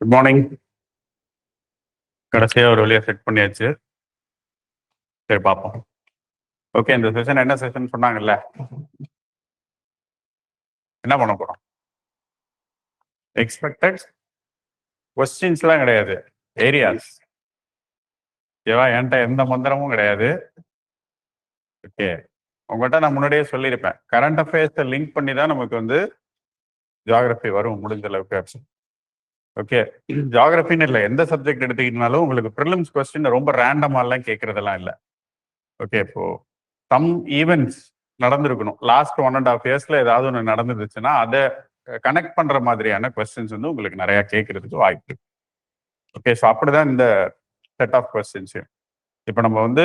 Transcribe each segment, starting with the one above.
Good morning. கடைசியாக ஒரு வழியாக செட் பண்ணியாச்சு. சரி பார்ப்போம். ஓகே, இந்த செஷன் என்ன செஷன் சொன்னாங்கல்ல, என்ன பண்ண போகிறோம்? எக்ஸ்பெக்டட் கொஸ்டின்ஸ்லாம் கிடையாது, ஏரியாஸ். ஓகேவா? என்கிட்ட எந்த மந்திரமும் கிடையாது. ஓகே, உங்கள்கிட்ட நான் முன்னாடியே சொல்லியிருப்பேன், கரண்ட் அஃபேர்ஸை லிங்க் பண்ணி தான் நமக்கு வந்து ஜியாகிரபி வரும் முடிஞ்ச அளவுக்கு. ஓகே, ஜியாகிரபின்னு இல்லை, எந்த சப்ஜெக்ட் எடுத்துக்கிட்டனாலும் உங்களுக்கு ப்ரிலிம்ஸ் கொஸ்டின் ரொம்ப ரேண்டமாலாம் கேட்கறதெல்லாம் இல்லை. ஓகே, இப்போ சம் ஈவெண்ட்ஸ் நடந்திருக்கணும், லாஸ்ட் 1.5 இயர்ஸ்ல ஏதாவது ஒன்று நடந்துருச்சுன்னா அதை கனெக்ட் பண்ற மாதிரியான கொஸ்டின்ஸ் வந்து உங்களுக்கு நிறைய கேட்கறதுக்கு வாய்ப்பு இருக்கு. ஓகே, ஸோ அப்படிதான் இந்த செட் ஆஃப் கொஸ்டின்ஸ். இப்போ நம்ம வந்து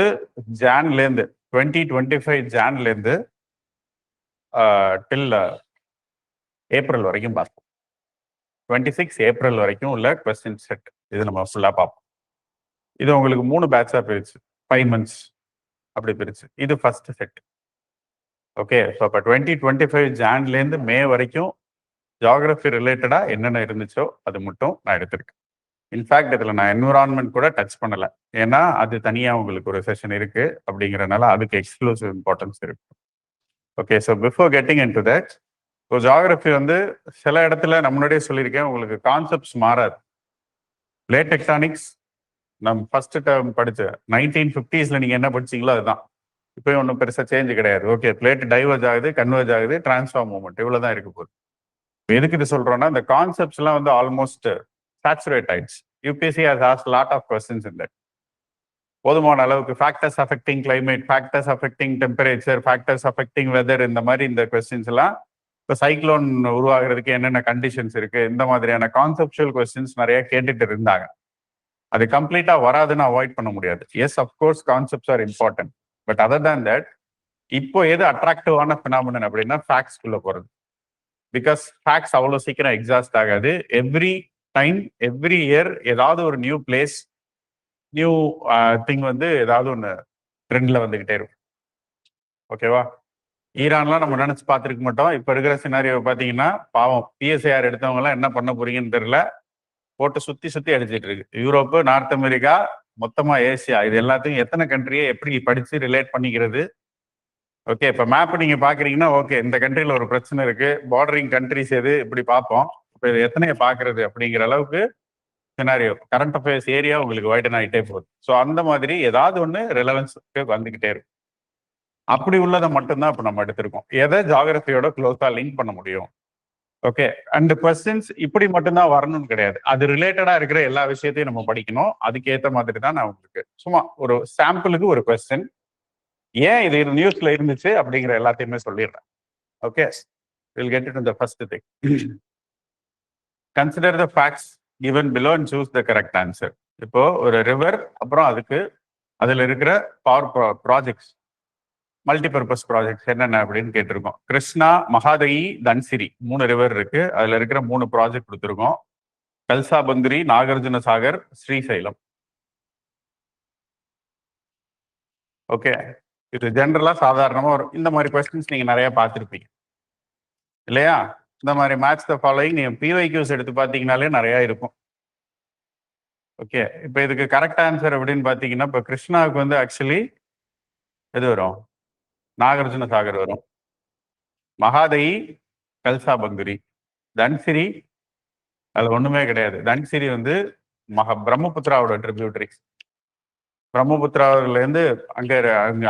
ஜான்லேருந்து 2025 ஜான்லேருந்து டில் ஏப்ரல் வரைக்கும் பார்ப்போம். 26 ஏப்ரல் வரைக்கும் உள்ள கொஸ்டின் செட் இது நம்ம ஃபுல்லாக பார்ப்போம். இது உங்களுக்கு 3 பேட்சாக பிரிச்சு 5 months அப்படி பிரிச்சு இது ஃபர்ஸ்ட் செட். ஓகே, ஸோ இப்போ 2025 ஜான்லேருந்து மே வரைக்கும் ஜியாகிரபி ரிலேட்டடாக என்னென்ன இருந்துச்சோ அது மட்டும் நான் எடுத்திருக்கேன். இன்ஃபேக்ட் இதில் நான் என்விரான்மெண்ட் கூட டச் பண்ணலை, ஏன்னா அது தனியாக உங்களுக்கு ஒரு செஷன் இருக்கு அப்படிங்கிறனால அதுக்கு எக்ஸ்க்ளூசிவ் இம்பார்ட்டன்ஸ் இருக்கு. Okay, so before getting in to that, so geography வந்து சில இடத்துல நான் முன்னாடியே சொல்லியிருக்கேன், உங்களுக்கு கான்செப்ட்ஸ் மாறாது. பிளேட் டெக்டானிக்ஸ் நம்ம ஃபர்ஸ்ட் டேர்ம் படிச்ச 1950s நீங்கள் என்ன படிச்சீங்களோ அதுதான் இப்போ ஒன்றும் பெருசாக சேஞ்ச் கிடையாது. ஓகே, பிளேட் டைவர்ஜ் ஆகுது, கன்வர்ஜ் ஆகுது, டிரான்ஸ்ஃபார்ம் மூவ்மெண்ட், இவ்வளோதான் இருக்க போகுது. எதுக்கு இது சொல்றோம்னா, இந்த கான்செப்ட்ஸ் எல்லாம் வந்து ஆல்மோஸ்ட் சேச்சுரேட் ஆயிடுச்சு. UPSC has asked lot of questions in that. போதுமான அளவுக்கு factors affecting climate, factors affecting temperature, factors affecting weather, இந்த மாதிரி இந்த கொஸ்டின்ஸ் எல்லாம் இப்போ சைக்ளோன் உருவாகிறதுக்கு என்னென்ன கண்டிஷன்ஸ் இருக்கு, இந்த மாதிரியான கான்செப்சுவல் கொஸ்டின்ஸ் நிறைய கேட்டுட்டு இருந்தாங்க. அது கம்ப்ளீட்டா வராதுன்னு அவாய்ட் பண்ண முடியாது. Yes, of course concepts are important, but other than that இப்போ எது அட்ராக்டிவான பினாமினன் அப்படின்னா ஃபேக்ட்ஸ்குள்ள போறது. பிகாஸ் ஃபேக்ட்ஸ் அவ்வளோ சீக்கிரம் எக்ஸாஸ்ட் ஆகாது. எவ்ரி டைம் எவ்ரி இயர் ஏதாவது ஒரு நியூ பிளேஸ், நியூ திங் வந்து ஏதாவது ஒன்று ட்ரெண்ட்ல வந்துகிட்டே இருக்கும். ஓகேவா? ஈரான்லாம் நம்ம நினைச்சு பார்த்துருக்க மாட்டோம். இப்போ இருக்கிற சினாரியோ பார்த்தீங்கன்னா பாவம், பிஎஸ்ஐஆர் எடுத்தவங்கலாம் என்ன பண்ண போறீங்கன்னு தெரியல, போட்டு சுத்தி சுத்தி அடிச்சிட்டு இருக்கு. யூரோப்பு, நார்த் அமெரிக்கா, மொத்தமா ஏசியா, இது எல்லாத்தையும் எத்தனை கண்ட்ரியை எப்படி படிச்சு ரிலேட் பண்ணிக்கிறது. ஓகே, இப்போ மேப் நீங்க பாக்குறீங்கன்னா, ஓகே இந்த கண்ட்ரில ஒரு பிரச்சனை இருக்கு, பார்டரிங் கண்ட்ரிஸ் எது இப்படி பார்ப்போம். இப்போ இது எத்தனையை பாக்குறது அப்படிங்கிற அளவுக்கு சினாரியோ, கரண்ட் அஃபேர்ஸ் ஏரியா உங்களுக்கு வைடன் ஆகிட்டே போகுது. ஸோ அந்த மாதிரி ஏதாவது ஒன்று ரெலவன்ஸ்க்கு வந்துகிட்டே இருக்கும். அப்படி உள்ளதை மட்டும்தான் இப்போ நம்ம எடுத்திருக்கோம். எதை ஜியாகிரபியோட க்ளோஸா லிங்க் பண்ண முடியும். ஓகே, அண்ட் கொஸ்டின்ஸ் இப்படி மட்டும்தான் வரணும்னு கிடையாது, அது ரிலேட்டடா இருக்கிற எல்லா விஷயத்தையும் நம்ம படிக்கணும். அதுக்கேற்ற மாதிரி தான் நான் உங்களுக்கு சும்மா ஒரு சாம்பிளுக்கு ஒரு கொஸ்டின், ஏன் இது நியூஸ்ல இருந்துச்சு அப்படிங்கிற எல்லாத்தையுமே சொல்லிடுறேன். Okay, will get into the first thing. Consider the facts given below and choose the correct answer. இப்போ ஒரு ரிவர், அப்புறம் அதுல இருக்கிற பவர் ப்ராஜெக்ட்ஸ், மல்டிபர்பஸ் ப்ராஜெக்ட்ஸ் என்னென்ன அப்படின்னு கேட்டிருக்கோம். கிருஷ்ணா, மகாதகி, தன்சிரி 3 ரிவர் இருக்கு, அதுல இருக்கிற 3 ப்ராஜெக்ட் கொடுத்துருக்கோம். கல்சாபந்திரி, நாகார்ஜுன சாகர், ஸ்ரீசைலம். ஓகே, இது ஜென்ரலா சாதாரணமா இந்த மாதிரி கொஸ்டின்ஸ் நீங்க நிறைய பார்த்துருப்பீங்க இல்லையா? இந்த மாதிரி மேட்ச் த ஃபாலோயிங் நீங்க பிஒய்க்யூஸ் எடுத்து பார்த்தீங்கனாலே நிறைய இருக்கும். ஓகே, இப்போ இதுக்கு கரெக்ட் ஆன்சர் அப்படின்னு பார்த்தீங்கன்னா, இப்போ கிருஷ்ணாவுக்கு வந்து ஆக்சுவலி எது வரும்? நாகார்ஜுன சாகர் வரும். மகாதகி, கல்சாபந்துரி. தன்சிரி அதுல ஒண்ணுமே கிடையாது. தன்சிரி வந்து பிரம்மபுத்திராவோட ட்ரிபியூட்டரிஸ். பிரம்மபுத்திராவில இருந்து அங்க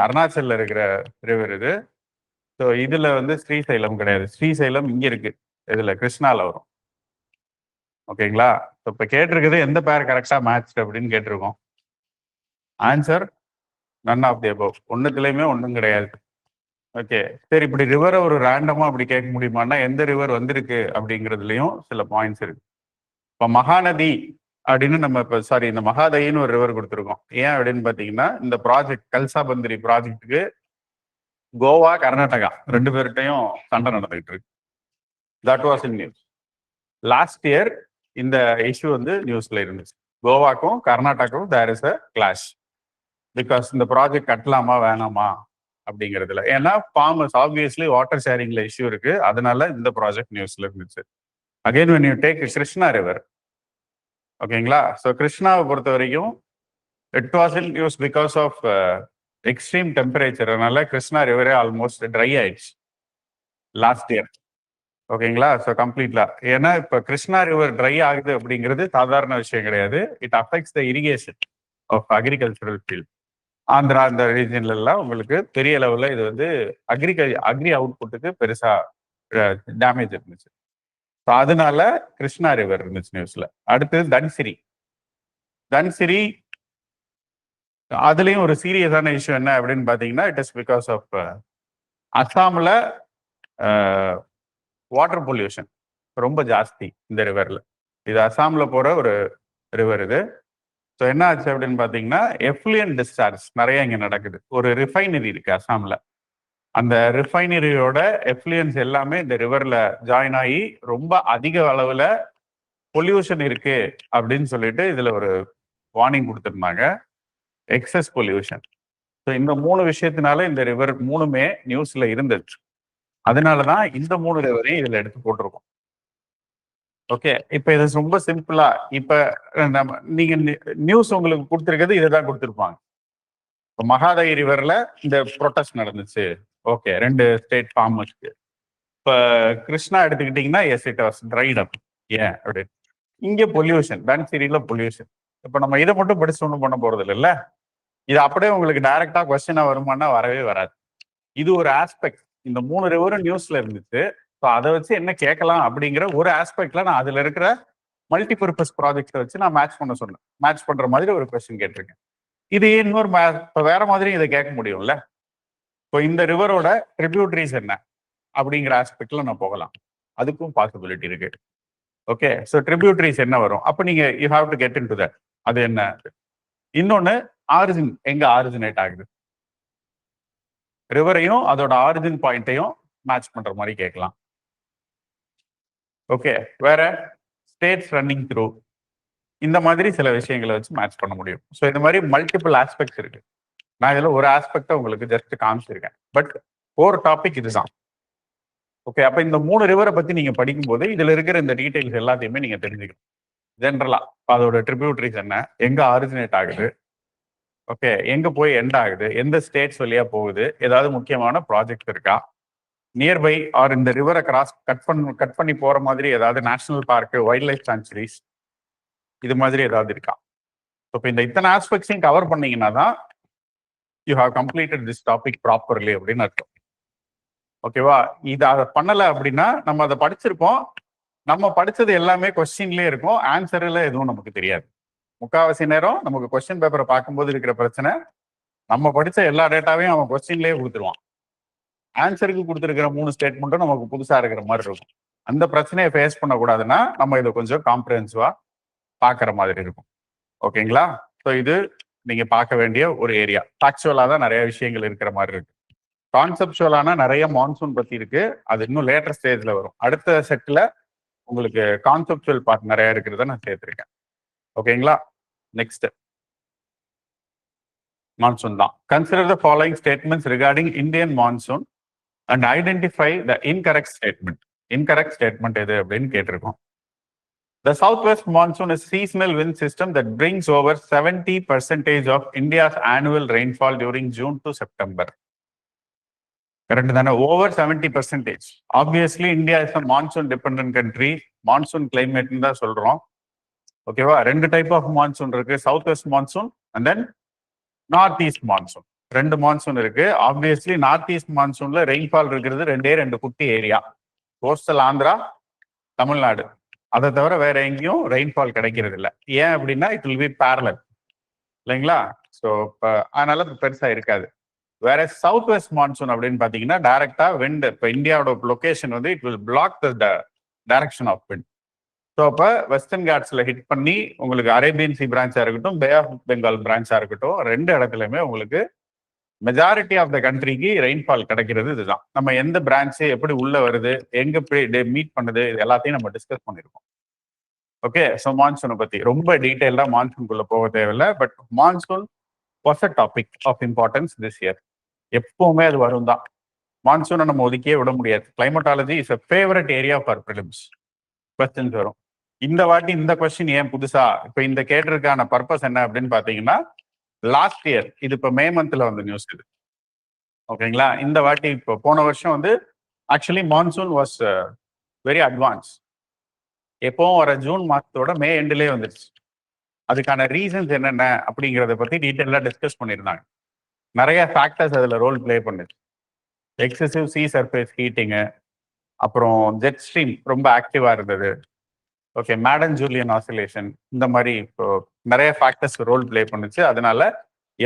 அருணாச்சல்ல இருக்கிற ரிவர் இது. ஸோ இதுல வந்து ஸ்ரீசைலம் கிடையாது. ஸ்ரீசைலம் இங்க இருக்கு, இதுல கிருஷ்ணால வரும். ஓகேங்களா? இப்ப கேட்டிருக்குது எந்த பேர் கரெக்டா மேட்ச் அப்படின்னு கேட்டிருக்கோம். Answer none of the above, ஒன்னுத்துலயுமே ஒன்றும் கிடையாது. ஓகே, சரி, இப்படி ரிவரை ஒரு ரேண்டமா அப்படி கேட்க முடியுமான்னா, எந்த ரிவர் வந்திருக்கு அப்படிங்கிறதுலயும் சில பாயிண்ட்ஸ் இருக்கு. இப்போ மகாநதி அப்படின்னு நம்ம இப்போ இந்த மகாதயின்னு ஒரு ரிவர் கொடுத்துருக்கோம். ஏன் அப்படின்னு பார்த்தீங்கன்னா, இந்த ப்ராஜெக்ட் கல்சாபந்திரி ப்ராஜெக்டுக்கு கோவா, கர்நாடகா 2 பேர்கிட்டையும் சண்டை நடந்துகிட்டு இருக்கு. That was in news last year. இந்த இஷ்யூ வந்து நியூஸ்ல இருந்துச்சு. கோவாக்கும் கர்நாடகாவுக்கும் there is a clash because இந்த ப்ராஜெக்ட் கட்டலாமா வேணாமா அப்படிங்கிறதுல. ஏன்னா ஃபார்மர்ஸ் ஆப்வியஸ்லி வாட்டர் ஷேரிங்ல இஷ்யூ இருக்கு, அதனால இந்த ப்ராஜெக்ட் நியூஸ்ல இருந்துச்சு. Again when you take Krishna river, ஓகேங்களா? ஸோ கிருஷ்ணாவை பொறுத்த வரைக்கும் it was in use because of extreme temperature. அதனால கிருஷ்ணா ரிவரே ஆல்மோஸ்ட் ட்ரை ஆயிடுச்சு லாஸ்ட் இயர். ஓகேங்களா? ஸோ கம்ப்ளீட்லா. ஏன்னா இப்போ கிருஷ்ணா ரிவர் ட்ரை ஆகுது அப்படிங்கிறது சாதாரண விஷயம் கிடையாது. It affects the irrigation of agricultural field. Andhra அந்த ரீஜன்ல எல்லாம் உங்களுக்கு பெரிய லெவலில் இது வந்து அக்ரி அவுட்புட்டுக்கு பெருசா டேமேஜ் இருந்துச்சு. ஸோ அதனால கிருஷ்ணா ரிவர் இருந்துச்சு நியூஸ்ல. அடுத்தது தன்சிரி. தன்சிரி அதுலயும் ஒரு சீரியஸான இஷ்யூ என்ன அப்படின்னு பாத்தீங்கன்னா, இட் இஸ் பிகாஸ் ஆஃப் அஸ்ஸாம்ல வாட்டர் பொல்யூஷன் ரொம்ப ஜாஸ்தி இந்த ரிவர்ல. இது அஸ்ஸாம்ல போற ஒரு ரிவர் இது. ஸோ என்ன ஆச்சு அப்படின்னு பாத்தீங்கன்னா, எஃப்ளூயன்ட் டிஸ்சார்ஜ் நிறைய இங்க நடக்குது. ஒரு ரிஃபைனரி இருக்கு அஸ்ஸாம்ல. அந்த ரிஃபைனரியோட எஃப்ளூயன்ஸ் எல்லாமே இந்த ரிவர்ல ஜாயின் ஆகி ரொம்ப அதிக அளவுல பொல்யூஷன் இருக்கு அப்படின்னு சொல்லிட்டு இதுல ஒரு வார்னிங் கொடுத்துருந்தாங்க. Excess pollution. ஸோ இந்த 3 விஷயத்தினால இந்த ரிவர் 3மே நியூஸ்ல இருந்துச்சு. அதனாலதான் இந்த 3 ரிவரையும் இதுல எடுத்து போட்டிருக்கோம். ஓகே, இப்ப இது ரொம்ப சிம்பிளா இப்ப நம்ம நீங்க நியூஸ் உங்களுக்கு கொடுத்துருக்கிறது இதுதான் கொடுத்துருப்பாங்க. இப்போ மகாதாயி ரிவர்ல இந்த ப்ரொட்டஸ்ட் நடந்துச்சு. ஓகே, 2 ஸ்டேட் ஃபார்மர்ஸ்க்கு. இப்ப கிருஷ்ணா எடுத்துக்கிட்டீங்கன்னா yes it was dried up. ஏன் அப்படின்னு இங்க பொல்யூஷன், தன்சிரியில பொல்யூஷன். இப்ப நம்ம இதை மட்டும் படிச்சு ஒன்றும் பண்ண போறது இல்லைல்ல. இது அப்படியே உங்களுக்கு டைரக்டா கொஸ்டினா வருமானா வரவே வராது. இது ஒரு ஆஸ்பெக்ட். இந்த 3 ரிவரும் நியூஸ்ல இருந்துச்சு. ஸோ அதை வச்சு என்ன கேட்கலாம் அப்படிங்கிற ஒரு ஆஸ்பெக்ட்ல நான் அதுல இருக்கிற மல்டிபர்பஸ் ப்ராஜெக்ட் வச்சு நான் மேட்ச் பண்ண சொன்னேன். மேட்ச் பண்ற மாதிரி ஒரு கொஸ்டின் கேட்டிருக்கேன். இது இன்னொரு இப்போ வேற மாதிரி இதை கேட்க முடியும்ல. இப்போ இந்த ரிவரோட ட்ரிபியூட்டரிஸ் என்ன அப்படிங்கிற ஆஸ்பெக்ட்ல நான் போகலாம். அதுக்கும் பாசிபிலிட்டி இருக்கு. ஓகே, ஸோ ட்ரிபியூட்டரிஸ் என்ன வரும், அப்போ நீங்க you have to get in to that. அது என்ன? இன்னொன்னு ஆரிஜின் எங்க ஆரிஜினேட் ஆகுது, ரிவரையும் அதோட ஆரிஜின் பாயிண்ட்டையும் மேட்ச் பண்ற மாதிரி கேட்கலாம். ஓகே, வேற ஸ்டேட்ஸ் ரன்னிங் த்ரூ இந்த மாதிரி சில விஷயங்களை வச்சு மேட்ச் பண்ண முடியும். ஸோ இந்த மாதிரி மல்டிபிள் ஆஸ்பெக்ட்ஸ் இருக்கு. நான் இதுல ஒரு ஆஸ்பெக்டை உங்களுக்கு ஜஸ்ட் காமிச்சிருக்கேன். பட் ஒரு டாபிக் இதுதான். ஓகே, அப்ப இந்த 3 ரிவரை பத்தி நீங்க படிக்கும்போது இதுல இருக்கிற இந்த டீடைல்ஸ் எல்லாத்தையுமே நீங்க தெரிஞ்சுக்கணும். ஜென்ரலா அதோட ட்ரிபியூட்டரிஸ் என்ன, எங்க ஆரிஜினேட் ஆகுது, ஓகே, எங்க போய் எண்ட் ஆகுது, எந்த ஸ்டேட்ஸ் வழியா போகுது, ஏதாவது முக்கியமான ப்ராஜெக்ட் இருக்கா, நியர்பை ஆர் இந்த ரிவரை கட் பண்ணி போற மாதிரி ஏதாவது national park, wild life sanctuaries இது மாதிரி ஏதாவது இருக்கா. இப்போ இந்த இத்தனை ஆஸ்பெக்ட்ஸையும் கவர் பண்ணீங்கன்னா தான் you have completed this topic properly அப்படின்னு அர்த்தம். ஓகேவா? இது அதை பண்ணலை அப்படின்னா நம்ம அதை படிச்சிருப்போம், நம்ம படிச்சது எல்லாமே கொஸ்டின்லேயே இருக்கும், ஆன்சர்ல எதுவும் நமக்கு தெரியாது. முக்காவாசி நேரம் நமக்கு கொஸ்டின் பேப்பரை பார்க்கும்போது இருக்கிற பிரச்சனை, நம்ம படிச்ச எல்லா டேட்டாவையும் அவன் கொஸ்டின்லேயே கொடுத்துருவான். ஆன்சருக்கு கொடுத்துருக்கிற 3 ஸ்டேட்மெண்ட்டும் நமக்கு புதுசா இருக்கிற மாதிரி இருக்கும். அந்த பிரச்சனையை ஃபேஸ் பண்ணக்கூடாதுன்னா நம்ம இதை கொஞ்சம் காம்ப்ரிஹென்சிவா பார்க்குற மாதிரி இருக்கும். ஓகேங்களா? ஸோ இது நீங்க பார்க்க வேண்டிய ஒரு ஏரியா. ஃபேக்சுவலா தான் நிறைய விஷயங்கள் இருக்கிற மாதிரி இருக்கு. கான்செப்சுவலான நிறைய மான்சூன் பத்தி இருக்கு, அது இன்னும் லேட்டர் ஸ்டேஜ்ல வரும். அடுத்த செட்ல உங்களுக்கு கான்செப்சுவல் பார்ட் நிறைய இருக்கிறத நான் சேர்த்திருக்கேன். ஓகேங்களா? நெக்ஸ்ட் மான்சூன் தான். Consider the following statements regarding Indian monsoon and identify the incorrect statement. Incorrect statement எது அப்படின்னு கேட்டிருக்கோம். The southwest monsoon is a seasonal wind system that brings over 70% of India's annual rainfall during June to September. Correct தானே? Over 70%. Obviously, India is a monsoon dependent country. Monsoon climate தான் சொல்றோம். ஓகேவா? 2 type of monsoon இருக்கு, south west monsoon and then north east monsoon. 2 monsoon இருக்கு. Obviously north east மான்சூன்ல rainfall இருக்கிறது 2 குட்டி area, coastal Andhra, Tamil Nadu. அதை தவிர வேற எங்கேயும் ரெயின்ஃபால் கிடைக்கிறது இல்லை. ஏன் அப்படின்னா இட் வில் பி பேரலல் இல்லைங்களா? ஸோ அதனால பெருசா இருக்காது. வேற சவுத் வெஸ்ட் மான்சூன் அப்படின்னு பாத்தீங்கன்னா டைரக்டா விண்ட், இப்போ இந்தியாவோட லொகேஷன் வந்து it will block the direction of wind. So அப்போ வெஸ்டர்ன் காட்ஸ்ல ஹிட் பண்ணி உங்களுக்கு அரேபியன் சி பிரான்ச்சா இருக்கட்டும், பே ஆஃப் பெங்கால் பிரான்ச்சா இருக்கட்டும், 2 இடத்துலையுமே உங்களுக்கு மெஜாரிட்டி ஆஃப் த கண்ட்ரிக்கு ரெயின்ஃபால் கிடைக்கிறது இதுதான். நம்ம எந்த பிரான்ச்சு எப்படி உள்ள வருது, எங்க மீட் பண்ணுது, இது எல்லாத்தையும் நம்ம டிஸ்கஸ் பண்ணிருக்கோம். ஓகே, ஸோ மான்சூனை பத்தி ரொம்ப டீட்டெயில்டா மான்சூனுக்குள்ள போக தேவையில்லை. But monsoon was a topic of importance this year. எப்பவுமே அது வரும் தான். மான்சூனை நம்ம ஒதுக்கியே விட முடியாது. Climatology is a favourite area for prelims. Questions வரும். இந்த வாட்டி இந்த கொஸ்டின் ஏன் புதுசா இப்ப இந்த கேட்டிருக்கான பர்பஸ் என்ன அப்படின்னு பாத்தீங்கன்னா, லாஸ்ட் இயர் இது இப்ப மே மந்த்ல வந்த நியூஸ் இது. ஓகேங்களா? இந்த வாட்டி இப்போ போன வருஷம் வந்து actually monsoon was very advance. எப்பவும் வர ஜூன் மாசத்தோட மே எண்ட்லயே வந்துருச்சு. அதுக்கான ரீசன்ஸ் என்னென்ன அப்படிங்கிறத பத்தி டீட்டெயிலாக டிஸ்கஸ் பண்ணியிருந்தாங்க. நிறைய ஃபேக்டர்ஸ் அதுல ரோல் பிளே பண்ணுது. எக்ஸசிவ் சி சர்ஃபேஸ் ஹீட்டிங்கு, அப்புறம் ஜெட் ஸ்ட்ரீம் ரொம்ப ஆக்டிவா இருந்தது. ஓகே, மேடன் ஜூலியன் ஆசிலேஷன், இந்த மாதிரி இப்போ நிறைய ஃபேக்டர்ஸ் ரோல் பிளே பண்ணுச்சு. அதனால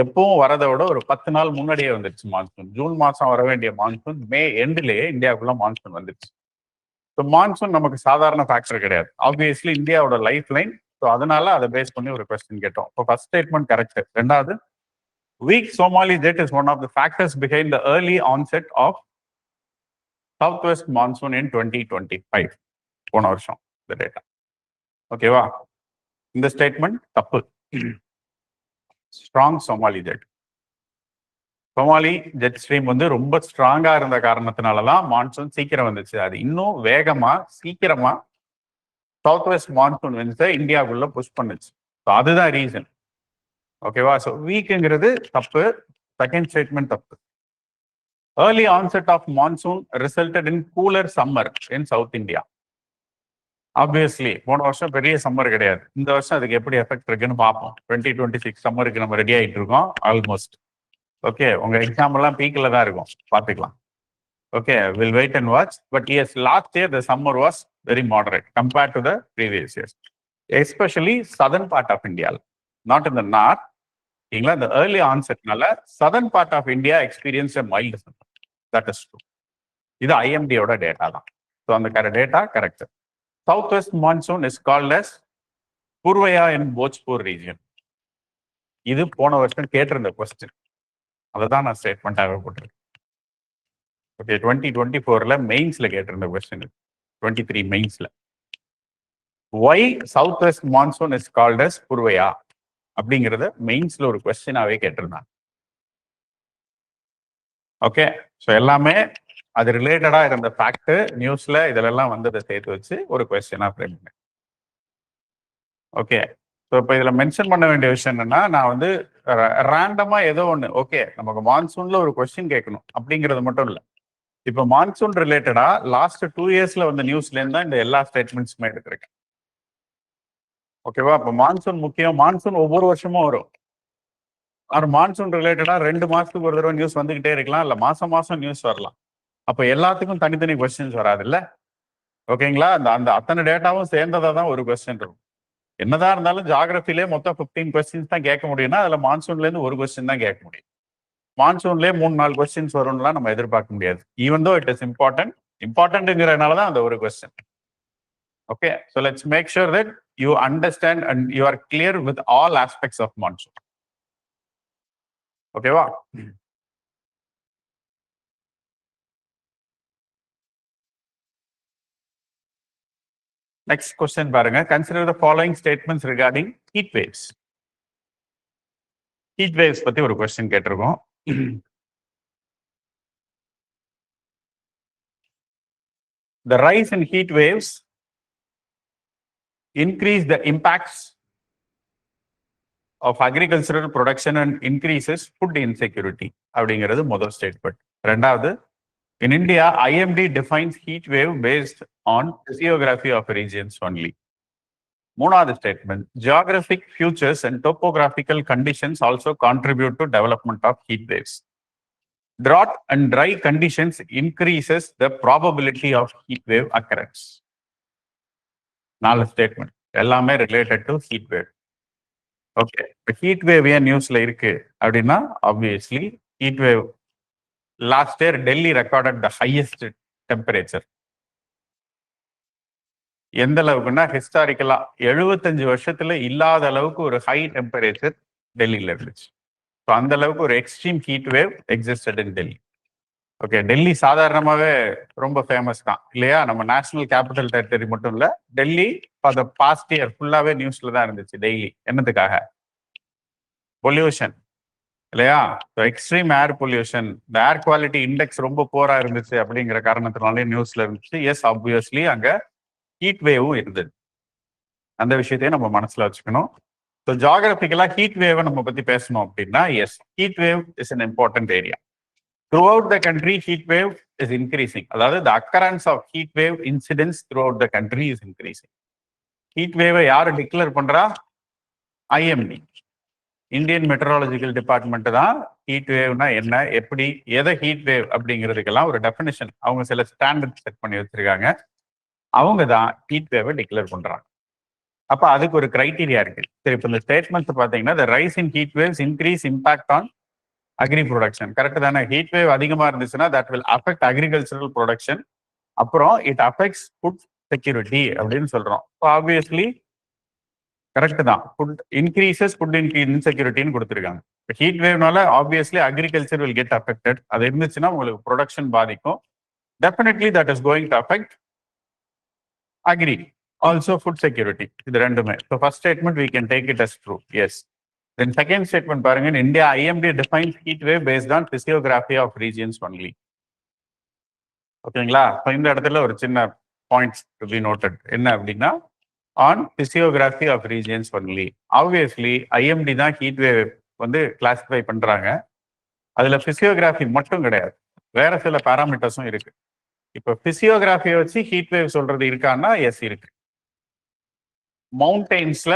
எப்பவும் வரதை விட ஒரு 10 நாள் முன்னாடியே வந்துருச்சு மான்சூன். ஜூன் மாசம் வர வேண்டிய மான்சூன் மே எண்ட்லயே இந்தியாவுக்குள்ள மான்சூன் வந்துருச்சு. ஸோ மான்சூன் நமக்கு சாதாரண ஃபேக்டர் கிடையாது. ஆப்வியஸ்லி இந்தியாவோட லைஃப் லைன். ஸோ அதனால அதை பேஸ் பண்ணி ஒரு கொஸ்டின் கேட்டோம். இப்போ ஃபர்ஸ்ட் ஸ்டேட்மெண்ட் கரெக்ட். ரெண்டாவது, weak Somali jet is one of the factors behind the early onset of southwest monsoon in 2025. போன வருஷம் இந்த டேட்டா. ஓகேவா? இந்த ஸ்டேட்மெண்ட் தப்பு. Strong Somali jet. Somali jet stream வந்து ரொம்ப ஸ்ட்ராங்கா இருந்த காரணத்தினாலதான் மான்சூன் சீக்கிரம் வந்துச்சு. அது இன்னும் வேகமா சீக்கிரமா சவுத் வெஸ்ட் மான்சூன் வந்து இந்தியாவுக்குள்ள புஷ் பண்ணுச்சு. அதுதான் ரீசன். ஓகேவா? ஸோ வீக்குங்கிறது தப்பு. செகண்ட் ஸ்டேட்மெண்ட் தப்பு. Early onset of monsoon resulted in cooler summer in south India. Obviously போன வருஷம் பெரிய சம்மர் கிடையாது. இந்த வருஷம் அதுக்கு எப்படி எஃபெக்ட் இருக்குன்னு பார்ப்போம். 2026 சம்மருக்கு நம்ம ரெடி ஆகிட்டு இருக்கோம் ஆல்மோஸ்ட். ஓகே, உங்க எக்ஸாம் எல்லாம் பீக்ல தான் இருக்கும், பார்த்துக்கலாம். Okay, will wait and watch. But yes, last year the summer was very moderate compared to the previous years, especially southern part of India, not in the north. ஓகேங்களா? இந்த early ஆன்செட்னால southern part of India experience mild summer. That is true. இது ஐஎம்டியோட data தான். So அந்த data correct. Southwest monsoon is called as Purvaya in Bhojpur region. இது போன வருஷம் கேட்டிருந்த கொஸ்டின். அதை தான் நான் ஸ்டேட்மெண்ட்டாக போட்டிருக்கேன். ஓகே, 2024 மெயின்ஸ்ல கேட்டிருந்த question. 23 மெயின்ஸ்ல why Southwest monsoon is called as Purvaya அப்படிங்கிறத மெயின்ஸ்ல ஒரு கொஸ்டினாவே கேட்டிருந்தாங்க. ஓகே, ஸோ எல்லாமே அது ரிலேட்டடா இருந்த ஃபேக்ட் நியூஸ்ல இதெல்லாம் வந்ததை சேர்த்து வச்சு ஒரு கொஸ்டினா ஃப்ரேம் பண்ணேன். ஓகே, ஸோ இப்போ இதுல மென்ஷன் பண்ண வேண்டிய விஷயம் என்னன்னா, நான் வந்து ரேண்டமா ஏதோ ஒன்று, ஓகே நமக்கு மான்சூன்ல ஒரு கொஸ்டின் கேட்கணும் அப்படிங்கிறது மட்டும் இல்லை. இப்போ மான்சூன் ரிலேட்டடா லாஸ்ட் 2 இயர்ஸ்ல வந்த நியூஸ்ல இருந்து தான் இந்த எல்லா ஸ்டேட்மெண்ட்ஸுமே எடுத்திருக்கேன். ஓகேவா? இப்போ மான்சூன் முக்கியம். மான்சூன் ஒவ்வொரு வருஷமும் வரும். ஆறு மான்சூன் ரிலேட்டடா 2 மாசத்துக்கு ஒரு தடவை நியூஸ் வந்துகிட்டே இருக்கலாம், இல்லை மாசம் நியூஸ் வரலாம். அப்போ எல்லாத்துக்கும் தனித்தனி கொஸ்டின்ஸ் வராது இல்ல? ஓகேங்களா? அந்த அத்தனை டேட்டாவும் சேர்ந்ததா தான் ஒரு கொஸ்டின் இருக்கும். என்னதான் இருந்தாலும் ஜியோகிராஃபிலே மொத்தம் 15 கொஸ்டின்ஸ் தான் கேட்க முடியும்னா அதுல மான்சூன்ல இருந்து ஒரு கொஸ்டின் தான் கேட்க முடியும். மான்சூன்லேயே 3-4 கொஸ்டின்ஸ் வரும்லாம் நம்ம எதிர்பார்க்க முடியாது. ஈவன் தோ இட் இஸ் இம்பார்ட்டன்ட்ங்கிறதுனால தான் அந்த ஒரு question. Okay, so let's make sure that you understand and you are clear with all aspects of monsoon. ஓகேவா? Next question பாருங்க. Consider the following statements regarding heat waves. Heat waves பத்தி ஒரு question கேட்டிருக்கோம். The rise in heat waves increase the impacts of agricultural production and increases food insecurity அப்படிங்கிறது முதல் statement. ரெண்டாவது, in India, IMD defines heat wave based on physiography of regions only. மூணாவது statement, geographic features and topographical conditions also contribute to development of heat waves. Drought and dry conditions increases the probability of heat wave occurrence. நாலு statement எல்லாமே related to heat wave. Okay, heat wave ஏன் நியூஸ்ல இருக்கு அப்படின்னா, obviously heat wave last year Delhi recorded the highest temperature. எந்த அளவுக்குன்னா ஹிஸ்டாரிக்கலா 75 வருஷத்துல இல்லாத அளவுக்கு ஒரு ஹை டெம்பரேச்சர் டெல்லியில இருந்துச்சு. ஸோ அந்த அளவுக்கு ஒரு எக்ஸ்ட்ரீம் ஹீட் வேவ் எக்ஸிஸ்டட் இன் டெல்லி. ஓகே, டெல்லி சாதாரணமாகவே ரொம்ப ஃபேமஸ் தான் இல்லையா? நம்ம நேஷனல் கேபிட்டல் டெரிட்டரி மட்டும் இல்லை, Delhi for the past year ஃபுல்லாவே நியூஸ்ல தான் இருந்துச்சு டெய்லி. என்னத்துக்காக? பொல்யூஷன் இல்லையா? எக்ஸ்ட்ரீம் ஏர் பொல்யூஷன், இந்த ஏர் குவாலிட்டி இண்டெக்ஸ் ரொம்ப போரா இருந்துச்சு அப்படிங்கிற காரணத்தினாலே நியூஸ்ல இருந்துச்சு. எஸ், ஆப்வியஸ்லி அங்க ஹீட் வேவும் இருந்தது. அந்த விஷயத்தையும் நம்ம மனசுல வச்சுக்கணும். ஸோ ஜாகிரபிக்கலா ஹீட் வேவை நம்ம பத்தி பேசணும் அப்படின்னா, yes, heat wave is an important area. Throughout the country, heat wave is increasing. அதாவது the occurrence of heat wave incidents throughout the country is increasing. Heat வேவை யாரு டிக்ளேர் பண்றா? ஐஎம்டி, இந்தியன் மெட்ரலாஜிக்கல் டிபார்ட்மெண்ட் தான் heat வேவ்னா என்ன, எப்படி, எதை heat wave அப்படிங்கிறதுக்கெல்லாம் ஒரு டெஃபினிஷன் அவங்க சில ஸ்டாண்டர்ட் செட் பண்ணி வச்சிருக்காங்க. அவங்க தான் ஹீட் வேவை டிக்ளேர் பண்றாங்க. அப்ப அதுக்கு ஒரு கிரைட்டீரியா இருக்கு. சரி, இப்போ இந்த ஸ்டேட்மெண்ட்ஸ் பாத்தீங்கன்னா, the rise in heat waves increase impact on agri production. Correct தானே? ஹீட் வேவ் அதிகமா இருந்துச்சுன்னா that will affect agricultural production. அப்புறம் இட் அஃபெக்ட்ஸ் ஃபுட் செக்யூரிட்டி அப்படின்னு சொல்றோம். ஆப்வியஸ்லி கரெக்ட் தான். ஃபுட் இன்க்ரீசஸ் ஃபுட் இன்செக்யூரிட்டின்னு கொடுத்துருக்காங்க. இப்போ ஹீட் வேவ்னால obviously agriculture will get affected. அது இருந்துச்சுன்னா உங்களுக்கு ப்ரொடக்ஷன் பாதிக்கும். Definitely that is going to affect agri, also food security. இது ரெண்டுமே. So first statement we can take it as true. Yes. Then second statement பாருங்க, in India IMD defines heat wave based on physiography of regions only. ஓகேங்களா? இந்த இடத்துல ஒரு சின்ன points to be noted. என்ன அப்படின்னா, on physiography of regions only. Obviously IMD தான் heat wave வந்து கிளாசிஃபை பண்றாங்க. அதுல பிசியோகிராஃபி மட்டும் கிடையாது, வேற சில பேராமீட்டர்ஸும் இருக்கு. இப்போ பிசியோகிராஃபியை வச்சு ஹீட் வேவ் சொல்றது இருக்கான்னா, எஸ் இருக்கு. மவுண்டெயின்ஸ்ல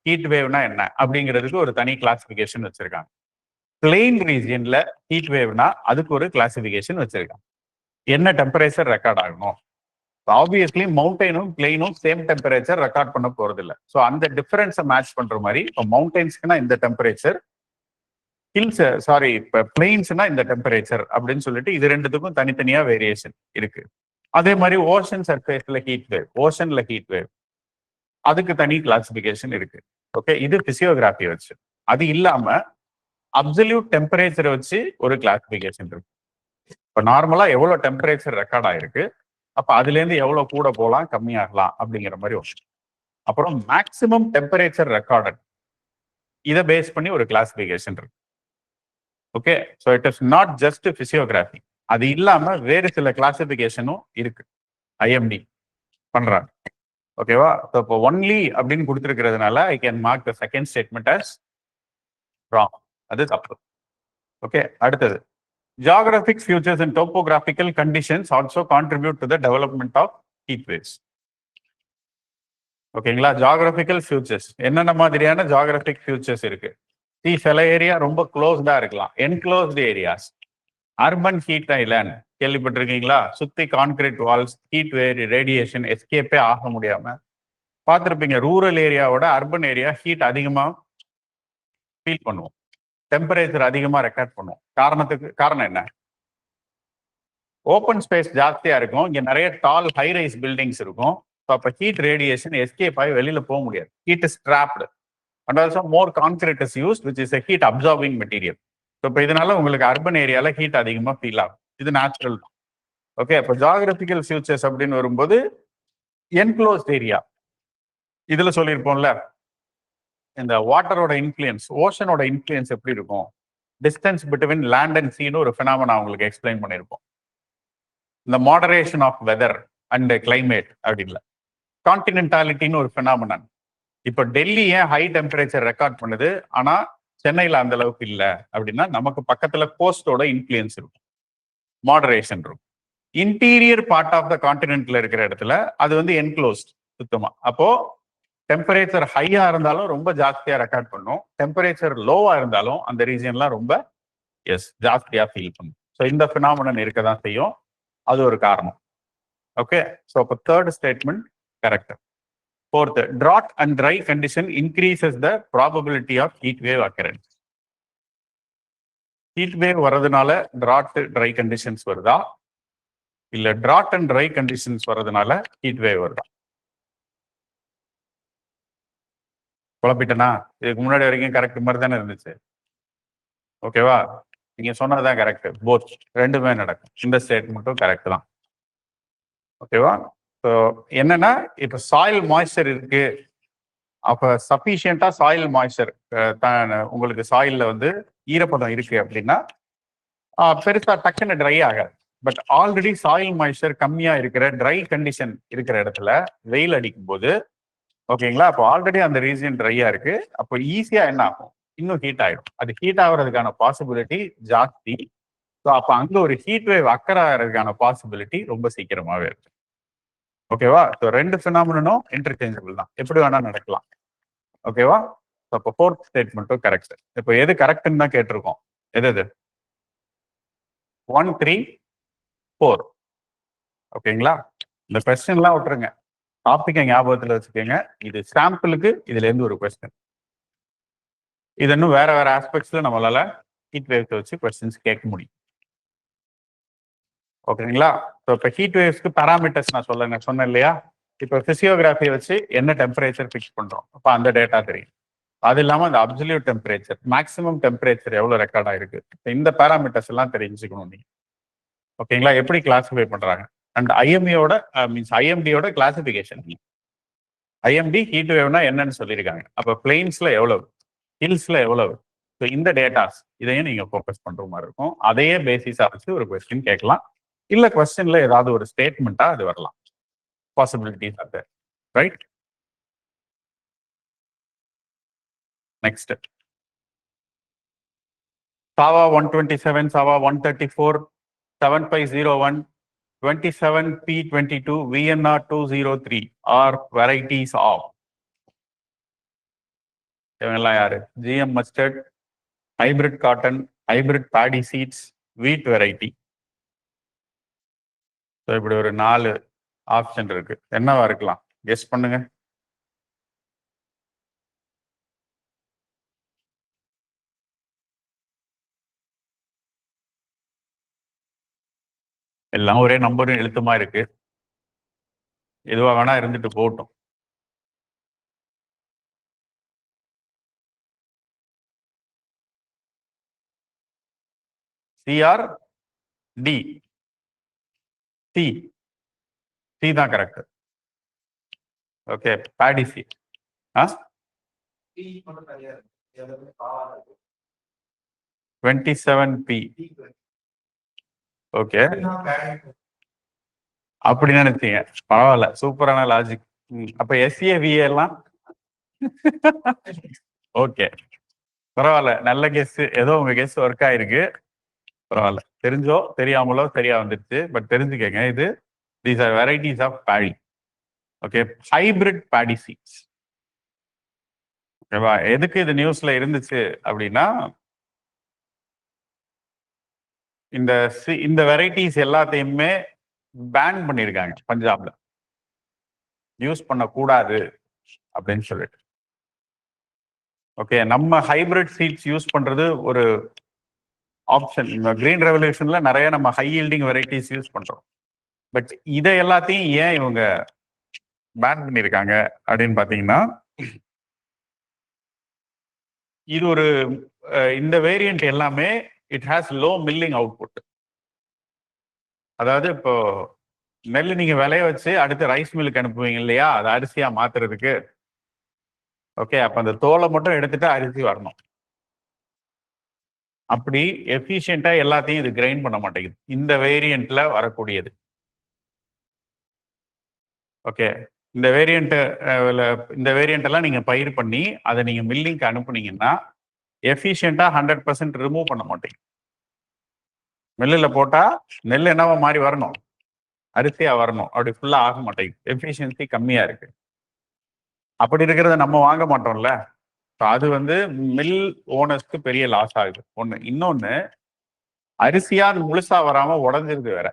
ஹீட் வேவ்னா என்ன அப்படிங்கிறதுக்கு ஒரு தனி கிளாசிபிகேஷன் வச்சிருக்காங்க. பிளெயின் ரீஜியன்ல ஹீட் வேவ்னா அதுக்கு ஒரு கிளாசிபிகேஷன் வச்சிருக்காங்க. என்ன டெம்பரேச்சர் ரெக்கார்ட் ஆகணும்? ஆப்வியஸ்லி மவுண்டெயினும் பிளெயினும் சேம் டெம்பரேச்சர் ரெக்கார்ட் பண்ண போறது இல்லை. ஸோ அந்த டிஃபரன்ஸை மேட்ச் பண்ற மாதிரி இப்போ மவுண்டெயின்ஸ்க்குனா இந்த டெம்பரேச்சர், ஹில்ஸ் சாரி இப்போ பிளெயின்ஸ்னா இந்த டெம்பரேச்சர் அப்படின்னு சொல்லிட்டு இது ரெண்டுத்துக்கும் தனித்தனியா வேரியேஷன் இருக்கு. அதே மாதிரி ஓஷன் சர்ஃபேஸ்ல ஹீட் வேவ், ஓஷன்ல ஹீட் வேவ், அதுக்கு தனி கிளாசிபிகேஷன் இருக்கு. ஓகே, இது பிசியோகிராஃபி வச்சு. அது இல்லாம அப்சல்யூட் டெம்பரேச்சரை வச்சு ஒரு கிளாசிபிகேஷன் இருக்கு. இப்போ நார்மலா எவ்வளவு டெம்பரேச்சர் ரெக்கார்ட் ஆயிருக்கு, அப்ப அதுல இருந்து எவ்வளவு கூட போகலாம், கம்மியாகலாம் அப்படிங்கிற மாதிரி ஒரு. அப்புறம் மேக்சிமம் டெம்பரேச்சர் ரெக்கார்டட், இதை பேஸ் பண்ணி ஒரு கிளாசிபிகேஷன் இருக்கு. Okay, so it is not just physiography. அது இல்லாம வேறு சில கிளாசிபிகேஷனும் இருக்கு, ஐஎம்டி பண்றாங்க. ஓகேவா? இப்போ ஒன்லி அப்படின்னு கொடுத்துருக்கிறதுனால I can mark the second statement as wrong. அது தப்பு. ஓகே, அடுத்தது, geographic features and topographical conditions also contribute to the development of heat waves. ஓகேங்களா? ஜியோகிராபிக்கல் ஃபியூச்சர்ஸ் என்னென்ன மாதிரியான ஜியோகிராபிக் ஃபியூச்சர்ஸ் இருக்கு? சில ஏரியா ரொம்ப க்ளோஸ்டா இருக்கலாம், enclosed areas. Urban heat island கேள்விப்பட்டிருக்கீங்களா? சுத்தி concrete walls, heat wave radiation எஸ்கேப்பே ஆக முடியாம பார்த்துருப்பீங்க. ரூரல் ஏரியாவோட அர்பன் ஏரியா ஹீட் அதிகமா ஃபீல் பண்ணுவோம், டெம்பரேச்சர் அதிகமா ரெக்கார்ட் பண்ணுவோம். காரணம் என்ன? ஓப்பன் ஸ்பேஸ் ஜாஸ்தியா இருக்கும், இங்க நிறைய டால் ஹை ரைஸ் பில்டிங்ஸ் இருக்கும். அப்ப ஹீட் ரேடியேஷன் எஸ்கேப் ஆகி வெளியில போக முடியாது. Heat is dropped and also more concrete is used which is a heat absorbing material. இப்போ இதனால உங்களுக்கு அர்பன் ஏரியால ஹீட் அதிகமா ஃபீல் ஆகும். இது நேச்சுரல் தான். ஓகே, இப்போ ஜியோகிராபிக்கல் ஃபியூச்சர்ஸ் அப்படின்னு வரும்போது என்க்ளோஸ்ட் ஏரியா, இதுல சொல்லியிருப்போம்ல, இந்த வாட்டரோட இன்ஃப்ளூயன்ஸ், ஓஷனோட இன்ஃப்ளூயன்ஸ் எப்படி இருக்கும், டிஸ்டன்ஸ் பிட்வீன் லேண்ட் அண்ட் சீன்னு ஒரு ஃபினாமினா உங்களுக்கு எக்ஸ்பிளைன் பண்ணியிருப்போம். இந்த moderation of weather and climate அப்படின்ல கான்டினென்டாலிட்டின்னு ஒரு ஃபினாமினன். இப்போ டெல்லி ஏன் ஹை டெம்பரேச்சர் ரெக்கார்ட் பண்ணுது, ஆனா சென்னையில அந்த அளவுக்கு இல்லை அப்படின்னா, நமக்கு பக்கத்துல கோஸ்டோட இன்ஃப்ளூயன்ஸ் இருக்கும், மாடரேஷன் இருக்கும். இன்டீரியர் பார்ட் ஆஃப் த கான்டினென்ட்ல இருக்கிற இடத்துல அது வந்து என்க்ளோஸ்ட் சுத்தமா. அப்போ டெம்பரேச்சர் ஹையா இருந்தாலும் ரொம்ப ஜாஸ்தியா ரெக்கார்ட் பண்ணும், டெம்பரேச்சர் லோவா இருந்தாலும் அந்த ரீஜன்லாம் ரொம்ப ஜாஸ்தியா ஃபீல் பண்ணும். ஸோ இந்த ஃபினாமினன் இருக்க தான் செய்யும், அது ஒரு காரணம். ஓகே, ஸோ அப்போ third statement correct. Fourth, drought and dry condition increases the probability of heat wave occurrence. Heat wave வரதுனால drought dry conditions வருதா, இல்ல drought and dry conditions வரதுனால heat wave வருதா? குழப்பிட்டனா? இதுக்கு முன்னாடி வரைக்கும் கரெக்ட் மாதிரி தானே இருந்துச்சு. ஓகேவா? நீங்க சொன்னதுதான் கரெக்ட். போத் ரெண்டுமே நடக்கும். இந்த ஸ்டேட்மெண்ட்டும் கரெக்ட் தான். ஓகேவா? ஸோ என்னன்னா, இப்போ சாயில் மாய்ஸ்சர் இருக்கு, அப்ப சஃபிஷியண்டா சாயில் மாய்ஸ்சர் உங்களுக்கு சாயில்ல வந்து ஈரப்பதம் இருக்கு அப்படின்னா பெருசா டக்குன்னு ட்ரை ஆகாது. பட் ஆல்ரெடி சாயில் மாய்ஸ்சர் கம்மியா இருக்கிற ட்ரை கண்டிஷன் இருக்கிற இடத்துல வெயில் அடிக்கும் போது ஓகேங்களா? அப்போ ஆல்ரெடி அந்த ரீஜன் ட்ரையா இருக்கு. அப்போ ஈஸியா என்ன ஆகும்? இன்னும் ஹீட் ஆயிடும். அது ஹீட் ஆகுறதுக்கான பாசிபிலிட்டி ஜாஸ்தி. ஸோ அப்போ அங்க ஒரு ஹீட் வேவ் அக்கர் ஆகிறதுக்கான பாசிபிலிட்டி ரொம்ப சீக்கிரமாவே இருக்கு. ஓகேவா? ஸோ 2 ஃபினாமினனும் இன்டர்சேஞ்சபிள் தான். எப்படி வேணா நடக்கலாம். ஓகேவா? அப்போ ஃபோர்த் ஸ்டேட்மெண்ட்டும் கரெக்ட். இப்போ எது கரெக்ட்னு தான் கேட்டிருக்கோம். எது 1, 3, 4. ஓகேங்களா? இந்த கொஸ்டின்லாம் விட்டுருங்க. டாபிக்கை ஞாபகத்தில் வச்சுக்கோங்க. இது சாம்பிளுக்கு இதுல இருந்து ஒரு கொஸ்டின். இது இன்னும் வேற வேற ஆஸ்பெக்ட்ஸ்ல நம்மளால ஹீட் வேவ்ஸ் வச்சு கொஸ்டின்ஸ் கேட்க முடியும். ஓகேங்களா? ஸோ இப்போ ஹீட் வேவ்ஸ்க்கு பேராமீட்டர்ஸ் நான் சொன்னேன் இல்லையா? இப்போ பிசியோகிராஃபியை வச்சு என்ன டெம்பரேச்சர் ஃபிக்ஸ் பண்றோம், அப்போ அந்த டேட்டா தெரியும். அது இல்லாமல் அந்த அப்சல்யூட் டெம்பரேச்சர், மேக்ஸிமம் டெம்பரேச்சர் எவ்வளோ ரெக்கார்ட் ஆயிருக்கு, இந்த பேராமீட்டர்ஸ் எல்லாம் தெரிஞ்சுக்கணும் நீங்க. ஓகேங்களா? எப்படி கிளாஸிஃபை பண்றாங்க அண்ட் ஐஎம்இயோட மீன்ஸ் ஐஎம்டியோட கிளாசிபிகேஷன். ஐஎம்டி ஹீட் வேவ்னா என்னன்னு சொல்லியிருக்காங்க. அப்போ பிளெயின்ஸ்ல எவ்வளவு, ஹில்ஸ்ல எவ்வளவு, ஸோ இந்த டேட்டாஸ் இதையும் நீங்க ஃபோக்கஸ் பண்ற மாதிரி இருக்கும். அதையே பேசிஸா வச்சு ஒரு கொஸ்டின் கேட்கலாம். இல்ல கொஸ்டின்ல ஏதாவது ஒரு ஸ்டேட்மெண்ட்டா அது வரலாம். Possibilities are there, right? Next சாவா 127, சாவா 134, 7501, 27P22, VNR 203 are varieties of. இவங்கெல்லாம் யாரு? GM mustard, hybrid cotton, hybrid paddy seeds, wheat variety. So இப்படி ஒரு 4 ஆப்ஷன் இருக்கு. என்னவா இருக்கலாம்? கெஸ் பண்ணுங்க. எல்லாம் ஒரே நம்பரும் எழுத்துமா இருக்கு. எதுவா வேணா இருந்துட்டு போகட்டும். சிஆர் டி, சி தான் correct. Okay, Bedi C. 27P. Okay, அப்படி நினைச்சீங்க. பரவாயில்ல, சூப்பரான லாஜிக். அப்ப SAVA எல்லாம் ஓகே, பரவாயில்ல, நல்ல கெஸ். ஏதோ உங்க கெஸ் ஒர்க் ஆயிருக்கு. பரவாயில்ல, தெரிஞ்சோ தெரியாமலோ சரியா வந்துருச்சு. பட் தெரிஞ்சுக்கங்க, இது these are varieties of paddy. Okay, hybrid paddy seeds. ஓகேவா? எதுக்கு இது நியூஸ்ல இருந்துச்சு அப்படின்னா, இந்த வெரைட்டிஸ் எல்லாத்தையுமே பேன் பண்ணியிருக்காங்க பஞ்சாப்ல, யூஸ் பண்ணக்கூடாது அப்படின்னு சொல்லிட்டு. ஓகே, நம்ம ஹைபிரிட் சீட்ஸ் யூஸ் பண்றது ஒரு ஆப்ஷன். இந்த கிரீன் ரெவல்யூஷன்ல நிறைய நம்ம ஹை ஈல்டிங் வெரைட்டிஸ் யூஸ் பண்றோம். பட் இதை எல்லாத்தையும் ஏன் இவங்க பேன் பண்ணியிருக்காங்க அப்படின்னு பாத்தீங்கன்னா, இது ஒரு இந்த வேரியன்ட் எல்லாமே it has low milling output. அதாவது இப்போ நெல் நீங்க விளைய வச்சு அடுத்து ரைஸ் மில்லுக்கு அனுப்புவீங்க இல்லையா, அது அரிசியா மாத்துறதுக்கு. ஓகே, அப்ப அந்த தோலை மட்டும் எடுத்துட்டு அரிசி வரணும். அப்படி எஃபிஷியண்டா எல்லாத்தையும் இது கிரைண்ட் பண்ண மாட்டேங்குது இந்த வேரியன்ட்ல வரக்கூடியது. ஓகே, இந்த வேரியன்ட் எல்லாம் நீங்க பயிர் பண்ணி அதை நீங்க மில்லிங்க்கு அனுப்புனீங்கன்னா எஃபிஷியண்டா 100% ரிமூவ் பண்ண மாட்டேங்குது. மில்லில் போட்டா நெல் என்னவா மாறி வரணும், அரிசியா வரணும். அப்படி ஃபுல்லா ஆக மாட்டேங்குது, எஃபிஷியன்சி கம்மியா இருக்கு. அப்படி இருக்கிறத நம்ம வாங்க மாட்டோம்ல. அது மில் ஓனர்ஸ்க்கு பெரிய லாஸ் ஆகுது. ஒண்ணு. இன்னொன்னு, அரிசியா அது முழுசா வராம உடஞ்சிருது வேற.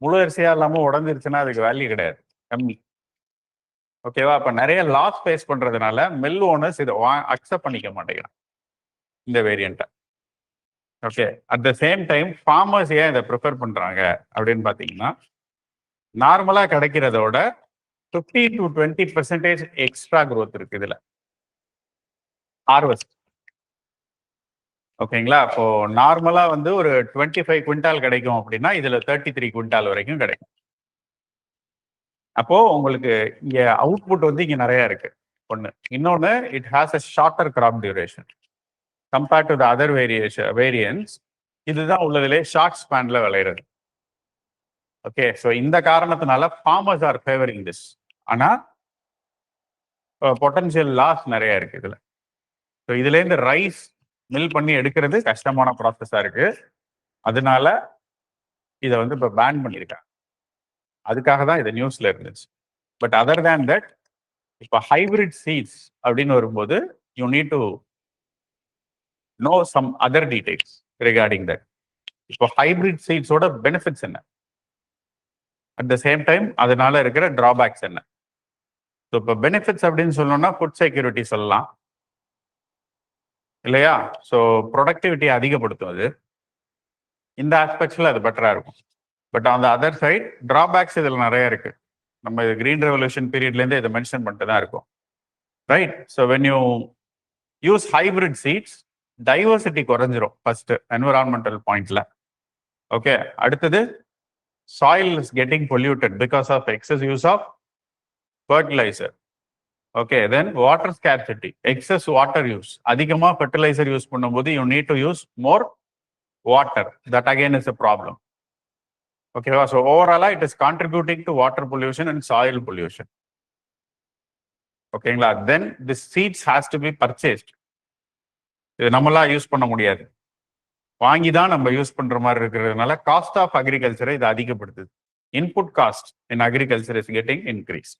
முழு அரிசியா இல்லாம உடஞ்சிருச்சுன்னா அதுக்கு வேல்யூ கிடையாது, கம்மி. ஓகேவா? அப்ப நிறைய லாஸ் ஃபேஸ் பண்றதுனால மில் ஓனர்ஸ் இதை அக்செப்ட் பண்ணிக்க மாட்டேங்கிறாங்க இந்த வேரியண்ட்டை. Okay, at the same time farmers ஏன் இதை ப்ரிஃபர் பண்றாங்க அப்படின்னு பாத்தீங்கன்னா, நார்மலா கிடைக்கிறதோட 50 to 20% எக்ஸ்ட்ரா growth இருக்கு இதுல ஹார்வெஸ்ட். ஓகேங்களா? அப்போ நார்மலா ஒரு 25 குவிண்டால் கிடைக்கும் அப்படின்னா இதுல 33 குவிண்டால் வரைக்கும் கிடைக்கும். அப்போ உங்களுக்கு இங்க அவுட்புட் இங்க நிறைய இருக்கு. ஒண்ணு. இன்னொன்னு, it has a shorter crop duration compared to the other variants. இதுதான் உள்ளதுலே ஷார்ட் ஸ்பேன்ல விளையிறது. ஓகே, ஸோ இந்த காரணத்தினால ஃபார்மர்ஸ் ஆர் ஃபேவரிங் திஸ். ஆனா பொட்டன்ஷியல் லாஸ் நிறைய இருக்கு இதுல. ஸோ இதுலேருந்து ரைஸ் மில் பண்ணி எடுக்கிறது கஷ்டமான ப்ராசஸா இருக்கு. அதனால இதை வந்து இப்போ பேன் பண்ணியிருக்காங்க. அதுக்காக தான் இது நியூஸ்ல இருந்துச்சு. பட் அதர் தேன் தட் இப்போ ஹைபிரிட் சீட்ஸ் அப்படின்னு வரும்போது you need to know some other details regarding that. இப்போ ஹைபிரிட் சீட்ஸோட பெனிஃபிட்ஸ் என்ன, அட் த சேம் டைம் அதனால இருக்கிற டிராபேக்ஸ் என்ன. ஸோ இப்போ பெனிஃபிட்ஸ் அப்படின்னு சொல்லணும்னா ஃபுட் செக்யூரிட்டி சொல்லலாம் இல்லையா. ஸோ ப்ரொடக்டிவிட்டி அதிகப்படுத்தும் அது. இந்த ஆஸ்பெக்ட்ஸில் அது பெட்டராக இருக்கும். But on the other side drawbacks இதில் நிறைய இருக்கு. நம்ம கிரீன் ரெவல்யூஷன் பீரியட்லேருந்து இதை மென்ஷன் பண்ணிட்டு தான் இருக்கும், right. So when you use hybrid seeds diversity குறைஞ்சிரும் ஃபர்ஸ்ட் என்விரான்மெண்டல் பாயிண்ட்ல. ஓகே, அடுத்தது soil is getting polluted because of excess use of fertiliser. Okay, then water scarcity, excess water use. அதிகமாக fertiliser use பண்ணும்போது you need to use more water. That again is a problem. ஓகேவா. So ஓவராலா it is contributing to water pollution and soil pollution. ஓகேங்களா. Then this seeds has to be purchased. இது நம்மளாம் use பண்ண முடியாது, வாங்கி தான் நம்ம யூஸ் பண்ற மாதிரி இருக்கிறதுனால காஸ்ட் ஆஃப் அக்ரிகல்ச்சரை இது அதிகப்படுத்துது. Input cost in agriculture is getting increase.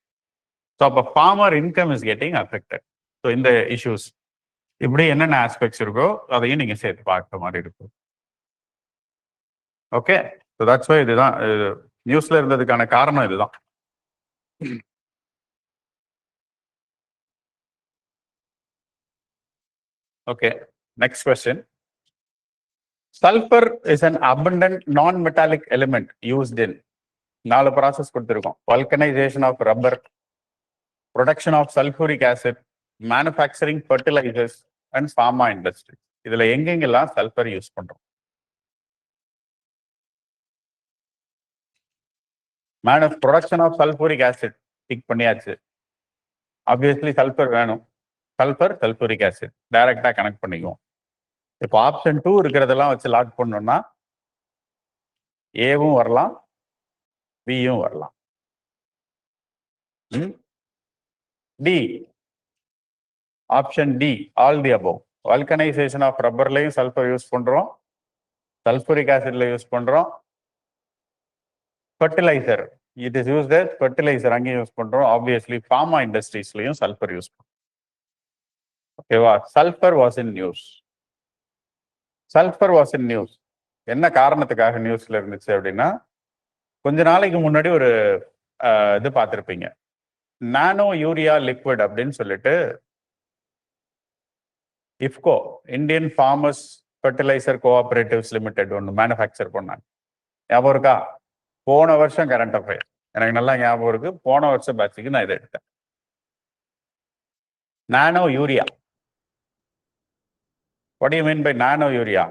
So அப்போ farmer income is getting affected. So இந்த இஷ்யூஸ் இப்படி என்னென்ன ஆஸ்பெக்ட்ஸ் இருக்கோ அதையும் நீங்க சேர்த்து பார்க்குற மாதிரி இருக்கும். ஓகே, ஸோ தட்ஸ் வை இதுதான் நியூஸ்ல இருந்ததுக்கான காரணம் இதுதான். Okay, next question. Sulfur is an abundant non-metallic element used in 4 process கொடுத்துருக்கோம். Vulcanisation of rubber, production of sulphuric acid, manufacturing fertilisers and pharma industry. இதுல எங்கெங்கெல்லாம் சல்ஃபர் யூஸ் பண்றோம்? Production of sulphuric acid tick பண்ணியாச்சு. Obviously sulphur வேணும். Sulphur, sulphuric acid டைரக்டா connect பண்ணிக்குவோம். இப்போ option 2 இருக்கிறதெல்லாம் வச்சு லாக் பண்ணோம்னா ஏவும் வரலாம், பியும் வரலாம். D, option D, all the above. Vulcanisation of ரப்பர்லையும் சல்ஃபர் யூஸ் பண்றோம், சல்ஃபூரிக் ஆசிட்ல யூஸ் பண்றோம். Fertiliser, it is used as fertiliser, அங்கேயும் யூஸ் பண்றோம். ஆப்வியஸ்லி ஃபார்மா இண்டஸ்ட்ரீஸ்லயும் சல்ஃபர் யூஸ் பண்றோம். ஓகேவா. Sulphur was in news. Sulphur was in news. என்ன காரணத்துக்காக நியூஸ்ல இருந்துச்சு அப்படின்னா, கொஞ்ச நாளைக்கு முன்னாடி ஒரு இது பார்த்துருப்பீங்க, நானோ யூரியா லிக்விட் அப்படின்னு சொல்லிட்டு IFFCO, Indian farmers fertiliser cooperatives limited ஒன்று மேனுஃபேக்சர் பண்ணாங்க. ஞாபகம் இருக்கா? போன வருஷம் கரண்ட் அஃபேர் எனக்கு நல்லா ஞாபகம் இருக்கு. போன வருஷம் பேட்சுக்கு நான் இதை எடுத்தேன். Nano urea. What do you mean by nano urea?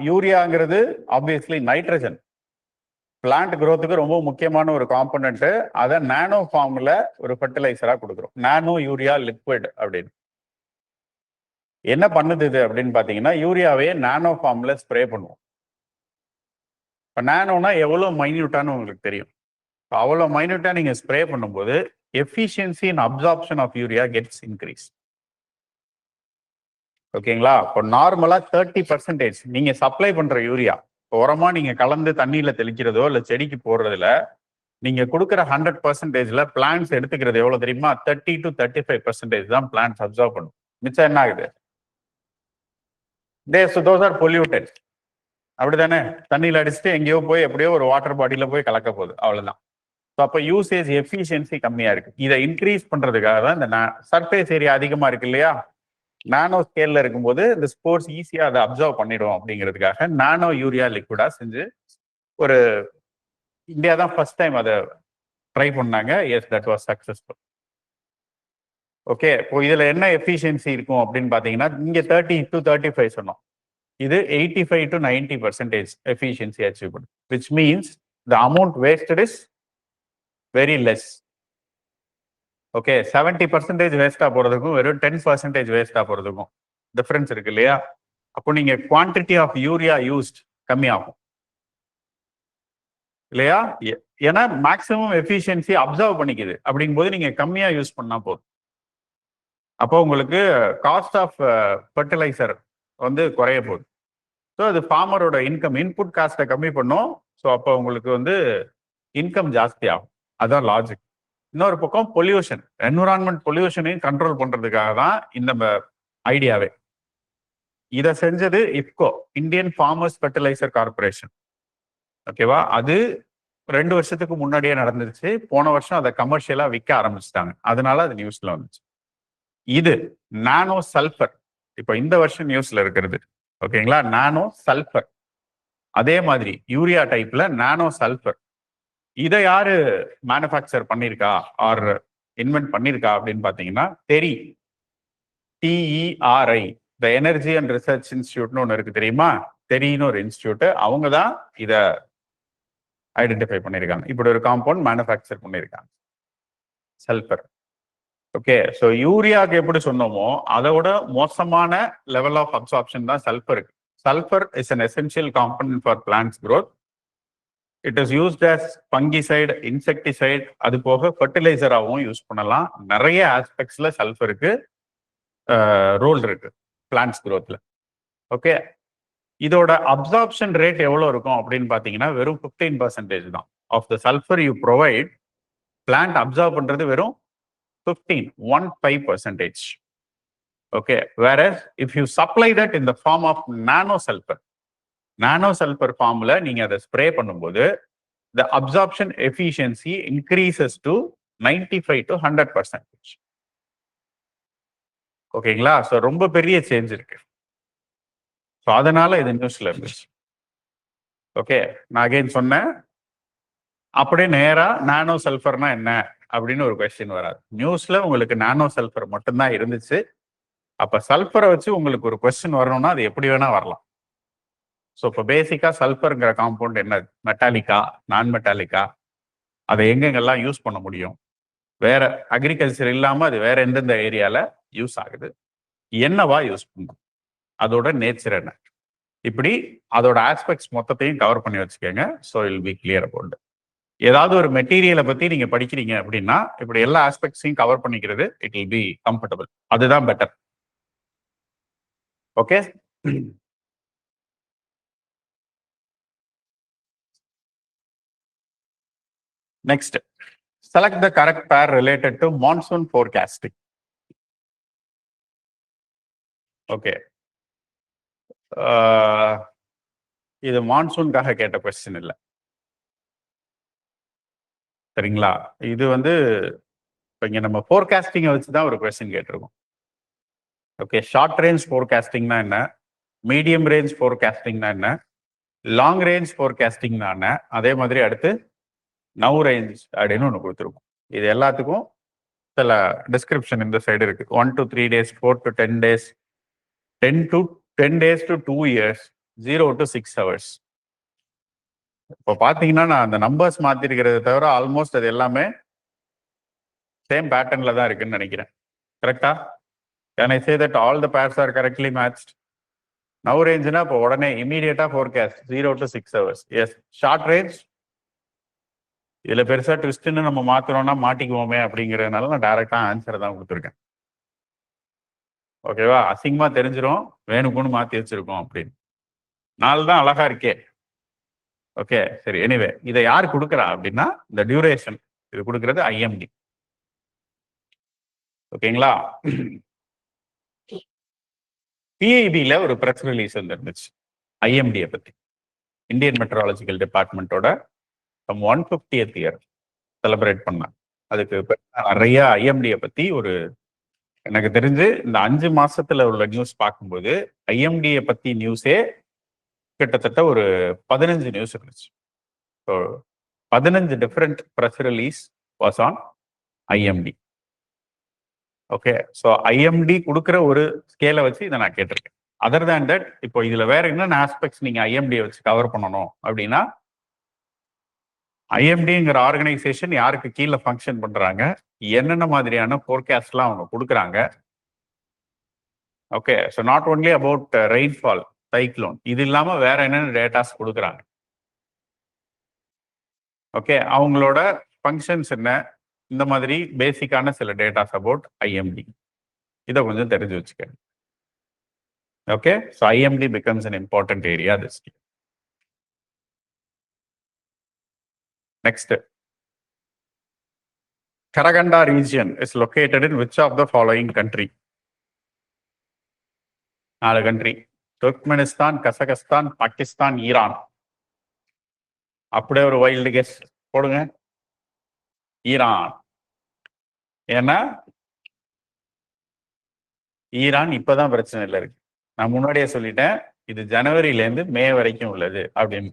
யூரியாங்கிறது ஆப்வியஸ்லி நைட்ரஜன், பிளான்ட் growthக்கு ரொம்ப முக்கியமான ஒரு காம்பனன்ட். அதை நானோ ஃபார்ம்ல ஒரு ஃபர்டிலைசரா கொடுக்குறோம், நானோ யூரியா லிக்விட் அப்படின்னு. என்ன பண்ணுது இது அப்படின்னு பாத்தீங்கன்னா, யூரியாவே நானோ ஃபார்ம்ல ஸ்ப்ரே பண்ணுவோம். இப்போ நானோனா எவ்வளோ மைன்யூட்டான்னு உங்களுக்கு தெரியும். அவ்வளோ மைன்யூட்டா நீங்க ஸ்ப்ரே பண்ணும்போது efficiency in absorption of urea gets increase. ஓகேங்களா. இப்போ நார்மலா 30% நீங்க சப்ளை பண்ற யூரியா உரமா நீங்க கலந்து தண்ணியில தெளிக்கிறதோ இல்ல செடிக்கு போடுறதுல நீங்க கொடுக்குற 100%ல பிளான்ஸ் எடுத்துக்கிறது எவ்வளவு தெரியுமா? 30 to 35% தான் பிளான்ஸ் அப்சர்வ் பண்ணும். மிச்சம் என்ன ஆகுது? those are polluted. அப்படிதானே? தண்ணியில அடிச்சுட்டு எங்கேயோ போய் எப்படியோ ஒரு வாட்டர் பாடியில போய் கலக்க போகுது, அவ்வளவுதான். அப்போ யூசேஜ் எஃபிஷியன்சி கம்மியா இருக்கு. இதை இன்க்ரீஸ் பண்றதுக்காக தான் இந்த சர்ஃபேஸ் ஏரியா அதிகமா இருக்கு இல்லையா, நானோ ஸ்கேல்ல இருக்கும்போது இந்த ஸ்போர்ட்ஸ் ஈஸியா அதை அப்சர்வ் பண்ணிடும் அப்படிங்கிறதுக்காக நானோ யூரியா லிக்விடா செஞ்சு ஒரு இந்தியா தான் ஃபர்ஸ்ட் டைம் அதை ட்ரை பண்ணாங்க. Yes, that was successful. Okay, இப்போ இதுல என்ன எஃபிஷியன்சி இருக்கும் அப்படின்னு பாத்தீங்கன்னா, இங்க 30 to 35 சொன்னோம், இது 85 to 90% எஃபிஷியன்சி அச்சீவ் பண்ணும். Which means the amount wasted is very less. Okay, 70% வேஸ்டா போறதுக்கும் வெறும் 10% வேஸ்டா போறதுக்கும் டிஃபரன்ஸ் இருக்கு இல்லையா. அப்போ நீங்க குவான்டிட்டி ஆஃப் யூரியா யூஸ்ட் கம்மியாகும் இல்லையா. ஏன்னா மேக்ஸிமம் எஃபிஷியன்சி அப்சர்வ் பண்ணிக்குது. அப்படிங்கும் போது நீங்க கம்மியா யூஸ் பண்ணா போதும். அப்போ உங்களுக்கு காஸ்ட் ஆஃப் ஃபர்டிலைசர் வந்து குறைய போகுது. ஸோ அது ஃபார்மரோட இன்கம் இன்புட் காஸ்ட்டை கம்மி பண்ணும். ஸோ அப்போ உங்களுக்கு வந்து இன்கம் ஜாஸ்தி ஆகும். அதான் லாஜிக். இன்னொரு பக்கம் பொல்யூஷன், என்விரான்மெண்ட் பொல்யூஷனையும் கண்ட்ரோல் பண்றதுக்காக தான் இந்த ஐடியாவே. இதை செஞ்சது IFFCO, Indian farmers fertiliser corporation. ஓகேவா? அது 2 வருஷத்துக்கு முன்னாடியே நடந்துருச்சு. போன வருஷம் அதை கமர்ஷியலா விற்க ஆரம்பிச்சிட்டாங்க. அதனால அது நியூஸ்ல வந்துச்சு. இது நானோ சல்ஃபர், இப்போ இந்த வருஷம் நியூஸ்ல இருக்கிறது. ஓகேங்களா? நானோ சல்ஃபர், அதே மாதிரி யூரியா டைப்ல நானோ சல்ஃபர். இதை யாரு மேனுஃபேக்சர் பண்ணிருக்கா ஆர் இன்வென்ட் பண்ணிருக்கா அப்படின்னு பாத்தீங்கன்னா TERI, TERI, the energy and research இன்ஸ்டியூட்னு ஒன்று இருக்கு தெரியுமா? தெரின்னு ஒரு இன்ஸ்டியூட், அவங்க தான் இதை ஐடென்டிஃபை பண்ணியிருக்காங்க. இப்படி ஒரு காம்பவுண்ட் மேனுஃபேக்சர் பண்ணியிருக்காங்க, சல்ஃபர். ஓகே, ஸோ யூரியாவுக்கு எப்படி சொன்னோமோ அதோட மோசமான லெவல் ஆஃப் அப்சார்ப்ஷன் தான் சல்ஃபருக்கு. Sulphur is an essential component for plants growth. It is used as fungicide, insecticide, அது போக ஃபர்டிலைசராகவும் யூஸ் பண்ணலாம். நிறைய ஆஸ்பெக்ட்ஸ்ல சல்ஃபருக்கு ரோல் இருக்கு பிளான்ட்ஸ் growthல. ஓகே, இதோட அப்சார்ப்ஷன் ரேட் எவ்வளோ இருக்கும் அப்படின்னு பார்த்தீங்கன்னா வெறும் 15% தான். Of the sulphur you provide, plant absorb பண்றது வெறும் 15%. Okay, whereas if you supply that in the form of nano sulphur, nano sulphur ஃபார்ம்ல நீங்க அதை ஸ்ப்ரே பண்ணும்போது the absorption efficiency increases to 95 to 100%. ஓகேங்களா? ஸோ ரொம்ப பெரிய சேஞ்ச் இருக்கு. ஸோ அதனால இது நியூஸ்ல இருந்துச்சு. ஓகே, நான் அகைன் சொன்னேன், அப்படியே நேரா நானோ சல்ஃபர்னா என்ன அப்படின்னு ஒரு கொஸ்டின் வராது. நியூஸ்ல உங்களுக்கு நானோ சல்ஃபர் மட்டும்தான் இருந்துச்சு. அப்ப சல்ஃபரை வச்சு உங்களுக்கு ஒரு கொஸ்டின் வரணும்னா அது எப்படி வேணா வரலாம். ஸோ இப்போ பேசிக்கா சல்ஃபருங்கிற காம்பவுண்ட் என்ன? மெட்டாலிக்கா, நான் மெட்டாலிக்கா, அதை எங்கெங்கெல்லாம் யூஸ் பண்ண முடியும், வேற அக்ரிகல்ச்சர் இல்லாம அது வேற எந்தெந்த ஏரியால யூஸ் ஆகுது, என்னவா யூஸ் பண்ணும், அதோட நேச்சர் என்ன, இப்படி அதோட ஆஸ்பெக்ட்ஸ் மொத்தத்தையும் கவர் பண்ணி வச்சுக்கோங்க. So I'll be clear about. ஏதாவது ஒரு மெட்டீரியலை பத்தி நீங்க படிக்கிறீங்க அப்படின்னா இப்படி எல்லா ஆஸ்பெக்ட்ஸையும் கவர் பண்ணிக்கிறது இட் வில் பி கம்ஃபர்டபுள். அதுதான் better. Okay, next, select the correct pair related to monsoon forecasting. Okay, இது மான்சூனுக்காக கேட்ட கொஸ்டின் இல்லை, சரிங்களா? இது வந்து இங்க நம்ம ஃபோர்காஸ்டிங்கை வச்சு தான் ஒரு கொஸ்டின் கேட்டிருக்கோம். ஓகே, ஷார்ட் ரேஞ்ச் ஃபோர்காஸ்டிங்னா என்ன, மீடியம் ரேஞ்ச் ஃபோர்காஸ்டிங்னா என்ன, லாங் ரேஞ்ச் ஃபோர்காஸ்டிங்னா என்ன, அதே மாதிரி அடுத்து நவ் ரேஞ்ச் அப்படின்னு ஒன்று கொடுத்துருக்கோம். இது எல்லாத்துக்கும் சில டிஸ்கிரிப்ஷன் இந்த சைடு இருக்கு. 1 to 3 days, 4 to 10 days, 10 days to 2 years, 0 to 6 hours. இப்போ பார்த்தீங்கன்னா நான் அந்த நம்பர்ஸ் மாற்றிருக்கிறத தவிர ஆல்மோஸ்ட் அது எல்லாமே சேம் பேட்டர்னில் தான் இருக்குன்னு நினைக்கிறேன். கரெக்டா? Can I say that all the pairs are correctly matched? Now ரேஞ்சுனா இப்போ உடனே இமீடியட்டா forecast 0 to 6 hours. Yes. Short range இதுல பெருசா ட்விஸ்ட்னு நம்ம மாத்துறோம்னா மாட்டிக்குவோமே அப்படிங்கிறதுனால நான் டைரக்டா ஆன்சர் தான் கொடுத்துருக்கேன். ஓகேவா? அசிங்கமா தெரிஞ்சிடும், வேணுக்குன்னு மாத்தி வச்சிருக்கோம் அப்படின்னு. நாள் தான் அழகா இருக்கே. ஓகே, சரி. எனிவே இதை யார் கொடுக்குறா அப்படின்னா இந்த டியூரேஷன் இது கொடுக்கறது ஐஎம்டி. ஓகேங்களா? பிஐபியில ஒரு ப்ரெஸ் ரிலீஸ் வந்துருந்துச்சு ஐஎம்டியை பத்தி. இந்தியன் மெட்ரோலாஜிக்கல் டிபார்ட்மெண்ட்டோட 150th இயர் செலிப்ரேட் பண்ணாங்க. அதுக்கு நிறைய ஐஎம்டியை பத்தி ஒரு, எனக்கு தெரிஞ்சு இந்த 5 மாசத்துல உள்ள நியூஸ் பார்க்கும்போது ஐஎம்டியை பத்தி நியூஸே கிட்டத்தட்ட ஒரு 15 நியூஸ் இருந்துச்சு. So 15 different press release was on IMD. Okay, so IMD கொடுக்குற ஒரு ஸ்கேலை வச்சு இதை நான் கேட்டிருக்கேன். அதர் தேன் தட் இப்போ இதுல வேற என்னென்ன ஆஸ்பெக்ட்ஸ் நீங்க ஐஎம்டியை வச்சு கவர் பண்ணணும் அப்படின்னா, ஐஎம்டிங்கிற ஆர்கனைசேஷன் யாருக்கு கீழே ஃபங்க்ஷன் பண்றாங்க, என்னென்ன மாதிரியான ஃபோர்காஸ்ட்லாம் அவங்க கொடுக்குறாங்க. Okay, so not only about rainfall, cyclone, இது இல்லாம வேற என்னென்ன டேட்டாஸ் கொடுக்குறாங்க. ஓகே, அவங்களோட ஃபங்க்ஷன்ஸ் என்ன, இந்த மாதிரி பேசிக்கான சில டேட்டாஸ் அபவுட் ஐஎம்டி. இதை கொஞ்சம் தெரிஞ்சு வச்சுக்க. Okay, so IMD becomes an important area this year. Next, Karaganda region is located in which of the following country? 4 country. Turkmenistan, Kazakhstan, Pakistan, Iran. அப்படியே ஒரு வைல்டு கெஸ் போடுங்க. ஈரான். ஏன்னா Iran இப்பதான் பிரச்சனையில் இருக்கு. நான் முன்னாடியே சொல்லிட்டேன், இது ஜனவரியிலேருந்து மே வரைக்கும் உள்ளது அப்படின்னு.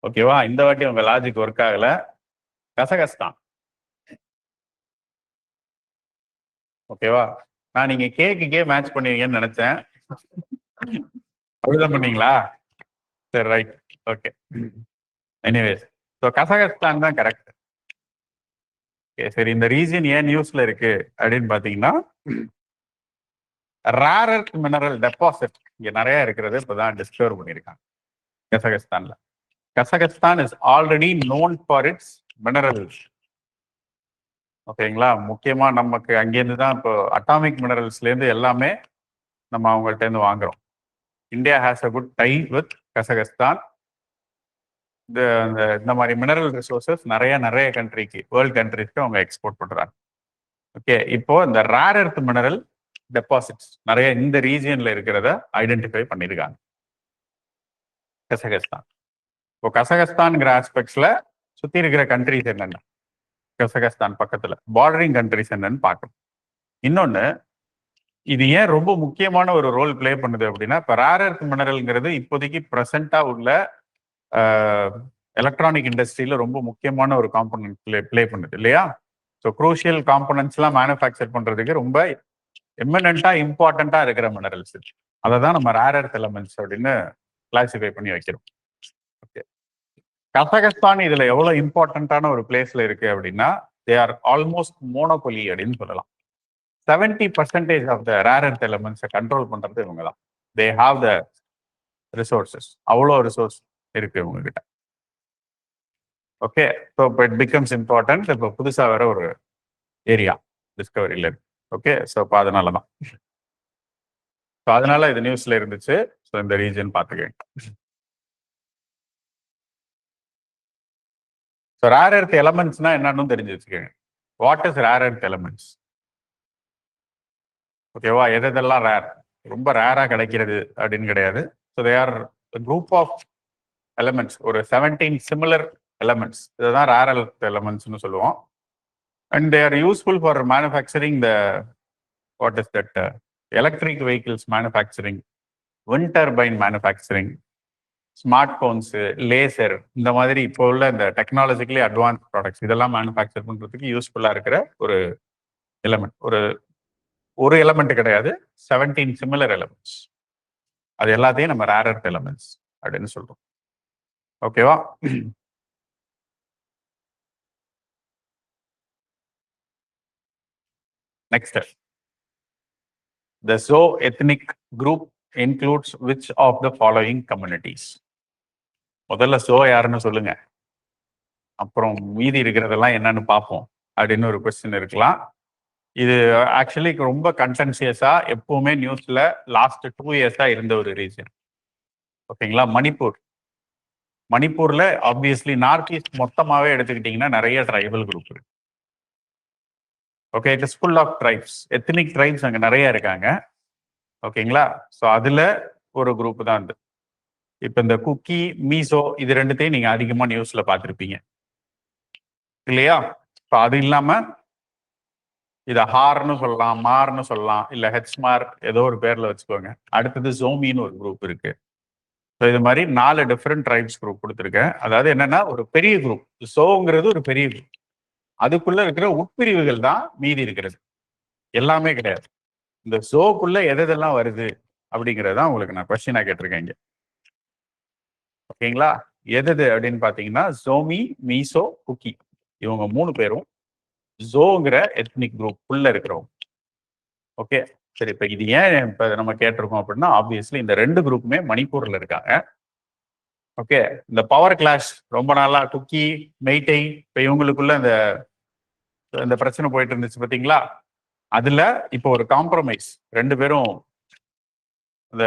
ஓகேவா? இந்த வாட்டி உங்க லாஜிக் ஒர்க் ஆகல. கசகஸ்தான். ஓகேவா? நான் நீங்க கேக்குக்கே மேட்ச் பண்ணுவீங்கன்னு நினைச்சேன். அப்படிதான் பண்ணீங்களா? சரி, right, okay. Anyways, so Kazakhstan தான் கரெக்ட். ஓகே, சரி. இந்த ரீஜன் ஏன் நியூஸ்ல இருக்கு அப்படின்னு பாத்தீங்கன்னா, ரேர் எர்த் மினரல் டெபாசிட் இங்க நிறைய இருக்கிறது இப்பதான் டிஸ்கவர் பண்ணியிருக்காங்க கசகஸ்தான்ல. Kazakhstan is already known for its minerals. ஓகேங்களா? முக்கியமா நமக்கு அங்கேருந்து தான் இப்போ அட்டாமிக் மினரல்ஸ்ல இருந்து எல்லாமே நம்ம அவங்கள்ட்ட இருந்து வாங்குறோம். India has a good tie with Kazakhstan. இந்த மாதிரி மினரல் ரிசோர்சஸ் நிறைய கண்ட்ரிக்கு, வேர்ல்ட் கண்ட்ரிஸ்க்கு அவங்க எக்ஸ்போர்ட் பண்றாங்க. ஓகே, இப்போ இந்த ரேர் எர்த் மினரல் டெபாசிட்ஸ் நிறைய இந்த ரீஜியன்ல இருக்கிறத ஐடென்டிஃபை பண்ணியிருக்காங்க கசகஸ்தான். இப்போ கசகஸ்தான்ங்கிற ஆஸ்பெக்ட்ஸ்ல சுத்தி இருக்கிற கண்ட்ரிஸ் என்னென்ன, கசகஸ்தான் பக்கத்துல பார்டரிங் கண்ட்ரிஸ் என்னன்னு பார்க்கணும். இன்னொன்னு, இது ஏன் ரொம்ப முக்கியமான ஒரு ரோல் பிளே பண்ணுது அப்படின்னா, இப்போ ரேர் எர்த் மினரல்ங்கிறது இப்போதைக்கு ப்ரெசண்டா உள்ள எலக்ட்ரானிக் இண்டஸ்ட்ரியில ரொம்ப முக்கியமான ஒரு காம்பனன்ட் பிளே பண்ணுது இல்லையா? ஸோ குரூஷியல் காம்பனன்ட்ஸ்லாம் மேனுஃபேக்சர் பண்றதுக்கு ரொம்ப எமினண்டா இம்பார்ட்டண்டா இருக்கிற மினரல்ஸ். அதை தான் நம்ம ரேர் எர்த் எலமெண்ட்ஸ் அப்படின்னு கிளாசிஃபை பண்ணி வைக்கிறோம். ஓகே, கசகஸ்தான் இதுல எவ்வளவு இம்பார்ட்டன்டான ஒரு பிளேஸ்ல இருக்கு அப்படின்னா, தே ஆர் ஆல்மோஸ்ட் மோனோபொலி அப்படின்னு சொல்லலாம். 70% ஆஃப் த ரேர் எர்த் எலமெண்ட்ஸை கண்ட்ரோல் பண்றது இவங்க தான். They have the resources. அவ்வளோ ரிசோர்ஸ் இருக்கு இவங்க கிட்ட. ஓகே, ஸோ இப்போ இட் பிகம்ஸ் இம்பார்ட்டன்ட். இப்போ புதுசாக வேற ஒரு ஏரியா டிஸ்கவரியில் இருக்கு. ஓகே, ஸோ இப்போ அதனால தான், ஸோ அதனால இது நியூஸ்ல இருந்துச்சு. ஸோ இந்த ரீஜன் பார்த்துக்கங்க. ஸோ ரேர் எர்த் எலமெண்ட்ஸ்னா என்னன்னு தெரிஞ்சு வச்சுக்கோங்க. What is rare earth elements? ஓகேவா? எதெல்லாம் ரேர், ரொம்ப ரேரா கிடைக்கிறது அப்படின்னு கிடையாது. So they are group of elements, ஒரு 17 சிமிலர் எலமெண்ட்ஸ். இதுதான் ரேர் எர்த் எலமெண்ட்ஸ்னு சொல்லுவோம். And they are useful for manufacturing the what is that electric vehicles manufacturing, wind turbine manufacturing, smart phones, laser, இந்த மாதிரி இப்போ உள்ள இந்த டெக்னாலஜிக்கலி அட்வான்ஸ் ப்ராடக்ட்ஸ் இதெல்லாம் மேனுஃபேக்சர் பண்ணுறதுக்கு யூஸ்ஃபுல்லாக இருக்கிற ஒரு எலமெண்ட். ஒரு எலமெண்ட் கிடையாது, 17 சிமிலர் எலமெண்ட்ஸ். அது எல்லாத்தையும் நம்ம ரேர் எர்த் எலமெண்ட்ஸ் அப்படின்னு சொல்றோம். ஓகேவா? Next, the Zo ethnic group includes which of the following communities? முதல்ல Zo யாருன்னு சொல்லுங்க, அப்புறம் மீதி இருக்கிறதெல்லாம் என்னன்னு பார்ப்போம் அப்படின்னு ஒரு கொஸ்டின் இருக்கலாம். இது ஆக்சுவலி ரொம்ப கண்டென்சியஸா எப்பவுமே நியூஸ்ல லாஸ்ட் 2 இயர்ஸா இருந்த ஒரு ரீஜன். ஓகேங்களா? மணிப்பூர்ல ஆப்வியஸ்லி நார்த் ஈஸ்ட் மொத்தமாவே எடுத்துக்கிட்டீங்கன்னா நிறைய ட்ரைபல் குரூப் இருக்கு. Okay, it is full of tribes, ethnic tribes அங்கே நிறைய இருக்காங்க. ஓகேங்களா? ஸோ அதுல ஒரு குரூப் தான் இது. இப்போ இந்த குக்கி, மீசோ இது ரெண்டுத்தையும் நீங்க அதிகமா நியூஸ்ல பார்த்துருப்பீங்க இல்லையா? இப்போ அது இல்லாம இதை ஹார்னு சொல்லலாம், மார்னு சொல்லலாம், இல்லை ஹெச்மார் ஏதோ ஒரு பேர்ல வச்சுக்கோங்க. அடுத்தது ஜோமின்னு ஒரு குரூப் இருக்கு. ஸோ இது மாதிரி 4 டிஃப்ரெண்ட் ட்ரைப்ஸ் குரூப் கொடுத்துருக்கேன். அதாவது என்னன்னா, ஒரு பெரிய குரூப் சோங்கிறது ஒரு பெரிய குரூப், அதுக்குள்ள இருக்கிற உட்பிரிவுகள் தான் மீதி இருக்கிறது, எல்லாமே கிடையாது. இந்த சோக்குள்ள எதெல்லாம் வருது அப்படிங்கிறதான் உங்களுக்கு நான் கொஸ்டினா கேட்டிருக்கேன் இங்க. ஓகேங்களா? எது அப்படின்னு பாத்தீங்கன்னா, ஜோமி, மீசோ, குக்கி, இவங்க 3 பேரும் ஜோங்கிற எத்னிக் குரூப் உள்ள இருக்கிறவங்க. ஓகே, சரி. இப்ப இது ஏன் இப்ப நம்ம கேட்டிருக்கோம் அப்படின்னா, ஆப்வியஸ்லி இந்த 2 குரூப்புமே மணிப்பூர்ல இருக்காங்க. ஓகே, இந்த பவர் கிளாஷ் ரொம்ப நாளா குக்கி, மெய்டை, இப்ப இவங்களுக்குள்ள இந்த பிரச்சனை போயிட்டு இருந்துச்சு பாத்தீங்களா? அதுல இப்போ ஒரு காம்ப்ரமைஸ், 2 பேரும்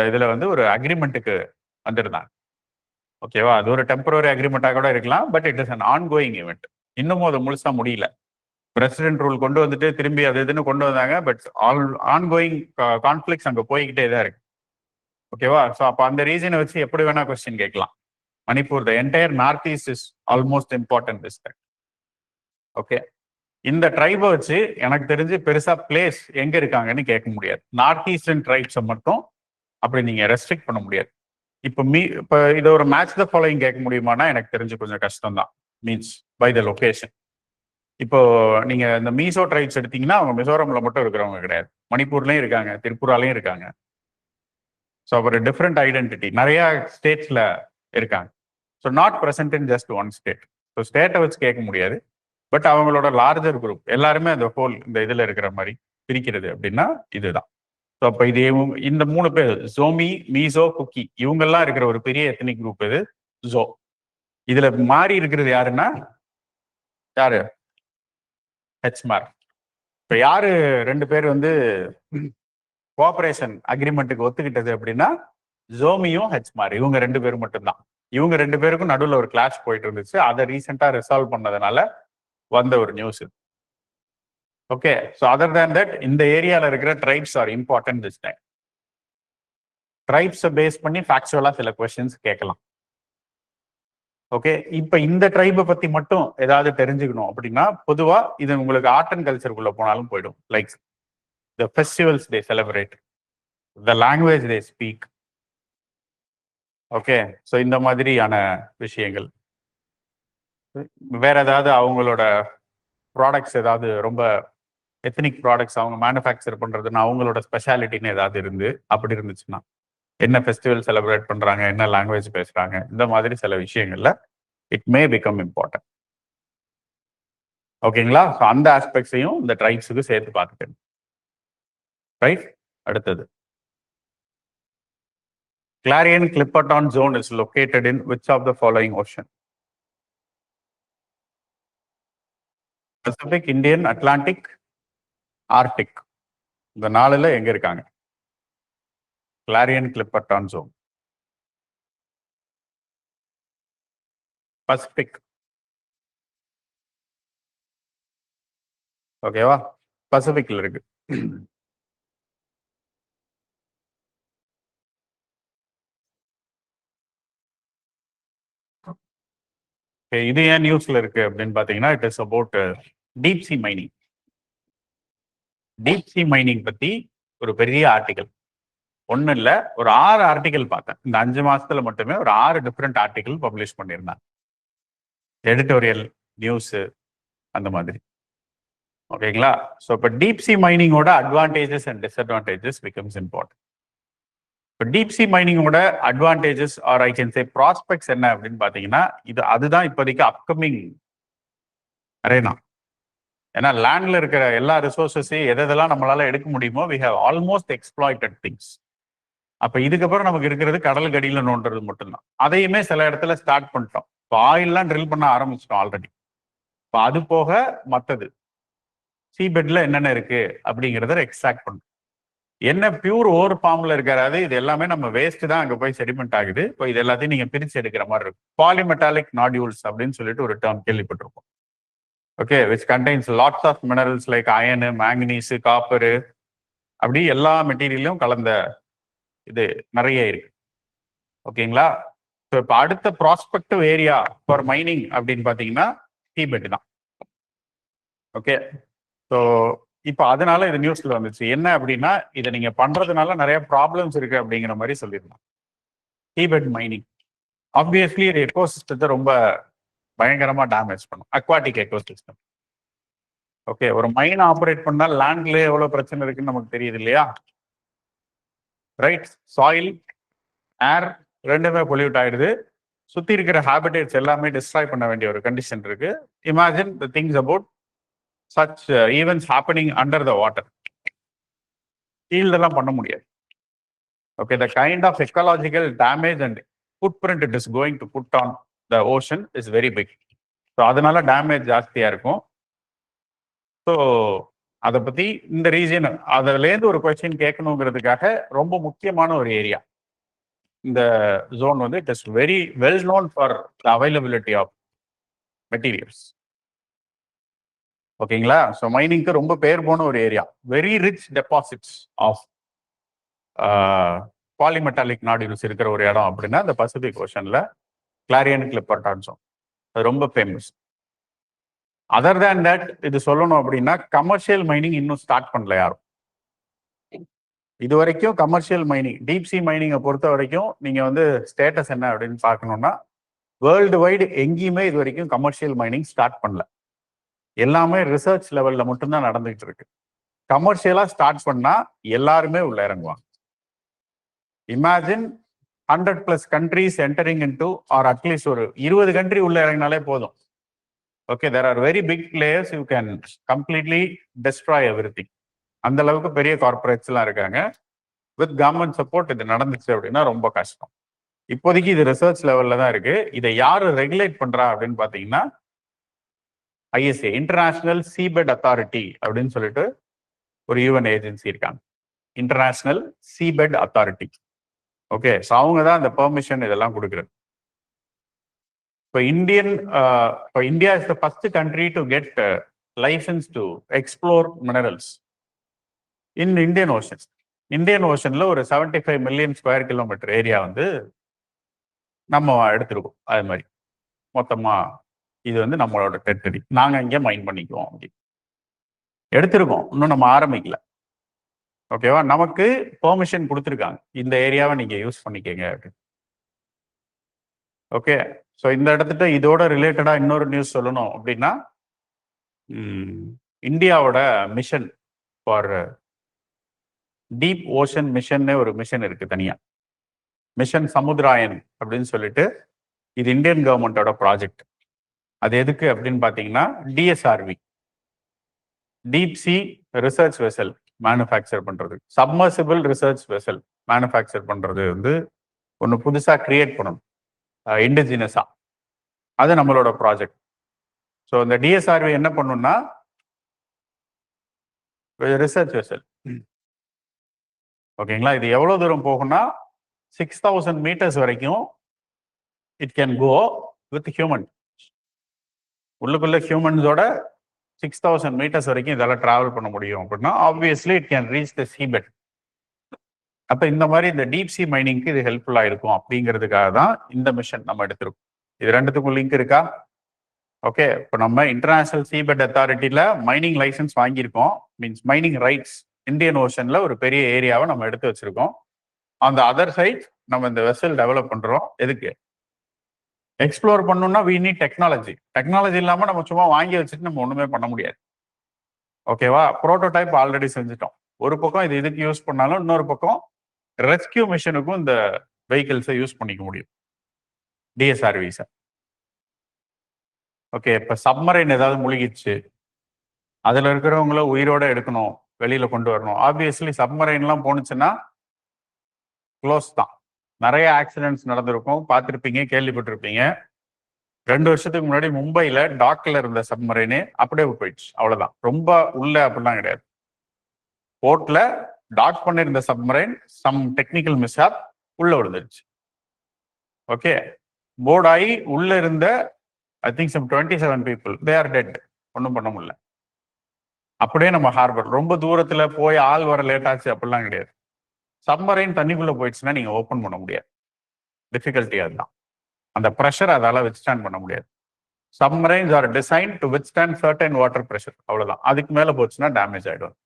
இதுல வந்து ஒரு அக்ரிமெண்ட்டுக்கு வந்துருந்தாங்க. ஓகேவா? அது ஒரு டெம்பரரி அக்ரிமெண்டா கூட இருக்கலாம். But it is an ongoing event. இன்னமும் அது முழுசா முடியல. பிரசிடென்ட் ரூல் கொண்டு வந்துட்டு திரும்பி அது இதுன்னு கொண்டு வந்தாங்க. பட் ஆன்கோயிங் கான்ஃபிளிக்ஸ் அங்க போய்கிட்டே தான் இருக்கு. ஓகேவா? ஸோ அப்போ அந்த ரீசனை வச்சு எப்படி வேணா கொஸ்டின் கேட்கலாம். Manipur the entire north east is almost important district. Okay, இந்த ட்ரைபை வச்சு எனக்கு தெரிஞ்சு பெருசா பிளேஸ் எங்க இருக்காங்கன்னு கேட்க முடியாது. நார்த் ஈஸ்டர்ன் ட்ரைப்ஸை மட்டும் அப்படி நீங்க ரெஸ்ட்ரிக்ட் பண்ண முடியாது. இப்போ இதை ஒரு மேட்ச் த ஃபாலோயிங் கேட்க முடியுமானா எனக்கு தெரிஞ்சு கொஞ்சம் கஷ்டம் தான். Means by the location. இப்போ நீங்க இந்த மீசோ ட்ரைப்ஸ் எடுத்தீங்கன்னா அவங்க மிசோரம்ல மட்டும் இருக்கிறவங்க கிடையாது. மணிப்பூர்லயும் இருக்காங்க, திரிபுராலையும் இருக்காங்க. ஸோ ஒரு டிஃப்ரெண்ட் ஐடென்டிட்டி நிறைய ஸ்டேட்ஸ்ல இருக்காங்க. So not present in just one state. So ஸ்டேட்டை வச்சு கேட்க முடியாது. பட் அவங்களோட லார்ஜர் குரூப் எல்லாருமே அந்த ஹோல் இந்த இதுல இருக்கிற மாதிரி பிரிக்கிறது அப்படின்னா இதுதான். ஸோ அப்போ இது இந்த 3 பேர் ஜோமி, மீசோ, குக்கி இவங்கெல்லாம் இருக்கிற ஒரு பெரிய எத்தனிக் குரூப் இது ஜோ. இதுல மாறி இருக்கிறது யாருன்னா யாரு? ஹெச்மார். இப்போ யாரு 2 பேர் வந்து கோஆபரேஷன் அக்ரிமெண்ட்டுக்கு ஒத்துக்கிட்டது அப்படின்னா ஜோமியும் ஹெச்மார், இவங்க 2 பேரும் மட்டும்தான். இவங்க 2 பேருக்கும் நடுவில் ஒரு கிளாஷ் போயிட்டு இருந்துச்சு. அதை ரீசெண்டா ரிசால்வ் பண்ணதுனால வந்த ஒரு நியூஸ் இது. Okay, so other than that இந்த ஏரியாவில் இருக்கிற tribes are important this time. ட்ரைப்ஸை பேஸ் பண்ணி ஃபேக்சுவலா சில கொஸ்டின்ஸ் கேட்கலாம். ஓகே, இப்போ இந்த ட்ரைபை பத்தி மட்டும் ஏதாவது தெரிஞ்சுக்கணும் அப்படின்னா பொதுவா இது உங்களுக்கு ஆர்ட் அண்ட் கல்ச்சருக்குள்ள போனாலும் போயிடும். Like the festivals they celebrate, the language they speak. Okay, so இந்த மாதிரியான விஷயங்கள். வேற ஏதாவது அவங்களோட ப்ராடக்ட்ஸ் ஏதாவது ரொம்ப எத்தனிக் ப்ராடக்ட்ஸ் அவங்க மேனுஃபேக்சர் பண்றதுன்னா அவங்களோட ஸ்பெஷாலிட்டின்னு ஏதாவது அப்படி இருந்துச்சுன்னா என்ன ஃபெஸ்டிவல் செலிப்ரேட் பண்றாங்க, என்ன லாங்குவேஜ் பேசுறாங்க, இந்த மாதிரி சில விஷயங்கள்ல இட் மே பிகம் இம்பார்ட்டன்ட். ஓகேங்களா? ஸோ அந்த ஆஸ்பெக்ட்ஸையும் இந்த ட்ரைப்ஸுக்கு சேர்த்து பார்த்துக்கணும். ரைட், அடுத்தது Clarion Clipperton Zone is located in which of the following ocean? Pacific, Indian, Atlantic, Arctic. இந்த 4ல எங்க இருக்காங்க? Clarion Clipperton Zone. Pacific. ஓகேவா? பசிபிக்ல இருக்கு. இது ஏன் நியூஸ்ல இருக்கு அப்படின்னு பாத்தீங்கன்னா it is about deep C mining. Deep C mining பத்தி ஒரு பெரிய ஆர்டிகல், ஒன்றும் இல்லை ஒரு 6 ஆர்டிகல் பார்த்தேன். இந்த 5 மாசத்துல மட்டுமே ஒரு 6 டிஃப்ரெண்ட் ஆர்டிகல் பப்ளிஷ் பண்ணியிருந்தாங்க. எடிட்டோரியல், நியூஸ், அந்த மாதிரி. ஓகேங்களா? ஸோ இப்போ டீப் சி மைனிங்கோட advantages and disadvantages becomes important. இப்போ டீப் சி மைனிங்கோட advantages or I can say prospects என்ன அப்படின்னு பார்த்தீங்கன்னா அதுதான் இப்போதைக்கு அப்கமிங் அரேனா. ஏன்னா லேண்ட்ல இருக்கிற எல்லா ரிசோர்ஸஸையும் எதெல்லாம் நம்மளால எடுக்க முடியுமோ we have almost exploited things. அப்ப இதுக்கப்புறம் நமக்கு இருக்கிறது கடலுக்கு அடியில் நோண்டுறது மட்டும்தான். அதையுமே சில இடத்துல ஸ்டார்ட் பண்ணிட்டோம். இப்போ ஆயில்லாம் ட்ரில் பண்ண ஆரம்பிச்சிட்டோம் ஆல்ரெடி. இப்போ அது போக மற்றது சீபெட்ல என்னென்ன இருக்கு அப்படிங்கிறத எக்ஸ்ட்ராக்ட் பண்ணும். என்ன பியூர் ஓர் ஃபார்ம்ல இருக்காது, இது எல்லாமே நம்ம வேஸ்ட் தான் அங்கே போய் செடிமெண்ட் ஆகுது. இப்போ இது எல்லாத்தையும் நீங்க பிரிச்சு எடுக்கிற மாதிரி இருக்கும். பாலிமெட்டாலிக் நாடியூல்ஸ் அப்படின்னு சொல்லிட்டு ஒரு டேர்ம் கேள்விப்பட்டிருப்போம். Okay, which contains lots of minerals like iron, manganese, copper, அப்படி எல்லா மெட்டீரியலும் கலந்த இது நிறைய இருக்கு. ஓகேங்களா? ஸோ இப்போ அடுத்த ப்ராஸ்பெக்டிவ் ஏரியா ஃபார் மைனிங் அப்படின்னு பார்த்தீங்கன்னா சீபெட் தான். ஓகே, ஸோ இப்போ அதனால இது நியூஸ்ல வந்துச்சு. என்ன அப்படின்னா இதை நீங்க பண்றதுனால நிறைய ப்ராப்ளம்ஸ் இருக்கு அப்படிங்கிற மாதிரி சொல்லியிருந்தாங்க. சீபெட் மைனிங் ஆப்வியஸ்லி எக்கோசிஸ்டத்தை ரொம்ப பயங்கரமா டேமேஜ் பண்ணும், அக்வாட்டிக் எக்கோசிஸ்டம். ஓகே, ஒரு மைன் ஆப்ரேட் பண்ணால் லேண்ட்ல எவ்வளவு பிரச்சனை இருக்குன்னு நமக்கு தெரியுது இல்லையா? ரைட், சாயில், ஏர் ரெண்டுமே பொல்யூட் ஆயிடுது. சுத்தி இருக்கிற ஹேபிடேட்ஸ் எல்லாமே டிஸ்ட்ராய் பண்ண வேண்டிய ஒரு கண்டிஷன் இருக்கு. Imagine the things about such events happening under the water. ஃபீல்டெல்லாம் பண்ண முடியாது. Okay, the kind of ecological damage and footprint it is going to put on the ocean is very big. So அதனால damage ஜாஸ்தியா இருக்கும். So அதை பத்தி இந்த region அதுலேருந்து ஒரு கொஸ்டின் கேட்கணுங்கிறதுக்காக ரொம்ப முக்கியமான ஒரு ஏரியா. இந்த ஜோன் வந்து it is very well known for the availability of materials. ஓகேங்களா? ஸோ மைனிங்க்கு ரொம்ப பேர் போன ஒரு ஏரியா. Very rich deposits of polymetallic nodules இருக்கிற ஒரு இடம் அப்படின்னா இந்த பசிபிக் ஓஷன்ல கிளாரியன் கிளிப்பர்டான் ஜோன். அது ரொம்ப ஃபேமஸ். அதர் தேன் தட் இது சொல்லணும் அப்படின்னா கமர்ஷியல் மைனிங் இன்னும் ஸ்டார்ட் பண்ணல யாரும். இது வரைக்கும் கமர்ஷியல் மைனிங் டீப் சி மைனிங்கை பொறுத்த வரைக்கும் நீங்க வந்து ஸ்டேட்டஸ் என்ன அப்படின்னு பார்க்கணும்னா வேர்ல்டு வைடு எங்கேயுமே இது வரைக்கும் கமர்ஷியல் மைனிங் ஸ்டார்ட் பண்ணல. எல்லாமே ரிசர்ச் லெவல்ல மட்டும்தான் நடந்துகிட்டு இருக்கு. கமர்ஷியலா ஸ்டார்ட் பண்ணா எல்லாருமே உள்ள இறங்குவாங்க. Imagine 100+ countries entering into or at least ஒரு 20 country உள்ள இறங்கினாலே போதும். Okay, there are very big players, you can completely destroy everything. அந்த அளவுக்கு பெரிய கார்பரேட்ஸ் எல்லாம் இருக்காங்க. வித் கவர்மெண்ட் சப்போர்ட் இது நடந்துச்சு அப்படின்னா ரொம்ப கஷ்டம். இப்போதைக்கு இது ரிசர்ச் லெவல்ல தான் இருக்கு. இதை யாரு ரெகுலேட் பண்றா அப்படின்னு பாத்தீங்கன்னா ஐஎஸ்ஏ, இன்டர்நேஷனல் சீபெட் அத்தாரிட்டி அப்படின்னு சொல்லிட்டு ஒரு யூஎன் ஏஜென்சி இருக்காங்க. International seabed authority. Okay, so அவங்க தான் அந்த பெர்மிஷன் இதெல்லாம் கொடுக்குறது. இப்போ India is the first country to get licence to explore minerals in Indian ocean. Indian ஓஷன்ல ஒரு 75 மில்லியன் ஸ்கொயர் கிலோமீட்டர் ஏரியா வந்து நம்ம எடுத்திருக்கோம். அது மாதிரி மொத்தமா இது வந்து நம்மளோட டெரிட்டரி, நாங்க இங்கே மைன் பண்ணிக்குவோம் அப்படி எடுத்திருக்கோம். இன்னும் நம்ம ஆரம்பிக்கல. ஓகேவா? நமக்கு பெர்மிஷன் கொடுத்துருக்காங்க, இந்த ஏரியாவை நீங்க யூஸ் பண்ணிக்கங்க. ஓகே, ஸோ இந்த இடத்துல இதோட ரிலேட்டடா இன்னொரு நியூஸ் சொல்லணும் அப்படின்னா இந்தியாவோட mission for deep ocean mission ஒரு மிஷன் இருக்கு தனியா, மிஷன் சமுத்ராயன் அப்படின்னு சொல்லிட்டு. இது இந்தியன் கவர்மெண்டோட ப்ராஜெக்ட். அது எதுக்கு அப்படின்னு பாத்தீங்கன்னா DSRV, deep sea research vessel manufacture பண்றது, சப்மர்சிபிள் ரிசர்ச் வெசல் மேனுஃபேக்சர் பண்றது வந்து ஒன்று புதுசா கிரியேட் பண்ணணும் இண்டிஜினஸா. அது நம்மளோட ப்ராஜெக்ட். ஸோ இந்த டிஎஸ்ஆர்வி என்ன பண்ணும்னா ரிசர்ச் வெசல். ஓகேங்களா? இது எவ்வளவு தூரம் போகும்னா 6000 மீட்டர்ஸ் வரைக்கும் it can go with human. உள்ளுக்குள்ள ஹியூமன்ஸோட 6000 மீட்டர்ஸ் வரைக்கும் இதெல்லாம் டிராவல் பண்ண முடியும் அப்படின்னா obviously it can reach the seabed. அப்ப இந்த மாதிரி இந்த டீப் சி மைனிங்க்கு இது ஹெல்ப்ஃபுல்லா இருக்கும் அப்படிங்கிறதுக்காக தான் இந்த மிஷன் நம்ம எடுத்திருக்கோம். இது ரெண்டுத்துக்கும் லிங்க் இருக்கா? ஓகே, இப்போ நம்ம இன்டர்நேஷனல் சீபெட் அத்தாரிட்டியில மைனிங் லைசன்ஸ் வாங்கியிருக்கோம். மீன்ஸ் மைனிங் ரைட்ஸ் இந்தியன் ஓஷன்ல ஒரு பெரிய ஏரியாவை நம்ம எடுத்து வச்சிருக்கோம். அந்த அதர் சைட் நம்ம இந்த வெசல் டெவலப் பண்றோம். எதுக்கு? எக்ஸ்ப்ளோர் பண்ணணும்னா வி நீட் டெக்னாலஜி. டெக்னாலஜி இல்லாம நம்ம சும்மா வாங்கி வச்சுட்டு நம்ம ஒண்ணுமே பண்ண முடியாது. ஓகேவா? புரோட்டோடைப் ஆல்ரெடி செஞ்சுட்டோம். ஒரு பக்கம் இது இதுக்கு யூஸ் பண்ணாலும் இன்னொரு பக்கம் ரெஸ்கியூ மிஷனுக்கும் இந்த வெஹிக்கிள்ஸை யூஸ் பண்ணிக்க முடியும், டிஎஸ்ஆர்விஸை. ஓகே, இப்போ சப்மரைன் ஏதாவது முழுகிடுச்சு, அதுல இருக்கிறவங்கள உயிரோட எடுக்கணும், வெளியில கொண்டு வரணும். ஆப்வியஸ்லி சப்மரைன்லாம் போனுச்சுன்னா க்ளோஸ் தான். நிறைய ஆக்சிடென்ட்ஸ் நடந்திருக்கும், பார்த்துருப்பீங்க, கேள்விப்பட்டிருப்பீங்க. 2 வருஷத்துக்கு முன்னாடி மும்பைல டாக்ல இருந்த சப்மரைனே அப்படியே போயிடுச்சு, அவ்வளவுதான். ரொம்ப உள்ள அப்படிலாம் கிடையாது. போர்ட்ல டாக் பண்ணிருந்த சப்மரைன் சம் டெக்னிக்கல் மிஸ்ஹாப் உள்ள விழுந்துருச்சு. ஓகே, போர்ட் ஆகி உள்ள இருந்த I think some 27 people they are dead. ஒன்றும் பண்ண முடியல. அப்படியே நம்ம ஹார்பர் ரொம்ப தூரத்துல போய் ஆள் வர லேட் ஆச்சு அப்படிலாம் கிடையாது. சப்மரைன் தண்ணிக்குள்ள போயிடுச்சுன்னா நீங்க ஓப்பன் பண்ண முடியாது. டிஃபிகல்ட்டி அதுதான். அந்த ப்ரெஷர் அதால வித்ஸ்டாண்ட் பண்ண முடியாது. Submarines are design to withstand certain water pressure, அவ்வளவுதான். அதுக்கு மேல போச்சுன்னா டேமேஜ் ஆயிடும்.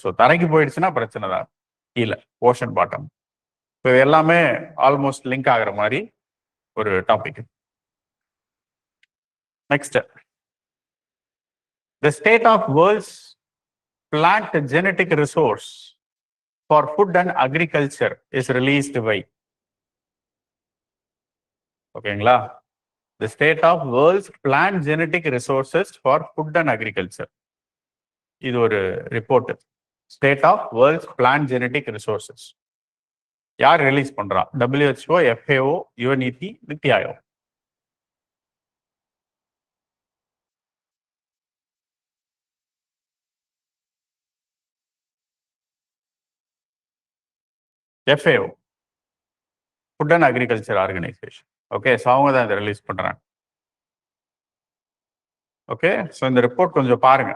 ஸோ தரைக்கு போயிடுச்சுன்னா பிரச்சனை தான், கீழே ஓஷன் பாட்டம். இப்போ எல்லாமே ஆல்மோஸ்ட் லிங்க் ஆகிற மாதிரி ஒரு topic. Next, the state of world's plant genetic resource for food and agriculture is released by. ஓகேங்களா? The state of world's plant genetic resources for food and agriculture. இது ஒரு report. State of world's plant genetic resources யார் release பண்றா? WHO, FAO, UNEP, NITI Aayog. FAO, food and agriculture organisation. Okay, so அவங்க தான் இதை release பண்ணுறாங்க. Okay, so இந்த report கொஞ்சம் பாருங்க,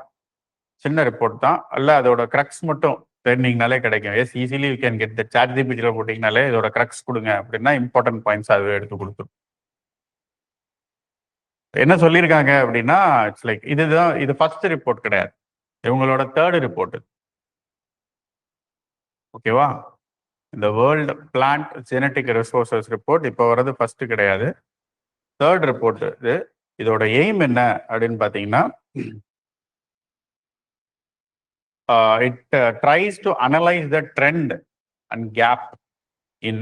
சின்ன ரிப்போர்ட் தான், அல்ல அதோட கிரக்ஸ் மட்டும் தெரிஞ்சிங்கனாலே கிடைக்கும். Yes, easily you can get the ChatGPT போட்டிங்கனாலே இதோட கிரக்ஸ் கொடுங்க அப்படின்னா இம்பார்ட்டன்ட் பாயிண்ட்ஸ் அதுவே எடுத்து கொடுத்துரும். என்ன சொல்லியிருக்காங்க அப்படின்னா, இட்ஸ் லைக் இதுதான், இது ஃபர்ஸ்ட் ரிப்போர்ட் கிடையாது, இவங்களோட தேர்ட் ரிப்போர்ட். ஓகேவா, இந்த world plant genetic resources report இப்போ வர்றது ஃபர்ஸ்ட் கிடையாது, தேர்ட் ரிப்போர்ட் இது. இதோட எய்ம் என்ன அப்படின்னு பார்த்தீங்கன்னா, it tries to analyze the trend and gap in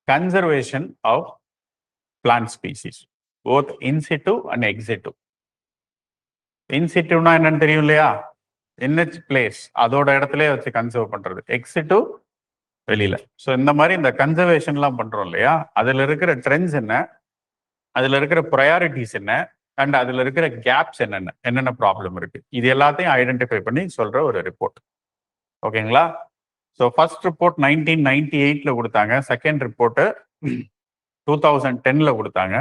conservation of plant species, both in situ and ex situ. In situ na என்னன்னு தெரியும் இல்லையா, in its place, அதோட இடத்துல வச்சு கன்சர்வ் பண்றது. ex situ வெளியில. ஸோ இந்த மாதிரி இந்த கன்சர்வேஷன்லாம் பண்றோம் இல்லையா, அதுல இருக்கிற ட்ரெண்ட்ஸ் என்ன, அதுல இருக்கிற ப்ரையாரிட்டிஸ் என்ன, அண்ட் அதுல இருக்கிற கேப்ஸ் என்னென்ன ப்ராப்ளம் இருக்கு, இது எல்லாத்தையும் ஐடென்டிஃபை பண்ணி சொல்ற ஒரு ரிப்போர்ட். ஓகேங்களா, ஸோ ஃபர்ஸ்ட் ரிப்போர்ட் 1998 கொடுத்தாங்க, செகண்ட் ரிப்போர்ட்டு 2010 கொடுத்தாங்க,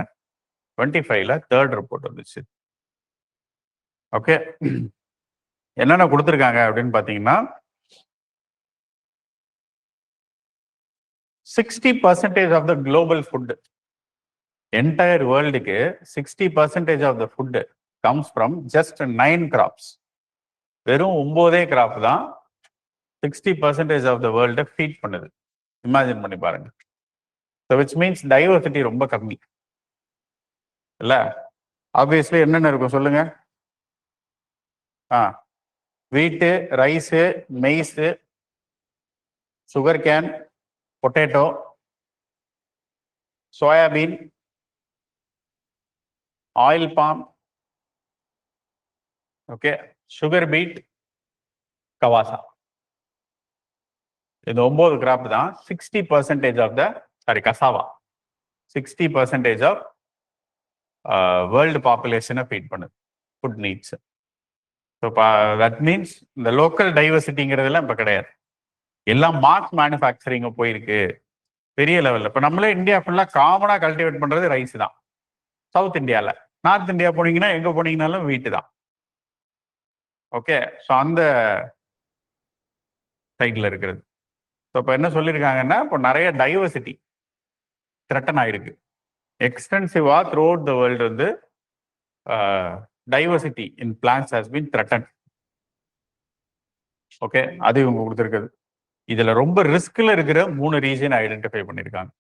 25 தேர்ட் ரிப்போர்ட் வந்துச்சு. ஓகே, என்னென்ன கொடுத்துருக்காங்க அப்படின்னு பார்த்தீங்கன்னா, 60% of the global food, entire வேர்ல்டுக்கு 60% of the food comes from just 9 crops. வெறும் 9 கிராப் தான் 60% ஆஃப் த வேர்ல்டை ஃபீட் பண்ணுது. இமேஜின் பண்ணி பாருங்க. ஸோ விச் மீன்ஸ் டைவர்சிட்டி ரொம்ப கம்மி இல்லை. ஆப்வியஸ்லி என்னென்ன இருக்கும் சொல்லுங்க. Wheat, rice, maize, sugar cane, potato, soybean, oil palm, okay, sugar beet, cassava. இந்த 9 கிராப் தான் 60% of the, sorry cassava, 60% of world பாப்புலேஷனை ஃபீட் பண்ணுது, food needs. So that means இந்த லோக்கல் டைவர்சிட்டிங்கிறதுலாம் இப்போ கிடையாது, எல்லாம் மாஸ் மேனுஃபேக்சரிங்க போயிருக்கு பெரிய லெவலில். இப்போ நம்மளே இந்தியா ஃபுல்லாக காமனாக கல்டிவேட் பண்ணுறது ரைஸ் தான். சவுத் இந்தியாவில், நார்த் இந்தியா போனீங்கன்னா எங்கே போனீங்கன்னாலும் வீட்டு தான். ஓகே, ஸோ அந்த சைடில் இருக்கிறது. ஸோ இப்போ என்ன சொல்லியிருக்காங்கன்னா, இப்போ நிறைய டைவர்சிட்டி த்ரெட்டன் ஆயிருக்கு எக்ஸ்டென்சிவா த்ரூ அவுட் த வேர்ல்டு. வந்து diversity in plants has been threaten. Okay, அது இவங்க கொடுத்துருக்குது. இதுல ரொம்ப ரிஸ்க்ல இருக்கிற 3 ரீஜன் ஐடென்டிஃபை பண்ணியிருக்காங்க.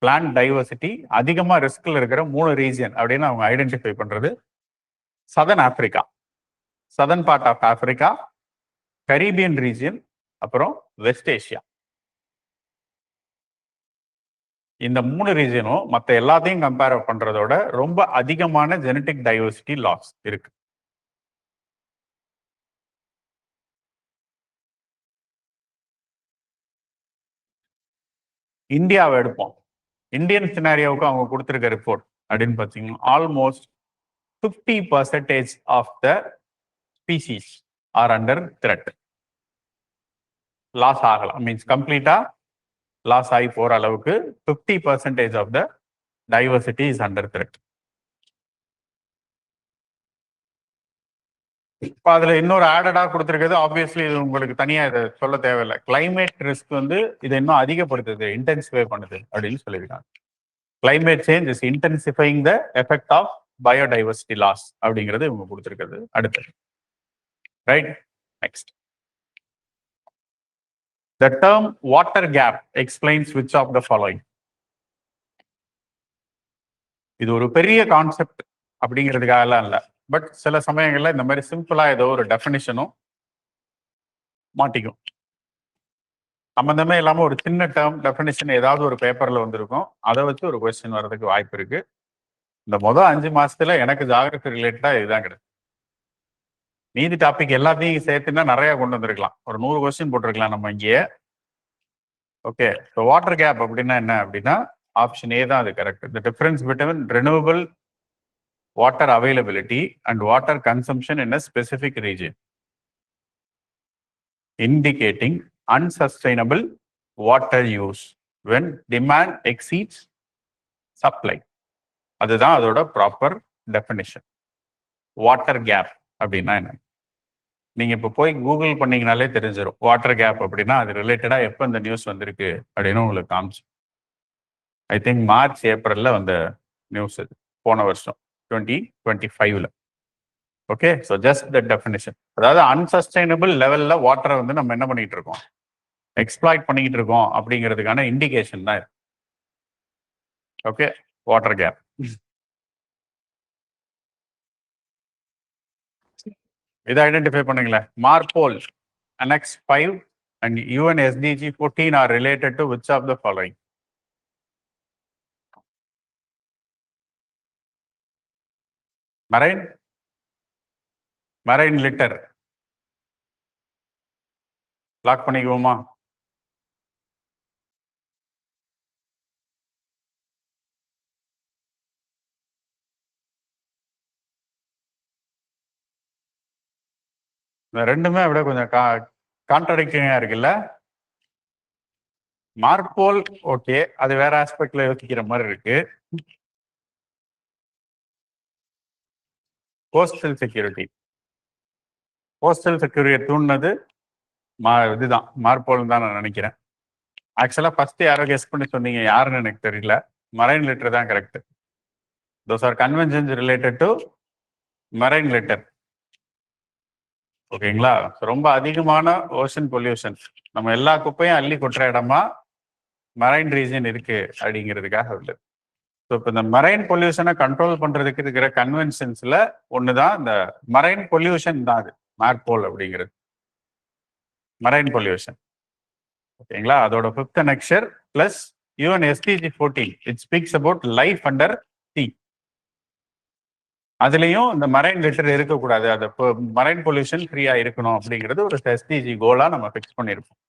பிளான்ட் டைவர்சிட்டி அதிகமா ரிஸ்க்ல இருக்கிற 3 ரீஜன் அப்படின்னு அவங்க ஐடென்டிஃபை பண்றது, southern Africa, southern part of Africa, Caribbean region, அப்புறம் வெஸ்ட் ஏஷியா. இந்த 3 ரீஜனும் மற்ற எல்லாத்தையும் கம்பேர் பண்றதோட ரொம்ப அதிகமான ஜெனட்டிக் டைவர்சிட்டி லாஸ் இருக்கு. இந்தியாவை எடுப்போம். இந்தியன் சினாரியோவுக்கு அவங்க கொடுத்துருக்க ரிப்போர்ட் அப்படின்னு பார்த்தீங்கன்னா, almost 50% of the species are under threat. Loss ஆகலாம், மீன்ஸ் கம்ப்ளீட்டா லாஸ் ஆகி போற அளவுக்கு 50% of the diversity is under threat. இப்போ அதுல இன்னொரு ஆடடா கொடுத்துருக்கிறது, ஆப்வியஸ்லி இது உங்களுக்கு தனியா இதை சொல்ல தேவையில்லை, கிளைமேட் ரிஸ்க் வந்து இதை இன்னும் அதிகப்படுத்துது, இன்டென்சிஃபை பண்ணுது அப்படின்னு சொல்லியிருக்காங்க. Climate change is intensifying the effect of biodiversity loss அப்படிங்கிறது இவங்க கொடுத்துருக்கிறது. அடுத்தது right, next. The term water gap explains which of the following. இது ஒரு பெரிய கான்செப்ட் அப்படிங்கிறதுக்காகலாம் இல்லை, பட் சில சமயங்கள்ல இந்த மாதிரி சிம்பிளா ஏதோ ஒரு டெஃபினிஷனும் மாட்டிக்கும். சம்பந்தமே இல்லாம ஒரு சின்ன டேர்ம் டெஃபினிஷன் ஏதாவது ஒரு பேப்பர்ல வந்திருக்கும், அதை வச்சு ஒரு கொஸ்டின் வர்றதுக்கு வாய்ப்பு இருக்கு. இந்த மொதல் 5 மாசத்துல எனக்கு ஜியாகிரபி ரிலேட்டடா இதுதான் கிடையாது. மீதி டாபிக் எல்லாத்தையும் சேர்த்துன்னா நிறைய கொண்டு வந்திருக்கலாம், ஒரு 100 கொஸ்டின் போட்டிருக்கலாம் நம்ம இங்கேயே. ஓகே, ஸோ வாட்டர் கேப் அப்படின்னா என்ன அப்படின்னா, ஆப்ஷன் ஏ தான் அது correct. The difference between renewable water availability and water consumption in a specific region indicating unsustainable water use when demand exceeds supply. அதுதான் அதோட ப்ராப்பர் டெஃபினிஷன். வாட்டர் கேப் அப்படின்னா என்ன? நீங்க இப்போ போய் கூகுள் பண்ணீங்கனாலே தெரிஞ்சிடும். வாட்டர் கேப் அப்படின்னா அது ரிலேட்டடா எப்போ இந்த நியூஸ் வந்திருக்கு அப்படின்னு உங்களுக்கு காமிச்சு. ஐ திங்க் மார்ச் ஏப்ரல்ல வந்த நியூஸ் இது, போன வருஷம் 2025. Okay, so just the definition. அதாவது அன்சஸ்டைனபிள் லெவல்ல வாட்டரை வந்து நம்ம என்ன பண்ணிட்டு இருக்கோம், எக்ஸ்ப்ளாய்ட் பண்ணிக்கிட்டு இருக்கோம் அப்படிங்கிறதுக்கான இண்டிகேஷன் தான். Okay, water gap. இதை ஐடென்டிஃபை பண்ணுங்களேன். MARPOL, Annex 5 and UN SDG 14 are related to which of the following? Marine litter. Lock பண்ணிக்குவோமா? ரெண்டுமே விட கொஞ்சம் கான்ட்ராடிக்டிங்கா இருக்குல்ல. மார்போல் ஓகே, அது வேற ஆஸ்பெக்ட்ல யோசிக்கிற மாதிரி இருக்கு. கோஸ்டல் செக்யூரிட்டி, கோஸ்டல் செக்யூரிட்டி தூண்டினது இதுதான் மார்போல் தான் நான் நினைக்கிறேன். ஆக்சுவலா ஃபர்ஸ்ட் யாரோ கெஸ் பண்ணி சொன்னீங்க, யாருன்னு எனக்கு தெரியல. மரைன் லிட்டர் தான் correct. Those are conventions related to marine litre. ஓகேங்களா? ரொம்ப அதிகமான ஓஷன் பொல்யூஷன், நம்ம எல்லா குப்பையும் அள்ளி கொட்டுற இடமா மரைன் ரீஜன் இருக்கு அப்படிங்கிறதுக்காக உள்ளது. ஸோ இப்போ இந்த மரைன் பொல்யூஷனை கண்ட்ரோல் பண்றதுக்கு இருக்கிற கன்வென்ஷன்ஸ்ல ஒண்ணுதான் இந்த மரைன் பொல்யூஷன் தான். அது மார்போல் அப்படிங்கிறது மரைன் பொல்யூஷன். ஓகேங்களா? அதோட 5th annexure plus UN SDG 14 it speaks about life under C. அதுலயும் இந்த மரைன் லிட்டர் இருக்கக்கூடாது, அது மரைன் பொல்யூஷன் ஃப்ரீயா இருக்கணும் அப்படிங்கிறது ஒரு எஸ்டிஜி கோலா நம்ம ஃபிக்ஸ் பண்ணியிருக்கோம்.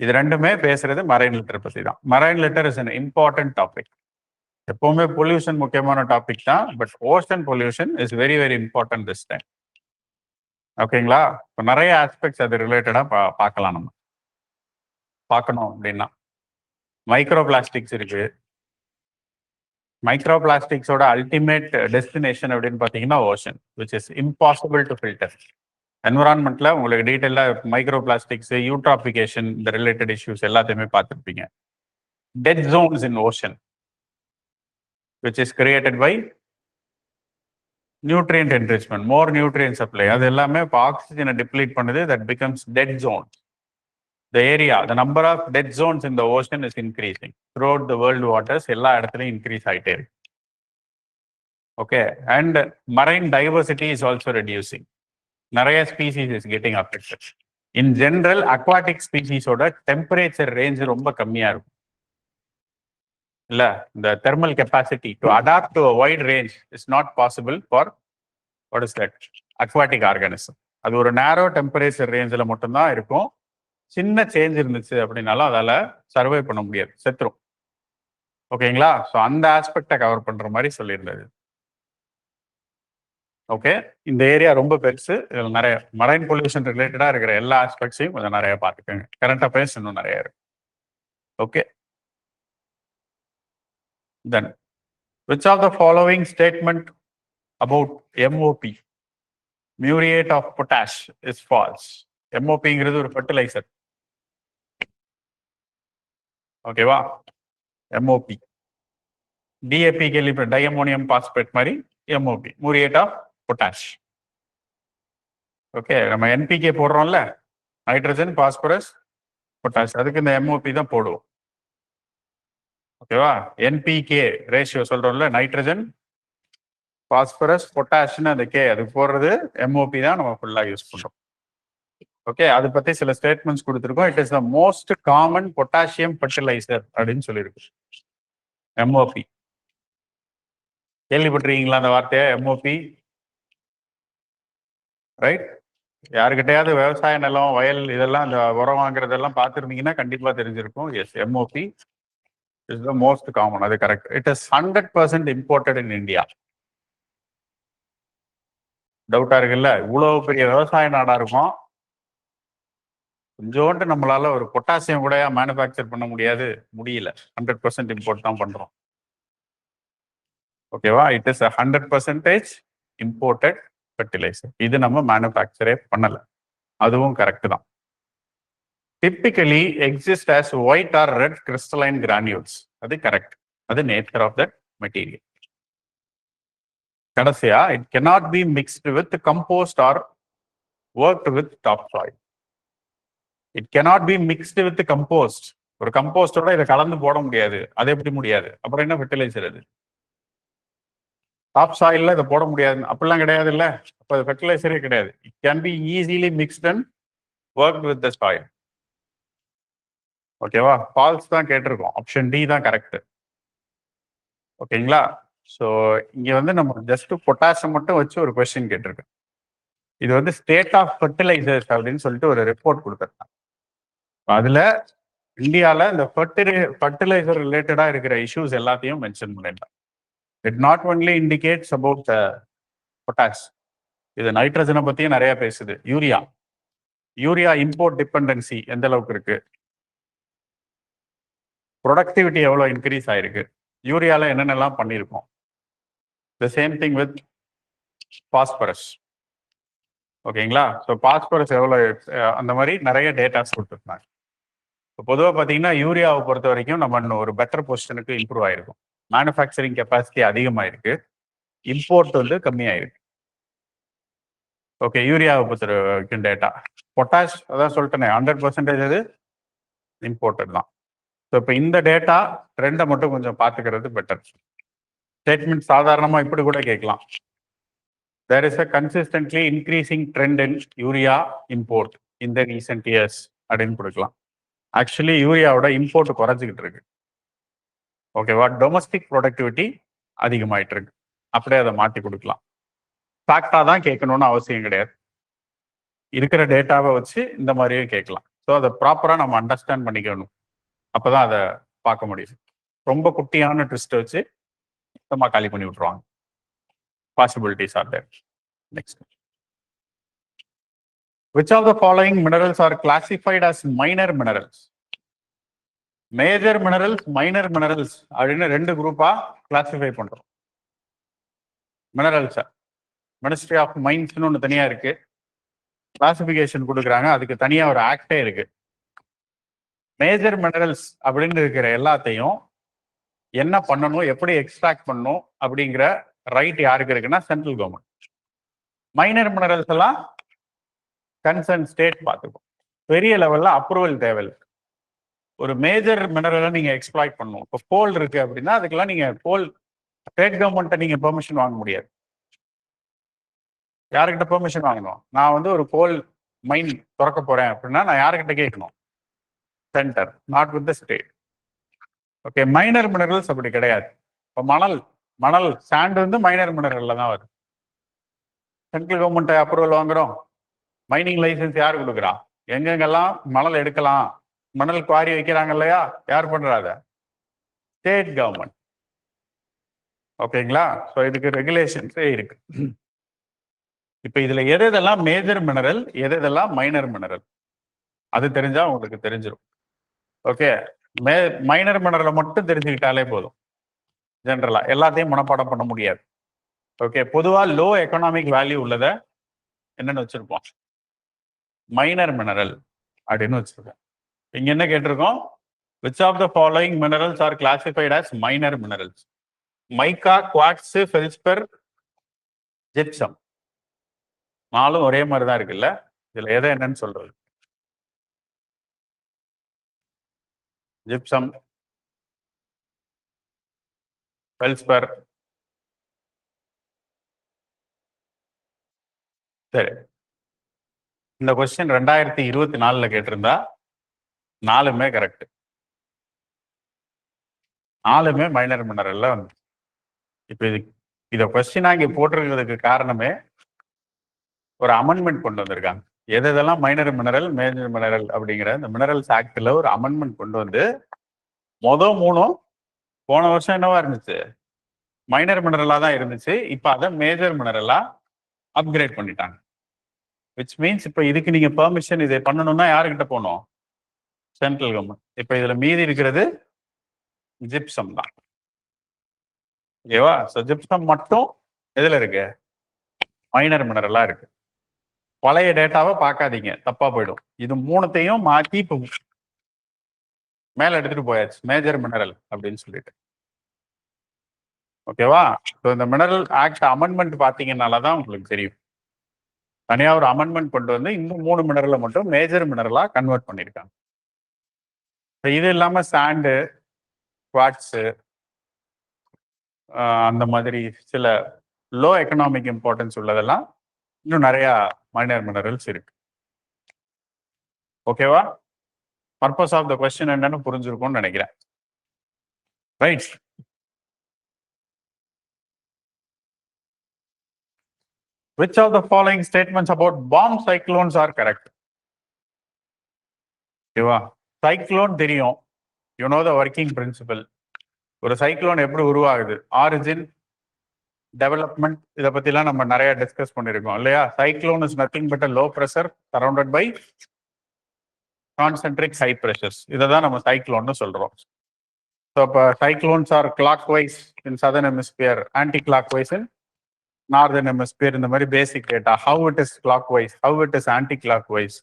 இது ரெண்டுமே பேசுறது மரைன் லிட்டர் பத்தி தான். Marine litre is an important topic. எப்பவுமே பொல்யூஷன் முக்கியமான டாபிக் தான், but ocean pollution is very very important this time. ஓகேங்களா? இப்போ நிறைய ஆஸ்பெக்ட்ஸ் அது ரிலேட்டடா பார்க்கலாம். நம்ம பார்க்கணும் அப்படின்னா மைக்ரோ பிளாஸ்டிக்ஸ் இருக்கு. மைக்ரோ பிளாஸ்டிக்ஸோட அல்டிமேட் டெஸ்டினேஷன் அப்படின்னு பார்த்தீங்கன்னா ocean, which is impossible to filter. என்விரான்மெண்ட்ல உங்களுக்கு டீட்டெயிலாக மைக்ரோ பிளாஸ்டிக்ஸ், யூட்ராபிகேஷன், இந்த ரிலேட்டட் இஷ்யூஸ் எல்லாத்தையுமே பார்த்துருப்பீங்க. Dead zones in ocean which is created by nutrient enrichment, more nutrient supply. அது எல்லாமே இப்போ ஆக்சிஜனை டிப்ளீட் பண்ணுது, that becomes dead zone. The area, the number of dead zones in the ocean is increasing throughout the world waters. எல்லா இடத்துலையும் increase ஆகிட்டே இருக்கு. Okay, and marine diversity is also reducing. நிறைய species is getting affected. In general aquatic ஸ்பீசிஸோட temperature range ரொம்ப கம்மியா இருக்கும் இல்ல. இந்த thermal capacity to adapt to a wide range is not possible for what is that aquatic organism. அது ஒரு நேரோ டெம்பரேச்சர் ரேஞ்சில் மட்டும்தான் இருக்கும். சின்ன சேஞ்ச் இருந்துச்சு அப்படின்னாலும் அதால சர்வை பண்ண முடியாது, செத்துரும். ஓகேங்களா? ஸோ அந்த ஆஸ்பெக்டை கவர் பண்ற மாதிரி சொல்லியிருந்தது. ஓகே, இந்த ஏரியா ரொம்ப பெருசு. இதில் நிறைய மரைன் பொல்யூஷன் ரிலேட்டடா இருக்கிற எல்லா ஆஸ்பெக்ட்ஸையும் கொஞ்சம் நிறைய பார்த்துக்கோங்க. கரண்ட் அஃபேர்ஸ் இன்னும் நிறைய இருக்கு. Okay, then which of the following statement about MOP, muriate of potash, is false? MOPங்கிறது ஒரு ஃபர்டிலைசர். ஓகேவா? MOP DAP கேள்வி, டைஅமோனியம் பாஸ்பேட் மாதிரி MOP, muriate of potash. Okay, நம்ம NPK போடுறோம்ல, நைட்ரஜன் பாஸ்பரஸ் பொட்டாஷ், அதுக்கு இந்த MOP தான் போடுவோம். ஓகேவா? NPK ரேஷியோ சொல்றோம்ல, நைட்ரஜன் பாஸ்பரஸ் பொட்டாஷ்னு அந்த கே அது போடுறது MOP தான் நம்ம ஃபுல்லா யூஸ் பண்றோம். ஓகே, அதை பத்தி சில ஸ்டேட்மெண்ட்ஸ் கொடுத்துருக்கோம். It is the most common potassium fertiliser அப்படின்னு சொல்லியிருக்கு MOP. கேள்விப்பட்டிருக்கீங்களா அந்த வார்த்தையை MOP? ரைட்? யாருக்கிட்டையாவது விவசாய நிலம், வயல், இதெல்லாம் அந்த உரம் வாங்குறதெல்லாம் பார்த்துருந்தீங்கன்னா கண்டிப்பா தெரிஞ்சிருக்கும். Yes, MOP is the most common. அது correct. It is 100% imported in India. டவுட்டா இருக்குல்ல? இவ்வளவு பெரிய விவசாய நாடா இருக்கும், கொஞ்சோண்டு நம்மளால ஒரு பொட்டாசியம் கூட மேனுஃபேக்சர் பண்ண முடியல. 100% இம்போர்ட் தான் பண்றோம். ஓகேவா? It is 100% imported fertiliser. இது நம்ம மேனுஃபேக்சரே பண்ணல. அதுவும் கரெக்ட் தான். Typically exist as white or red crystalline granules. அது கரெக்ட். அது நேச்சர் ஆஃப் தட் மெட்டீரியல். கடைசியா it cannot be mixed with compost or worked with topsoil. It cannot be mixed with compost. ஒரு கம்போஸ்டோட இதை கலந்து போட முடியாது. அது எப்படி முடியாது? அப்புறம் என்ன ஃபெர்டிலைசர் அது? டாப் சாயில்ல இதை போட முடியாது அப்படிலாம் கிடையாது இல்ல. அப்போ அது ஃபெர்டிலைசரே கிடையாது. It can be easily mixed and work with the soil. ஓகேவா? ஃபால்ஸ் தான் கேட்டிருக்கோம். ஆப்ஷன் டி தான் கரெக்ட். ஓகேங்களா? ஸோ இங்க வந்து நம்ம ஜஸ்ட் பொட்டாசியம் மட்டும் வச்சு ஒரு கொஸ்டின் கேட்டிருக்கேன். இது வந்து ஸ்டேட் ஆஃப் ஃபெர்டிலைசர்ஸ் அப்படின்னு சொல்லிட்டு ஒரு ரிப்போர்ட் கொடுத்துருக்காங்க. அதுல இந்தியாவில் இந்த ஃபர்டிலைசர் ரிலேட்டடா இருக்கிற இஷ்யூஸ் எல்லாத்தையும் மென்ஷன் பண்ணிடலாம். It not only indicates about potash. இது நைட்ரஜனை பத்தியும் நிறைய பேசுது. யூரியா இம்போர்ட் டிபெண்டன்சி எந்த அளவுக்கு இருக்கு, ப்ரொடக்டிவிட்டி எவ்வளோ இன்க்ரீஸ் ஆயிருக்கு, யூரியால என்னென்னலாம் பண்ணியிருக்கோம். The same thing with phosphorus. ஓகேங்களா? ஸோ பாஸ்பரஸ் எவ்வளோ, அந்த மாதிரி நிறைய டேட்டாஸ் கொடுத்துருந்தாங்க. இப்போ பொதுவாக பார்த்தீங்கன்னா யூரியாவை பொறுத்த வரைக்கும் நம்ம இன்னும் ஒரு பெட்டர் பொசிஷனுக்கு இம்ப்ரூவ் ஆயிருக்கும். மேனுஃபேக்சரிங் கெப்பாசிட்டி அதிகமாயிருக்கு, இம்போர்ட் வந்து கம்மியாயிருக்கு. ஓகே, யூரியாவை பொறுத்த வரைக்கும் டேட்டா. பொட்டாஷ் அதான் சொல்லிட்டேனே 100% அது இம்போர்ட்டட் தான். ஸோ இப்போ இந்த டேட்டா ட்ரெண்டை மட்டும் கொஞ்சம் பார்த்துக்கிறது பெட்டர். ஸ்டேட்மெண்ட் சாதாரணமாக இப்படி கூட கேட்கலாம். There is a consistently increasing trend in urea import in the recent years அப்படின்னு கொடுக்கலாம். ஆக்சுவலி யூரியாவோட இம்போர்ட் குறைஞ்சிக்கிட்டு இருக்கு. ஓகேவா? டொமஸ்டிக் ப்ரொடக்டிவிட்டி அதிகமாயிட்டு இருக்கு. அப்படியே அதை மாற்றி கொடுக்கலாம். ஃபேக்டா தான் கேட்கணும்னு அவசியம் கிடையாது. இருக்கிற டேட்டாவை வச்சு இந்த மாதிரியே கேட்கலாம். ஸோ அதை ப்ராப்பராக நம்ம அண்டர்ஸ்டாண்ட் பண்ணிக்கணும். அப்போதான் அதை பார்க்க முடியும். ரொம்ப குட்டியான ட்விஸ்ட் வச்சு சுத்தமாக காலி பண்ணி விட்டுருவாங்க. Possibilities are there. Next. Which of the following minerals are classified as minor minerals? Major minerals, minor minerals அப்படின்னு ரெண்டு குரூப்பா கிளாசிஃபை பண்றோம். மினரல்ஸ் மினிஸ்ட்ரி ஆஃப் மைன்ஸ்னு ஒன்று தனியா இருக்கு, கிளாசிஃபிகேஷன் கொடுக்குறாங்க. அதுக்கு தனியா ஒரு ஆக்டே இருக்கு. மேஜர் மினரல்ஸ் அப்படின்னு இருக்கிற எல்லாத்தையும் என்ன பண்ணணும், எப்படி எக்ஸ்ட்ராக்ட் பண்ணணும் அப்படிங்கிற ரைட் யாருக்கு இருக்குன்னா சென்ட்ரல் கவர்மெண்ட். மைனர் மினரல்ஸ் எல்லாம் கன்சர்ன் ஸ்டேட் பார்த்துக்கும். பெரிய லெவல்ல அப்ரூவல் தேவையில்லை. ஒரு மேஜர் மினரலை நீங்க எக்ஸ்ப்ளாய்ட் பண்ணணும். இப்போ கோல் இருக்கு அப்படின்னா அதுக்கெல்லாம் நீங்க கோல் ஸ்டேட் கவர்மெண்ட்டை நீங்க பெர்மிஷன் வாங்க முடியாது. யாருக்கிட்ட பெர்மிஷன் வாங்கணும்? நான் வந்து ஒரு கோல் மைன் திறக்க போறேன் அப்படின்னா நான் யாருக்கிட்ட கேட்கணும்? Centre, not with the state. Okay, minor minerals அப்படி கிடையாது. இப்போ மணல் சாண்ட் வந்து மைனர் மினரல்ல தான் வருது. சென்ட்ரல் கவர்மெண்ட் அப்ரூவல் வாங்குறோம். மைனிங் லைசன்ஸ் யார் கொடுக்குறா? எங்கெங்கெல்லாம் மணல் எடுக்கலாம், மணல் குவாரி வைக்கிறாங்க இல்லையா, யார் பண்றாங்க? State government. ஓகேங்களா? ஸோ இதுக்கு ரெகுலேஷன்ஸே இருக்கு. இப்போ இதுல எதெல்லாம் மேஜர் மினரல், எதெல்லாம் மைனர் மினரல், அது தெரிஞ்சா உங்களுக்கு தெரிஞ்சிடும். ஓகே, மைனர் மினரலை மட்டும் தெரிஞ்சுக்கிட்டாலே போதும். ஜென்ரலா எல்லாத்தையும் மனப்பாடம் பண்ண முடியாது. ஓகே, பொதுவா லோ எக்கனாமிக் வேல்யூ உள்ளத என்னன்னு வச்சிருப்போம்? மைனர் மினரல் அப்படின்னு வச்சிருக்கோம். இங்க என்ன கேட்டிருக்கோம்? Which of the following minerals are classified as minor minerals? Mica, quartz, feldspar, gypsum. நாலும் ஒரே மாதிரி தான் இருக்குல்ல. இதுல எதை என்னன்னு சொல்றது? Gypsum, feldspar. சரி, இந்த கொஸ்டின் 2024 கேட்டிருந்தா நாலுமே கரெக்ட். நாலுமே மைனர் மினரல்ல வந்து. இப்போ இதை கொஸ்டினா இங்க போட்டிருக்கிறதுக்கு காரணமே ஒரு அமெண்ட்மெண்ட் கொண்டு வந்திருக்காங்க. எதெல்லாம் மைனர் மினரல், மேஜர் மினரல் அப்படிங்கிற இந்த மினரல்ஸ் ஆக்ட்ல ஒரு அமெண்ட்மெண்ட் கொண்டு வந்து மூணும் போன வருஷம் என்னவா இருந்துச்சு? மைனர் மினரலா தான் இருந்துச்சு. இப்போ அதை மேஜர் மினரலா அப்கிரேட் பண்ணிட்டாங்க. விச் மீன்ஸ் இப்போ இதுக்கு நீங்க பெர்மிஷன் இதை பண்ணணும்னா யாருக்கிட்ட போகணும்? Central government. இப்போ இதுல மீதி இருக்கிறது ஜிப்சம் தான். ஓகேவா? ஸோ ஜிப்சம் மட்டும் எதுல இருக்கு? மைனர் மினரலா இருக்கு. பழைய டேட்டாவை பார்க்காதீங்க, தப்பா போயிடும். இது மூணுத்தையும் மாற்றி இப்போ மேல எடுத்துட்டு போயாச்சு, மேஜர் மினரல் அப்படின்னு சொல்லிட்டு. ஓகேவா? ஸோ இந்த மினரல் ஆக்ட் அமெண்ட்மெண்ட் பார்த்தீங்கன்னாலதான் உங்களுக்கு தெரியும். தனியா ஒரு அமெண்ட்மெண்ட் கொண்டு வந்து இந்த 3 மினரலை மட்டும் மேஜர் மினரலா கன்வெர்ட் பண்ணியிருக்காங்க. இது இல்லாம சாண்டு, குவாட்ஸு, அந்த மாதிரி சில லோ எக்கனாமிக் இம்பார்ட்டன்ஸ் உள்ளதெல்லாம் இன்னும் நிறைய மைனர் மினரல்ஸ் இருக்கு. ஓகேவா? பர்பஸ் ஆஃப் த கொஸ்டின் என்னன்னு புரிஞ்சிருக்கும்னு நினைக்கிறேன். Right. Which of the following statements about bomb cyclones are correct? ஓகேவா? சைக்ளோன் தெரியும், you know the working principal. ஒரு சைக்ளோன் எப்படி உருவாகுது, ஆரிஜின், டெவலப்மெண்ட், இதை பத்திலாம் நம்ம நிறைய டிஸ்கஸ் பண்ணிருக்கோம் இல்லையா? Cyclone is nothing but low pressure surrounded by concentric high pressures. இதை தான் நம்ம சைக்ளோன்னு சொல்றோம். ஸோ இப்போ cyclones are clock wise in southern hemisphere, anti clock wise in northern hemisphere. இந்த மாதிரி basic data, how it is clock wise, how it is anti clock wise,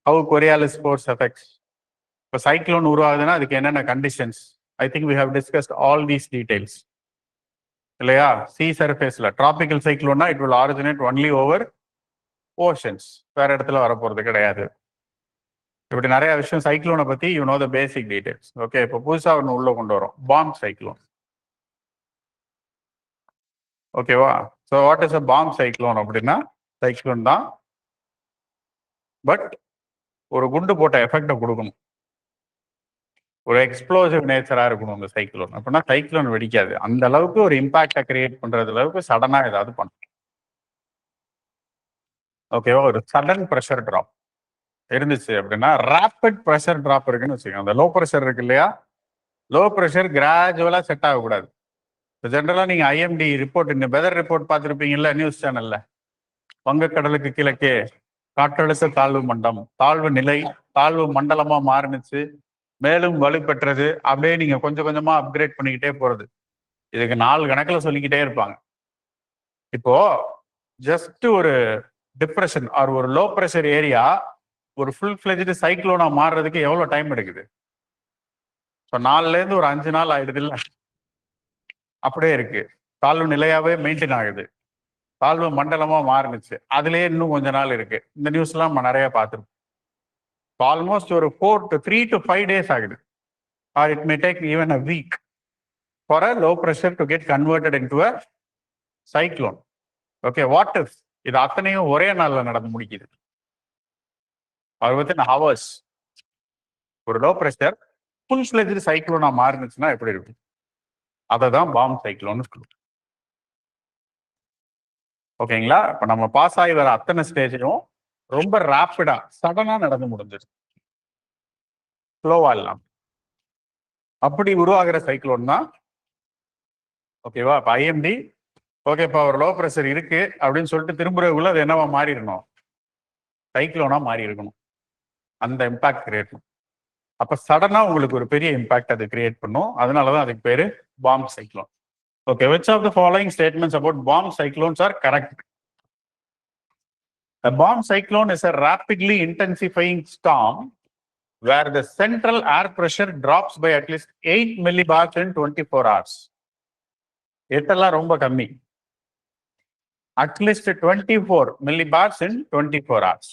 how Coriolis force effects. இப்போ சைக்ளோன் உருவாகுதுன்னா அதுக்கு என்னென்ன conditions, I think we have discussed all these details இல்லையா? C சர்ஃபேஸ்ல tropical சைக்ளோன்னா it will originate only over oceans, வேற இடத்துல வரப்போறது கிடையாது. இப்படி நிறைய விஷயம் சைக்ளோனை பத்தி you know the basic details. Okay, இப்போ புதுசா ஒன்று உள்ள கொண்டு வரோம், பாம் சைக்ளோன். ஓகேவா? So what is a bomb cyclone அப்படின்னா, சைக்ளோன் தான், பட் ஒரு குண்டு போட்ட எஃபெக்டை கொடுக்கணும், ஒரு எக்ஸ்ப்ளோசிவ் நேச்சரா இருக்கணும் அந்த சைக்ளோன். அப்படின்னா சைக்ளோன் வெடிக்காது, அந்த அளவுக்கு ஒரு இம்பாக்டை கிரியேட் பண்றது அளவுக்கு சடனா ஏதாவது பண்ணும். ஓகேவா? ஒரு சடன் ப்ரெஷர் ட்ராப் இருந்துச்சு அப்படின்னா, ரேபிட் ப்ரெஷர் ட்ராப் இருக்குன்னு வச்சுக்கோங்க. அந்த லோ ப்ரெஷர் இருக்கு இல்லையா, லோ ப்ரெஷர் கிராஜுவலா செட் ஆகக்கூடாது. இப்போ ஜென்ரலாக நீங்கள் ஐஎம்டி ரிப்போர்ட், இந்த வெதர் ரிப்போர்ட் பார்த்துருப்பீங்கல்ல நியூஸ் சேனல்ல, வங்கக்கடலுக்கு கிழக்கே காற்றழுத்த தாழ்வு மண்டம், தாழ்வு நிலை தாழ்வு மண்டலமா மாறுனுச்சு, மேலும் வலுப்பெற்றது, அப்படியே நீங்க கொஞ்சம் கொஞ்சமா அப்கிரேட் பண்ணிக்கிட்டே போறது. இதுக்கு நாள் கணக்கில் சொல்லிக்கிட்டே இருப்பாங்க. இப்போ ஜஸ்ட் ஒரு டிப்ரெஷன் ஆர் ஒரு லோ ப்ரெஷர் ஏரியா ஒரு ஃபுல் ஃபிளெஜ்டு சைக்ளோனா மாறுறதுக்கு எவ்வளவு டைம் எடுக்குது? ஸோ 4ல இருந்து ஒரு 5 நாள் ஆயிடுது இல்ல? அப்படியே இருக்கு, தாழ்வு நிலையாவே மெயின்டைன் ஆகுது, தாழ்வு மண்டலமா மாறுனுச்சு, அதுலயே இன்னும் கொஞ்ச நாள் இருக்கு. இந்த நியூஸ் எல்லாம் நம்ம நிறைய பார்த்துருக்கோம். ஆல்மோஸ்ட் ஒரு 3 to 5 days ஆகுது, R it may take even a week for a low pressure to get converted into a cyclone. Okay, what if இது அத்தனையும் ஒரே நாள்ல நடந்து முடிக்குது, within hours ஒரு லோ ப்ரெஷர் ஃபுல் ஃபிளெஜ்டு சைக்ளோனா மாறுனுச்சுன்னா எப்படி இருக்கும்? அதை தான் பாம் சைக்ளோன்னு சொல்லுவோம். ஓகேங்களா? இப்ப நம்ம பாஸ் ஆகி வர அத்தனை ஸ்டேஜையும் ரொம்ப ரேப்பிடா சடனா நடந்து முடிஞ்சிருச்சு, ஸ்லோவா இல்லாம. அப்படி உருவாகிற சைக்ளோன் தான். ஓகேவா? இப்ப ஐஎம்டி ஓகே, இப்போ ஒரு லோ ப்ரெஷர் இருக்கு அப்படின்னு சொல்லிட்டு திரும்புறதுக்குள்ள அது என்னவா மாறிடணும், சைக்ளோனா மாறி இருக்கணும், அந்த இம்பாக்ட் கிரியேட் பண்ணும். அப்ப சடனா உங்களுக்கு ஒரு பெரிய இம்பாக்ட் அது கிரியேட் பண்ணும், அதனாலதான் அதுக்கு பேரு bomb cyclone. Okay, which of the following statements about bomb cyclones are correct? A bomb cyclone is a rapidly intensifying storm where the central air pressure drops by at least 8 millibars in 24 hours. இதெல்லாம் ரொம்ப கம்மி, at least 24 millibars in 24 hours.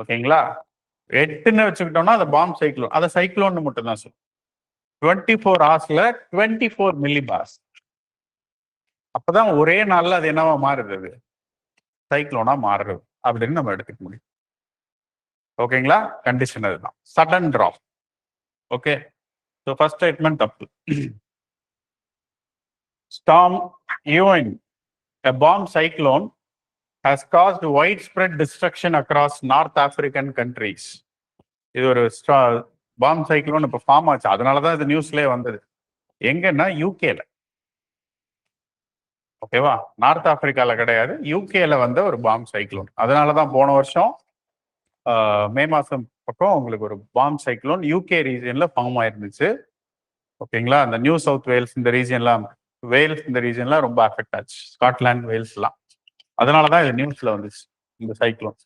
ஓகேங்களா? 8ன்னு வச்சுக்கிட்டோம்னா அது bomb cyclone, அதை cyclone மட்டும் தான் சொல்லும். 24 ஹவர்ஸ்ல 24 millibars. அப்பதான் ஒரே நாள்ல அது என்னவா மாறுது, அது சைக்ளோனா மாறுறது அப்படின்னு நம்ம எடுத்துக்க முடியும். ஓகேங்களா? கண்டிஷன் அதுதான், sudden drop. Okay, so first statement தப்பு. Storm Eowyn, a bomb cyclone, has caused widespread destruction across North African countries. இது ஒரு பாம் சைக்ளோன் இப்ப ஃபார்ம் ஆச்சு, அதனாலதான் இது நியூஸ்லயே வந்தது. எங்கன்னா யூகேல. ஓகேவா? நார்த் ஆப்பிரிக்கால கிடையாது, யூகேல வந்த ஒரு பாம் சைக்ளோன். அதனால தான் போன வருஷம் மே மாசம் பக்கம் உங்களுக்கு ஒரு பாம் சைக்ளோன் யூகே ரீஜியன்ல ஃபார்ம் ஆயிருந்துச்சு. ஓகேங்களா? அந்த நியூ சவுத் வேல்ஸ் இந்த ரீஜியன்லாம், வேல்ஸ் இந்த ரீஜியன்லாம் ரொம்ப அஃபெக்ட் ஆச்சு. ஸ்காட்லாந்து, வேல்ஸ்லாம். அதனால தான் இது நியூஸ்ல வந்துச்சு இந்த சைக்ளோன்.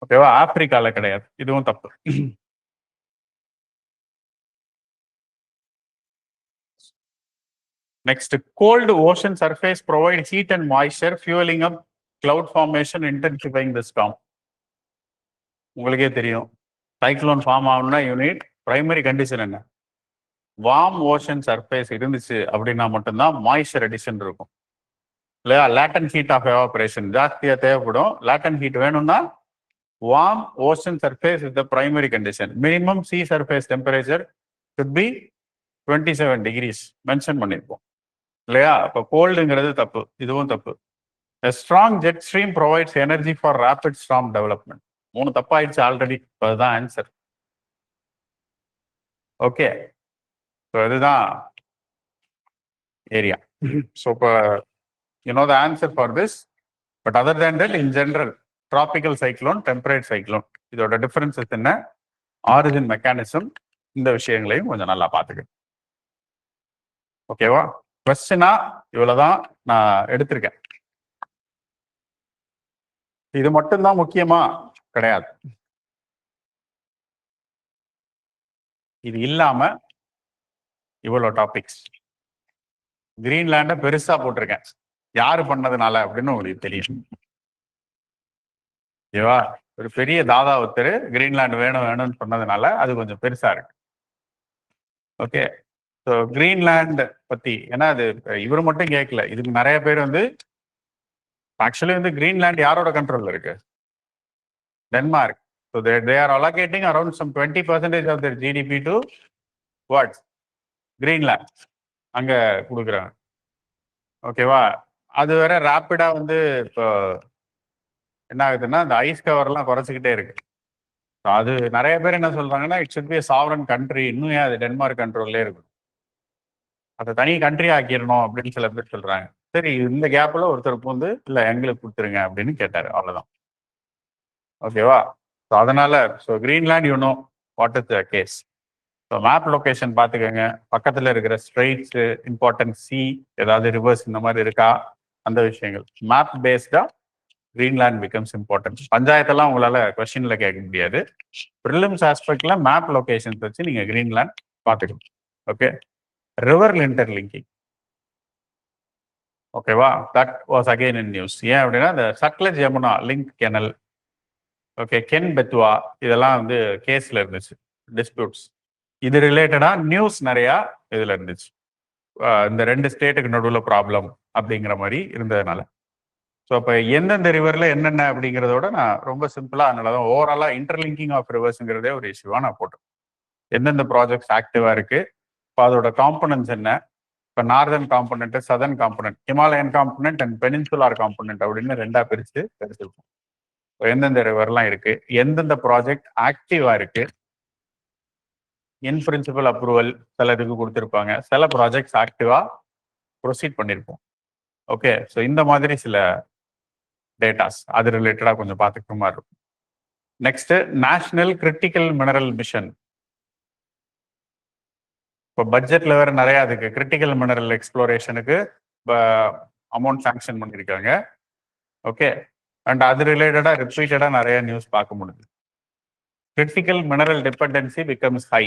ஓகேவா? ஆப்பிரிக்கால கிடையாது. இதுவும் தப்பு. Next, cold ocean surface provide heat and moisture, fueling up cloud formation, intensifying the storm. உங்களுக்கே தெரியும், சைக்ளோன் ஃபார்ம் ஆகணும்னா யூனிட் பிரைமரி கண்டிஷன் என்ன? வார்ம் ஓஷன் சர்ஃபேஸ் இருந்துச்சு அப்படின்னா மட்டும்தான் மாய்ஸ்சர் அடிஷன் இருக்கும் இல்லையா? லேட்டன் ஹீட் ஆஃப் எவாபரேஷன் ஜாஸ்தியா தேவைப்படும். லேட்டன் ஹீட் வேணும்னா warm ocean surface is the primary condition. Minimum C surface temperature should be 27 degrees mention பண்ணியிருப்போம் இல்லையா? அப்போ கோல்டுங்கிறது தப்பு, இதுவும் தப்பு. A strong jet stream provides energy for rapid storm development. 3 தப்பாயிடுச்சு already. அதுதான் ஆன்சர். ஓகே, ஸோ இதுதான் ஏரியா. ஸோ இப்போ you know the answer for this, but other than that, in general, tropical cyclone, temperate cyclone, இதோட differences என்ன, origin mechanism, இந்த விஷயங்களையும் கொஞ்சம் நல்லா பார்த்துக்கணும். ஓகேவா? கொஸ்டினா இவ்வளவுதான் நான் எடுத்திருக்கேன். இது மட்டும்தான் முக்கியமா கிடையாது. இது இல்லாம இவ்வளவு டாபிக்ஸ். கிரீன்லாண்ட பெருசா போட்டிருக்கேன், யாரு பண்ணதுனால அப்படின்னு உங்களுக்கு தெரியும். ஓகேவா? ஒரு பெரிய தாதா ஒருத்தர் கிரீன்லாந்து வேணும் வேணும்னு சொன்னதுனால அது கொஞ்சம் பெருசா இருக்கு. ஓகே, ஸோ கிரீன்லாண்ட் பத்தி, ஏன்னா அது இவர் மட்டும் கேட்கல, இதுக்கு நிறைய பேர் வந்து ஆக்சுவலி வந்து கிரீன்லாண்ட் யாரோட கண்ட்ரோல்ல இருக்கு? Denmark. So they are allocating around some 20% of their GDP to what? Greenland. அங்க கொடுக்குறாங்க. ஓகேவா? அது வேற ரேப்பிடா வந்து இப்போ என்ன ஆகுதுன்னா, இந்த ஐஸ் கவர்லாம் குறைச்சிக்கிட்டே இருக்கு. அது நிறைய பேர் என்ன சொல்றாங்கன்னா, it should be sovereign country, இன்னும் ஏன் அது டென்மார்க் கண்ட்ரோல்லே இருக்கும், அதை தனி கண்ட்ரி ஆக்கிடணும் அப்படின்னு சில பேர் சொல்றாங்க. சரி, இந்த கேப்ல ஒருத்தர் வந்து இல்ல எங்களுக்கு கொடுத்துருங்க அப்படின்னு கேட்டாரு, அவ்வளவுதான். ஓகேவா? ஸோ அதனால so Greenland you know what is the case. So map location பார்த்துக்கோங்க, பக்கத்தில் இருக்கிற ஸ்ட்ரெயிட்ஸ், இம்பார்ட்டன்ட் சி, ஏதாவது ரிவர்ஸ் இந்த மாதிரி இருக்கா, அந்த விஷயங்கள் மேப் பேஸ்டா கிரீன்லாண்ட் பிகம்ஸ் இம்பார்ட்டன்ட். பஞ்சாயத்தெல்லாம் உங்களால கொஸ்டின்ல கேட்க முடியாது. ப்ரிலிம்ஸ் ஆஸ்பெக்ட்ல மேப் லொகேஷன்ஸ் வச்சு நீங்க கிரீன்லாண்ட் பார்த்துக்கணும். Okay, river interlinking. ஓகேவா? That was again in news. ஏன் அப்படின்னா, இந்த Sutlej Yamuna link canal, okay, Ken Betwa, இதெல்லாம் வந்து கேஸ்ல இருந்துச்சு, டிஸ்பியூட்ஸ். இது ரிலேட்டடா நியூஸ் நிறையா இதுல இருந்துச்சு. இந்த 2 ஸ்டேட்டுக்கு நடுவில் ப்ராப்ளம் அப்படிங்கிற மாதிரி இருந்ததுனால. ஸோ அப்போ எந்தெந்த ரிவர்ல என்னென்ன அப்படிங்கிறதோட நான் ரொம்ப சிம்பிளா, அதனால தான் ஓவராலா இன்டர்லிங்கிங் ஆஃப் ரிவர்ஸ்ங்கிறதே ஒரு இஷ்யூவா நான் போட்டேன். எந்தெந்த ப்ராஜெக்ட்ஸ் ஆக்டிவா இருக்கு, இப்போ அதோட காம்பனன்ட்ஸ் என்ன, இப்போ northern component, southern component, Himalayan component and peninsular component அப்படின்னு 2ஆ பிரிச்சு தெரிஞ்சிருக்கும். எந்தெந்த ரிவர்லாம் இருக்கு, எந்தெந்த ப்ராஜெக்ட் ஆக்டிவா இருக்கு, இன் பிரின்சிபல் அப்ரூவல் சில இதுக்கு கொடுத்துருப்பாங்க, சில ப்ராஜெக்ட்ஸ் ஆக்டிவா ப்ரொசீட் பண்ணியிருப்போம். ஓகே, ஸோ இந்த மாதிரி சில டேட்டாஸ் அது ரிலேட்டடா கொஞ்சம் பார்த்துக்கிற மாதிரி இருக்கும். Next, national critical mineral mission. இப்போ பட்ஜெட்ல வேற நிறைய அதுக்கு கிரிட்டிக்கல் மினரல் எக்ஸ்ப்ளோரேஷனுக்கு அமௌண்ட் சாங்ஷன் பண்ணியிருக்காங்க. ஓகே, அண்ட் அது ரிலேட்டடா ரிப்பீட்டடா நிறைய நியூஸ் பார்க்க முடியுது. Critical mineral dependency becomes high.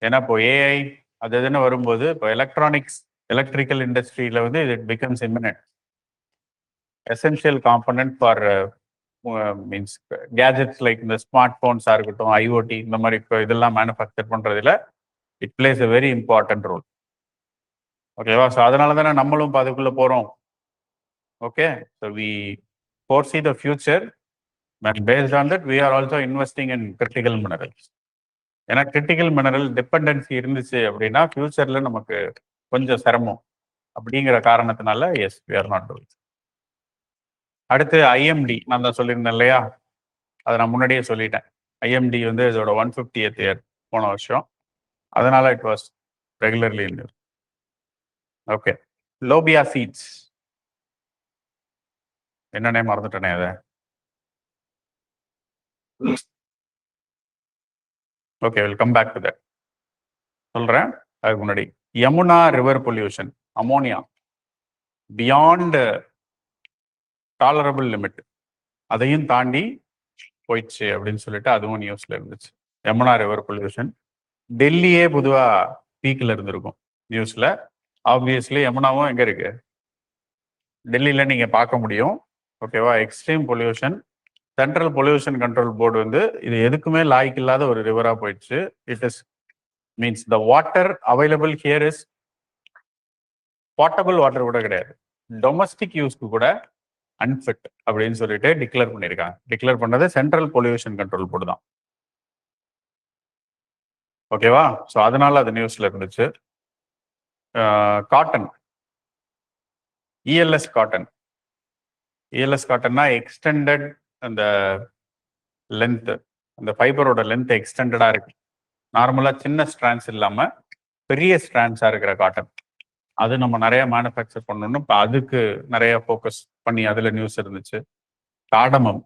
ஏன்னா இப்போ ஏஐ அது எதுன்னு வரும்போது, இப்போ எலக்ட்ரானிக்ஸ், எலக்ட்ரிக்கல் இண்டஸ்ட்ரியில வந்து it becomes eminent essential component for means gadgets like இந்த ஸ்மார்ட் போன்ஸாக இருக்கட்டும், ஐஓடி, இந்த மாதிரி இப்போ இதெல்லாம் மேனுஃபேக்சர் பண்ணுறதுல it plays a very important role. ஓகேவா? ஸோ அதனால தானே நம்மளும் அதுக்குள்ளே போகிறோம். Okay, so we foresee the future and based on that we are also investing in critical minerals. ஏன்னா கிரிட்டிக்கல் மினரல் டிபெண்டன்சி இருந்துச்சு அப்படின்னா ஃபியூச்சர்ல நமக்கு கொஞ்சம் சிரமம் அப்படிங்கிற காரணத்தினால yes we are not doing. அடுத்து ஐஎம்டி நான் தான் சொல்லியிருந்தேன் இல்லையா, அதை நான் முன்னாடியே சொல்லிட்டேன். ஐஎம்டி வந்து இதோட 150th இயர் போன வருஷம், அதனால it was regularly in news. Okay, lobia seeds என்னன்னே மறந்துட்டேனே அதை. Okay, will come back to that. சொல்றேன். அதுக்கு முன்னாடி Yamuna river pollution, ammonia beyond tolerable limit, அதையும் தாண்டி போயிடுச்சு அப்படின்னு சொல்லிட்டு அதுவும் நியூஸ்ல இருந்துச்சு. யமுனா ரிவர் பொல்யூஷன் டெல்லியே பொதுவா பீக்ல இருந்திருக்கும் நியூஸ்ல. ஆப்வியஸ்லி யமுனாவும் எங்க இருக்கு, டெல்லியில நீங்க பார்க்க முடியும். ஓகேவா, extreme pollution. Central pollution control board வந்து இது எதுக்குமே லாய்க்கு இல்லாத ஒரு ரிவரா போயிடுச்சு. It is means the water available here is potable water கூட கிடையாது, டொமஸ்டிக் யூஸ்க்கு கூட அன்ஃபிட் அப்படின்னு சொல்லிட்டு டிக்ளேர் பண்ணியிருக்காங்க. டிக்ளேர் பண்ணது சென்ட்ரல் பொல்யூஷன் கண்ட்ரோல் போர்டு தான். ஓகேவா, ஸோ அதனால அது நியூஸ்ல இருந்துச்சு. Cotton, ELS cotton. இஎல்எஸ் காட்டன்னா எக்ஸ்டெண்டட் அந்த லென்த், அந்த ஃபைபரோட லென்த் எக்ஸ்டெண்டடா இருக்கு. நார்மலா சின்ன ஸ்ட்ராண்ட்ஸ் இல்லாம பெரிய ஸ்ட்ராண்ட்ஸா இருக்கிற காட்டன், அது நம்ம நிறைய மேனுஃபேக்சர் பண்ணணும். இப்போ அதுக்கு நிறைய ஃபோக்கஸ் பண்ணி அதுல நியூஸ் இருந்துச்சு. காடமம்,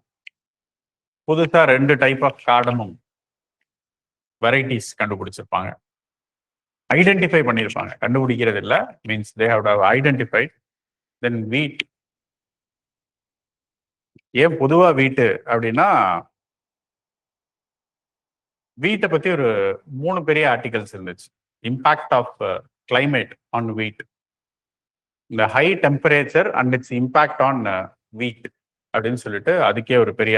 புதுசா 2 டைப் ஆஃப் காடமம் வெரைட்டிஸ் கண்டுபிடிச்சிருப்பாங்க, ஐடென்டிஃபை பண்ணியிருப்பாங்க. கண்டுபிடிக்கிறது இல்லை, means they have identified. Then wheat. ஏன் பொதுவா வீட்டு அப்படின்னா, வீட்டை பத்தி ஒரு 3 பெரிய ஆர்டிகல்ஸ் இருந்துச்சு. இம்பாக்ட் ஆஃப் கிளைமேட் ஆன் வீட், இந்த high temperature and it's impact on வீட் அப்படின்னு சொல்லிட்டு அதுக்கே ஒரு பெரிய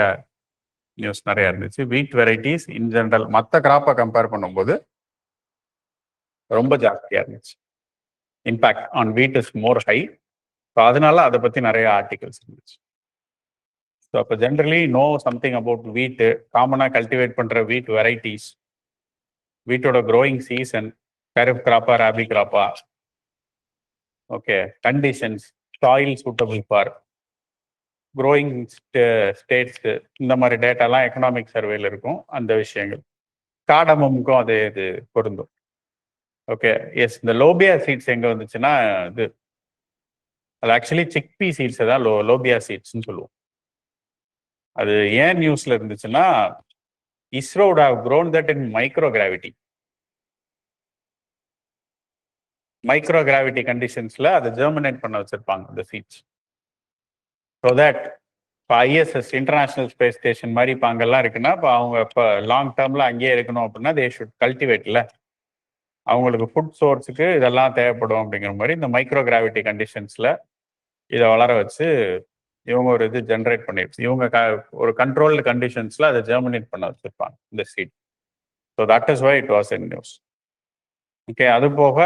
நியூஸ் நிறைய இருந்துச்சு. வீட் வெரைட்டிஸ் இன் ஜெனரல் மற்ற கிராப்பை கம்பேர் பண்ணும்போது ரொம்ப ஜாஸ்தியா இருந்துச்சு. இம்பாக்ட் ஆன் வீட் இஸ் மோர் ஹை. ஸோ அதனால அதை பத்தி நிறைய ஆர்டிகல்ஸ் இருந்துச்சு. ஸோ அப்போ ஜென்ரலி நோ சம்திங் அபவுட் வீட்டு, காமனாக கல்டிவேட் பண்ற வீட் வெரைட்டிஸ், வீட்டோட க்ரோயிங் சீசன், கரிஃப் கிராப்பா ராபி கிராப்பா, okay, conditions, soil suitable for growing states, இந்த மாதிரி டேட்டாலாம் எக்கனாமிக் சர்வேல இருக்கும். அந்த விஷயங்கள் காடமமுக்கும் அதே இது பொருந்தும். Okay, yes. இந்த லோபியா சீட்ஸ் எங்க வந்துச்சுன்னா, இது அது ஆக்சுவலி சிக்பி சீட்ஸ் தான் லோபியா சீட்ஸ்ன்னு சொல்லுவோம். அது ஏன் நியூஸ்ல இருந்துச்சுன்னா, ISRO would have grown that in microgravity. மைக்ரோகிராவிட்டி கண்டிஷன்ஸ்ல அதை ஜெர்மினேட் பண்ண வச்சிருப்பாங்க இந்த சீட்ஸ். ஸோ தட் இப்போ ஐஎஸ்எஸ் இன்டர்நேஷனல் ஸ்பேஸ் ஸ்டேஷன் மாதிரி இப்போ அங்கெல்லாம் இருக்குன்னா, இப்போ அவங்க இப்போ லாங் டேர்ம்ல அங்கேயே இருக்கணும் அப்படின்னா தே ஷுட் கல்டிவேட்ல, அவங்களுக்கு ஃபுட் சோர்ஸுக்கு இதெல்லாம் தேவைப்படும். அப்படிங்கிற மாதிரி இந்த மைக்ரோகிராவிட்டி கண்டிஷன்ஸ்ல இதை வளர வச்சு இவங்க ஒரு இது ஜென்ரேட் பண்ணிருச்சு. இவங்க ஒரு கண்ட்ரோல்டு கண்டிஷன்ஸ்ல அதை ஜெர்மினேட் பண்ண வச்சிருப்பாங்க இந்த seed. So that is why it was in news. Okay, அது போக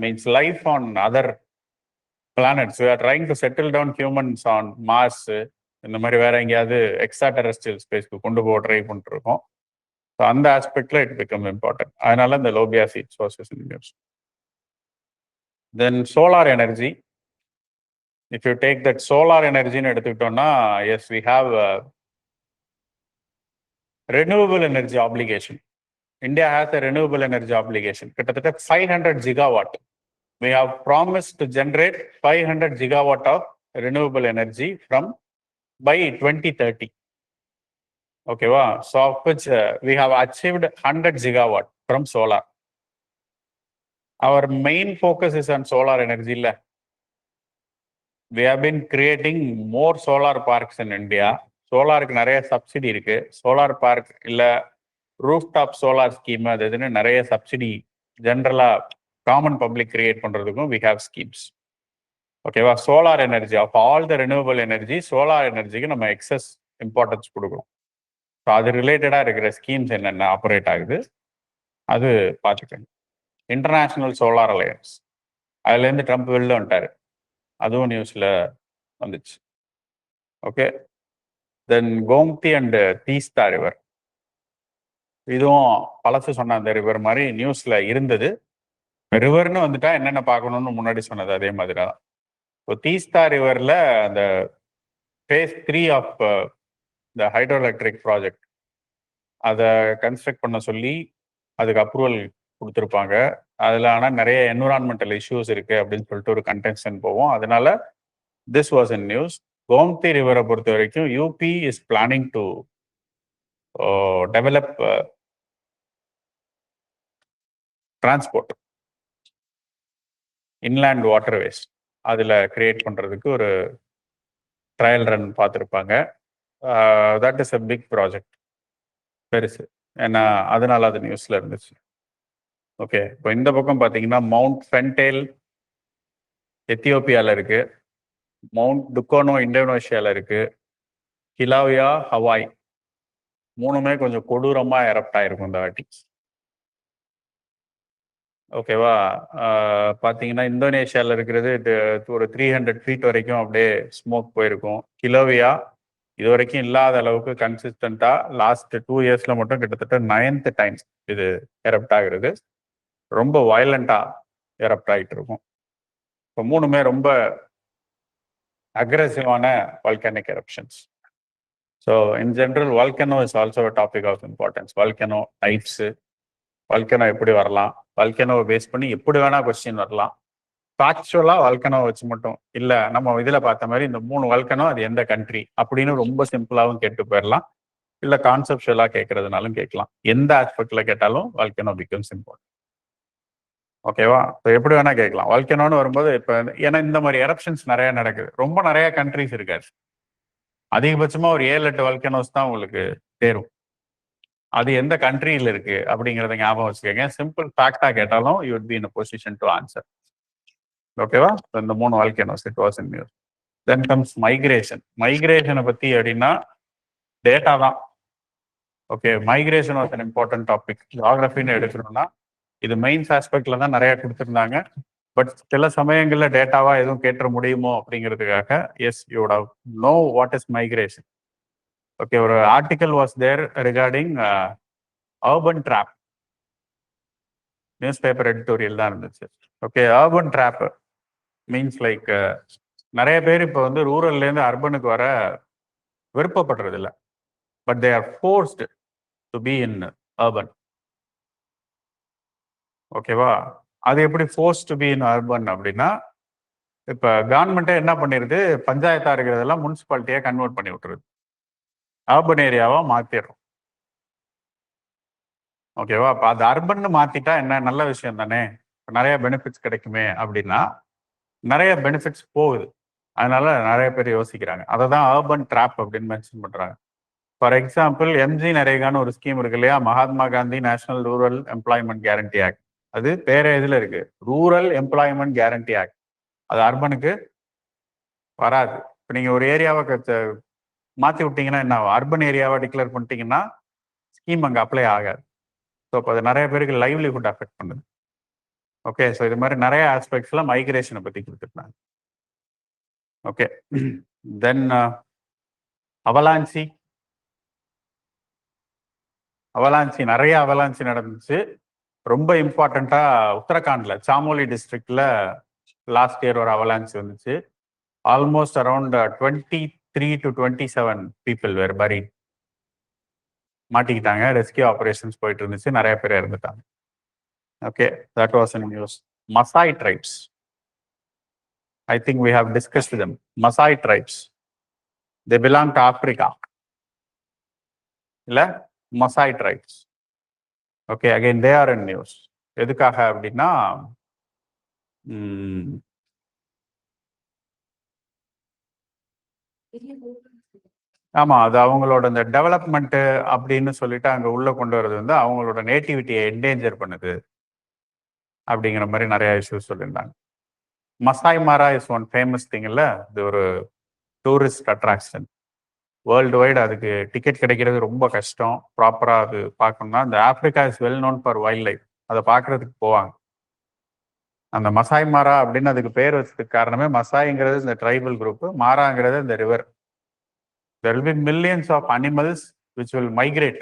means life on other planets, we are trying to settle down humans on Mars, இந்த மாதிரி வேற எங்கேயாவது எக்ஸ்ட்ரா டெரஸ்ட்ரியல் ஸ்பேஸ்க்கு கொண்டு போக ட்ரை பண்ணிட்டு இருக்கோம். ஸோ அந்த ஆஸ்பெக்ட்ல இட் பிகம் இம்பார்ட்டன்ட். அதனால இந்த lobia seed sources in news. Then solar energy. If you take that solar எனர்ஜின்னு எடுத்துக்கிட்டோம்னா, yes we have renewable energy application. India has a renewable energy obligation. கிட்டத்தட்ட 500 gigawatt. We have promised to generate 500 gigawatt of renewable energy from by 2030. Okay, wow. So of which we have achieved 100 gigawatt from solar. Our main focus is on solar energy. We have been creating more solar parks in India. சோலாருக்கு நிறைய subsidy இருக்கு. Solar park இல்ல rooftop solar scheme, அது இதுன்னு நிறைய subsidy ஜென்ரலா common public create பண்றதுக்கும் we have schemes. ஓகேவா, solar energy of all the renewable energy, solar எனர்ஜிக்கு நம்ம எக்ஸஸ் இம்பார்ட்டன்ஸ் கொடுக்கணும். ஸோ அது ரிலேட்டடா இருக்கிற ஸ்கீம்ஸ் என்னென்ன ஆப்ரேட் ஆகுது அது பார்த்துக்கணும். இன்டர்நேஷனல் சோலார் அலையன்ஸ், அதுலேருந்து ட்ரம்ப் வெளில வந்துட்டாரு, அதுவும் நியூஸ்ல வந்துச்சு. Okay, then Gomti and Teesta river, இதுவும் பழசு சொன்ன அந்த ரிவர் மாதிரி நியூஸ்ல இருந்தது. ரிவர்னு வந்துட்டா என்னென்ன பார்க்கணும்னு முன்னாடி சொன்னது அதே மாதிரி தான். இப்போ தீஸ்தா ரிவர்ல அந்த phase 3 of the hydro electric project அதை கன்ஸ்ட்ரக்ட் பண்ண சொல்லி அதுக்கு அப்ரூவல் கொடுத்துருப்பாங்க. அதில் ஆனால் நிறைய என்விரான்மெண்டல் இஷ்யூஸ் இருக்கு அப்படின்னு சொல்லிட்டு ஒரு கன்டென்ஷன் போவோம். அதனால this was in news. Gomti ரிவரை பொறுத்த வரைக்கும் UP is planning to develop transport inland waterways அதில் கிரியேட் பண்ணுறதுக்கு ஒரு ட்ரையல் ரன் பார்த்துருப்பாங்க. That is a big project, பெருசு. ஏன்னா அதனால அது நியூஸில் இருந்துச்சு. ஓகே, இப்போ இந்த பக்கம் பார்த்தீங்கன்னா மவுண்ட் ஃபென்டேல் எத்தியோப்பியாவில் இருக்கு, மவுண்ட் டுக்கோனோ இந்தோனேஷியாவில் இருக்கு, கிலாவியா ஹவாய், மூணுமே கொஞ்சம் கொடூரமாக எரப்ட் ஆயிருக்கும் இந்த வாட்டி. ஓகேவா? பார்த்தீங்கன்னா இந்தோனேஷியாவில் இருக்கிறது ஒரு 300 ஃபீட் வரைக்கும் அப்படியே ஸ்மோக் போயிருக்கும். கிலோவியா இது வரைக்கும் இல்லாத அளவுக்கு கன்சிஸ்டண்டா லாஸ்ட் 2 இயர்ஸ்ல மட்டும் கிட்டத்தட்ட 9th டைம் இது எரப்ட் ஆகுறது. ரொம்ப வயலண்டா எரப்ட் ஆகிட்டு இருக்கும். இப்போ மூணுமே ரொம்ப அக்ரெசிவான volcanic eruptions. So in general volcano is also topic of importance. Volcano types, volcano எப்படி வரலாம், வால்கனோவை பேஸ் பண்ணி எப்படி வேணா கொஸ்டின் வரலாம். ஃபேக்சுவலா வால்கனோ வச்சு மட்டும் இல்ல, நம்ம இதுல பார்த்த மாதிரி இந்த 3 வால்கனோ அது எந்த கண்ட்ரி அப்படின்னு ரொம்ப சிம்பிளாவும் கேட்டு போயிடலாம். இல்ல கான்செப்டுவலா கேட்கறதுனாலும் கேட்கலாம். எந்த ஆஸ்பெக்ட்ல கேட்டாலும் வால்கனோ பிகம்ஸ் இம்பார்ட்டன்ட். ஓகேவா? எப்படி வேணா கேட்கலாம். வால்கனோன்னு வரும்போது இப்ப ஏன்னா இந்த மாதிரி எரப்ஷன்ஸ் நிறைய நடக்குது. ரொம்ப நிறைய கண்ட்ரிஸ் இருக்காது. அதிகபட்சமா ஒரு 7-8 வால்கனோஸ் தான் உங்களுக்கு தேரும். அது எந்த கண்ட்ரியில் இருக்கு அப்படிங்கிறத ஞாபகம் வச்சுக்கோங்க. சிம்பிள் ஃபேக்டா கேட்டாலும் you would be in position to answer. ஓகேவா? இந்த 3 volcanoes it was in news. Then comes migration. மைக்ரேஷனை பத்தி அப்படின்னா டேட்டா தான். Okay, migration was an important topic. ஜியாகிரபின்னு எடுக்கணும்னா இது மெயின்ஸ் ஆஸ்பெக்ட்ல தான் நிறைய கொடுத்துருந்தாங்க. பட் சில சமயங்கள்ல டேட்டாவா எதுவும் கேட்டுற முடியுமோ அப்படிங்கிறதுக்காக yes you would have know what is migration. Okay, ஒரு article was there regarding urban drop. News paper editorial தான் இருந்துச்சு. Okay, urban drop means like நிறைய பேர் இப்போ வந்து ரூரல்லேருந்து அர்பனுக்கு வர விருப்பப்படுறது இல்லை. But they are forced to be in urban. ஓகேவா? அது எப்படி force to be in urban அப்படின்னா, இப்போ கவர்மெண்ட்டே என்ன பண்ணிடுது, பஞ்சாயத்தாக இருக்கிறதெல்லாம் முனிசிபாலிட்டியாக கன்வெர்ட் பண்ணி விட்டுருது, அர்பன் ஏரியாவாக மாற்றிடுறோம். ஓகேவா? அப்போ அது அர்பன் மாற்றிட்டா என்ன நல்ல விஷயம் தானே, நிறைய பெனிஃபிட்ஸ் கிடைக்குமே அப்படின்னா நிறைய பெனிஃபிட்ஸ் போகுது. அதனால நிறைய பேர் யோசிக்கிறாங்க. அதை தான் அர்பன் ட்ராப் அப்படின்னு மென்ஷன் பண்ணுறாங்க. ஃபார் எக்ஸாம்பிள் எம்ஜி நரேகான்னு ஒரு ஸ்கீம் இருக்கு இல்லையா, Mahatma Gandhi national rural employment guarantee act. அது பேரே இதில் இருக்கு, ரூரல் எம்ப்ளாய்மெண்ட் கேரண்டி ஆக்ட். அது அர்பனுக்கு வராது. இப்போ நீங்கள் ஒரு ஏரியாவை மாற்றி விட்டீங்கன்னா என்ன, அர்பன் ஏரியாவை டிக்ளேர் பண்ணிட்டீங்கன்னா ஸ்கீம் அங்கே அப்ளை ஆகாது. ஸோ இப்போ அது நிறைய பேருக்கு லைவ்லிஹுட் அஃபெக்ட் பண்ணுது. ஓகே, ஸோ இது மாதிரி நிறைய ஆஸ்பெக்ட்ஸ்ல மைக்ரேஷனை பற்றி கொடுத்துருக்காங்க. ஓகே, தென் அவலான்சி நிறைய அவலான்சி நடந்துச்சு. ரொம்ப இம்பார்ட்டண்டா உத்தரகாண்ட்ல சாமோலி டிஸ்ட்ரிக்ட்ல லாஸ்ட் இயர் ஒரு அவலான்சி வந்துச்சு. Almost around 23 to 27 people were buried, மாட்டிக்கிட்டாங்க. ரெஸ்கியூ ஆபரேஷன்ஸ் போயிட்டு இருந்துச்சு, நிறைய பேர் இறந்துட்டாங்க. Okay, that was in news. Maasai tribes, I think we have discussed them. Maasai tribes, they belong to Africa. இல்ல, Maasai tribes. Okay, again they are in news. எதுக்காக அப்படின்னா ஆமா, அது அவங்களோட இந்த டெவலப்மெண்ட் அப்படின்னு சொல்லிட்டு அங்க உள்ள கொண்டு வர்றது வந்து அவங்களோட நேட்டிவிட்டியை என்டேஞ்சர் பண்ணுது அப்படிங்கிற மாதிரி நிறைய இஷ்யூஸ் சொல்லியிருந்தாங்க. Maasai Mara is one famous thing இல்ல, இது ஒரு டூரிஸ்ட் அட்ராக்ஷன் வேர்ல்டு வைடு. அதுக்கு டிக்கெட் கிடைக்கிறது ரொம்ப கஷ்டம். ப்ராப்பராக அது பார்க்கணும்னா இந்த Africa is well known for wild life, அதை பார்க்கறதுக்கு போவாங்க. அந்த மசாய் மாரா அப்படின்னு அதுக்கு பேர் வச்சதுக்கு காரணமே, மசாய்ங்கிறது இந்த ட்ரைபல் குரூப், மாராங்கிறது இந்த river. there will be millions of animals which will migrate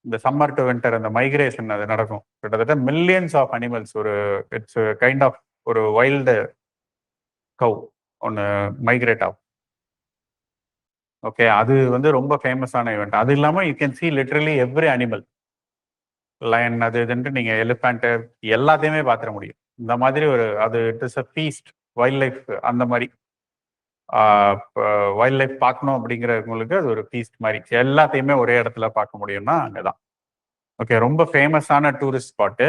இந்த சம்மர் டு வின்டர். அந்த மைக்ரேஷன் அது நடக்கும். கிட்டத்தட்ட மில்லியன்ஸ் ஆஃப் அனிமல்ஸ். ஒரு இட்ஸ் கைண்ட் ஆஃப் ஒரு வைல்டு கவ் ஒன்று மைக்ரேட் ஆகும். ஓகே, அது வந்து ரொம்ப ஃபேமஸான ஈவெண்ட். அது இல்லாமல் you can see literally every animal lion அது இதுன்ட்டு நீங்கள் எலிஃபண்ட் எல்லாத்தையுமே பார்த்துட முடியும். இந்த மாதிரி ஒரு அது it is a feast. Wild life அந்த மாதிரி வைல்ட் லைஃப் பார்க்கணும் அப்படிங்கிறவங்களுக்கு அது ஒரு ஃபீஸ்ட் மாதிரி. எல்லாத்தையுமே ஒரே இடத்துல பார்க்க முடியும்னா அங்கே தான். ஓகே, ரொம்ப ஃபேமஸான டூரிஸ்ட் ஸ்பாட்டு.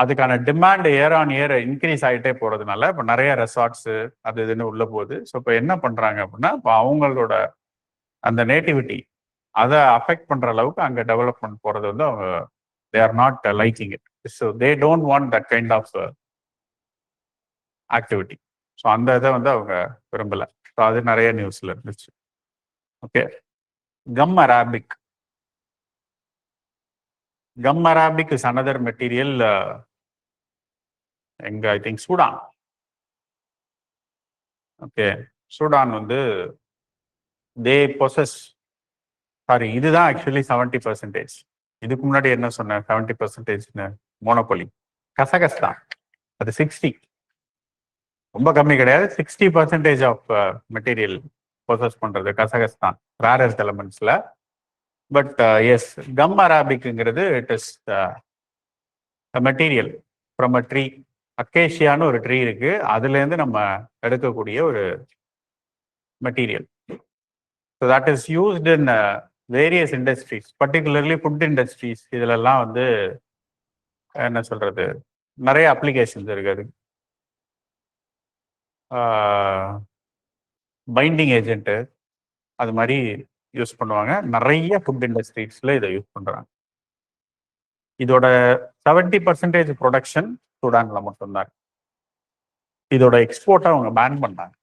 அதுக்கான demand year on year increase ஆகிட்டே போகிறதுனால இப்போ நிறைய ரெசார்ட்ஸு அது இதுன்னு உள்ள போகுது. ஸோ இப்போ என்ன பண்ணுறாங்க அப்படின்னா, இப்போ அவங்களோட அந்த நேட்டிவிட்டி அதை அஃபெக்ட் பண்ணுற அளவுக்கு அங்கே டெவலப்மெண்ட் போகிறது வந்து அவங்க they are not liking it. So they don't want that kind of activity. So அந்த இதை வந்து அவங்க விரும்பலை. ஸோ அது நிறைய நியூஸில் இருந்துச்சு. Okay, gum Arabic. Gum Arabic is another material. எங்க I think Sudan. Okay, Sudan வந்து தே பொசஸ் சாரி இதுதான் ஆக்சுவலி 70%. இதுக்கு முன்னாடி என்ன சொன்னேன் 70%? மோனோபொலி. கசகஸ்தான் அது 60, ரொம்ப கம்மி கிடையாது. 60% ஆஃப் மெட்டீரியல் ப்ரொசஸ் பண்றது கசகஸ்தான் ரேர் எர்த் எலமெண்ட்ஸ்ல. பட் எஸ், கம் அராபிக்ங்கிறது it is material from a tree. அக்கேஷியான்னு ஒரு ட்ரீ இருக்கு, அதுலேருந்து நம்ம எடுக்கக்கூடிய ஒரு material. So that is used in various industries, particularly food industries. இதுலெல்லாம் வந்து என்ன சொல்றது, நிறைய அப்ளிகேஷன்ஸ் இருக்கு. அது பைண்டிங் ஏஜென்ட்டு அது மாதிரி யூஸ் பண்ணுவாங்க. நிறைய ஃபுட் இண்டஸ்ட்ரீஸ்ல இதை யூஸ் பண்றாங்க. இதோட 70% ப்ரொடக்ஷன் சூடான்ல மட்டும்தான். இதோட எக்ஸ்போர்ட்டை அவங்க பேன் பண்ணாங்க.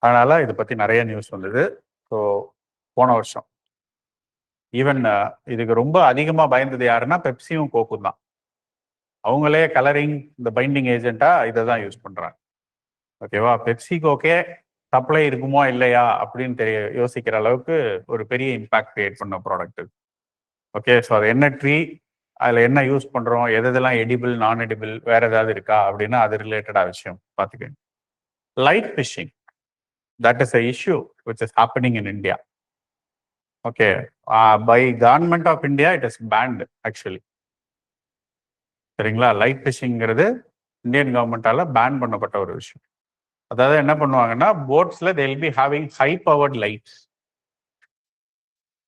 அதனால இதை பத்தி நிறைய நியூஸ் வந்தது. ஸோ போன வருஷம் ஈவன் இதுக்கு ரொம்ப அதிகமாக பயந்தது யாருன்னா பெப்சியும் கோக்கும் தான். அவங்களே கலரிங் இந்த பைண்டிங் ஏஜென்ட்டா இதை தான் யூஸ் பண்றாங்க. ஓகேவா, பெப்சி கோக்கே சப்ளை இருக்குமோ இல்லையா அப்படின்னு யோசிக்கிற அளவுக்கு ஒரு பெரிய இம்பாக்ட் கிரியேட் பண்ண ப்ராடக்ட். ஓகே, ஸோ அது என்ன ட்ரீ, அதில் என்ன யூஸ் பண்ணுறோம், எதெல்லாம் எடிபிள் நான் எடிபிள் வேற ஏதாவது இருக்கா அப்படின்னா அது ரிலேட்டடாக விஷயம் பார்த்துக்கங்க. Light fishing, that is a issue which is happening in India. Okay, by government of India it is banned actually. சரிங்களா, லைட் ஃபிஷிங்கிறது இந்தியன் கவர்மெண்டால பேன் பண்ணப்பட்ட ஒரு விஷயம். அதாவது என்ன பண்ணுவாங்கன்னா, போட்ஸ்ல they will be having high powered lights,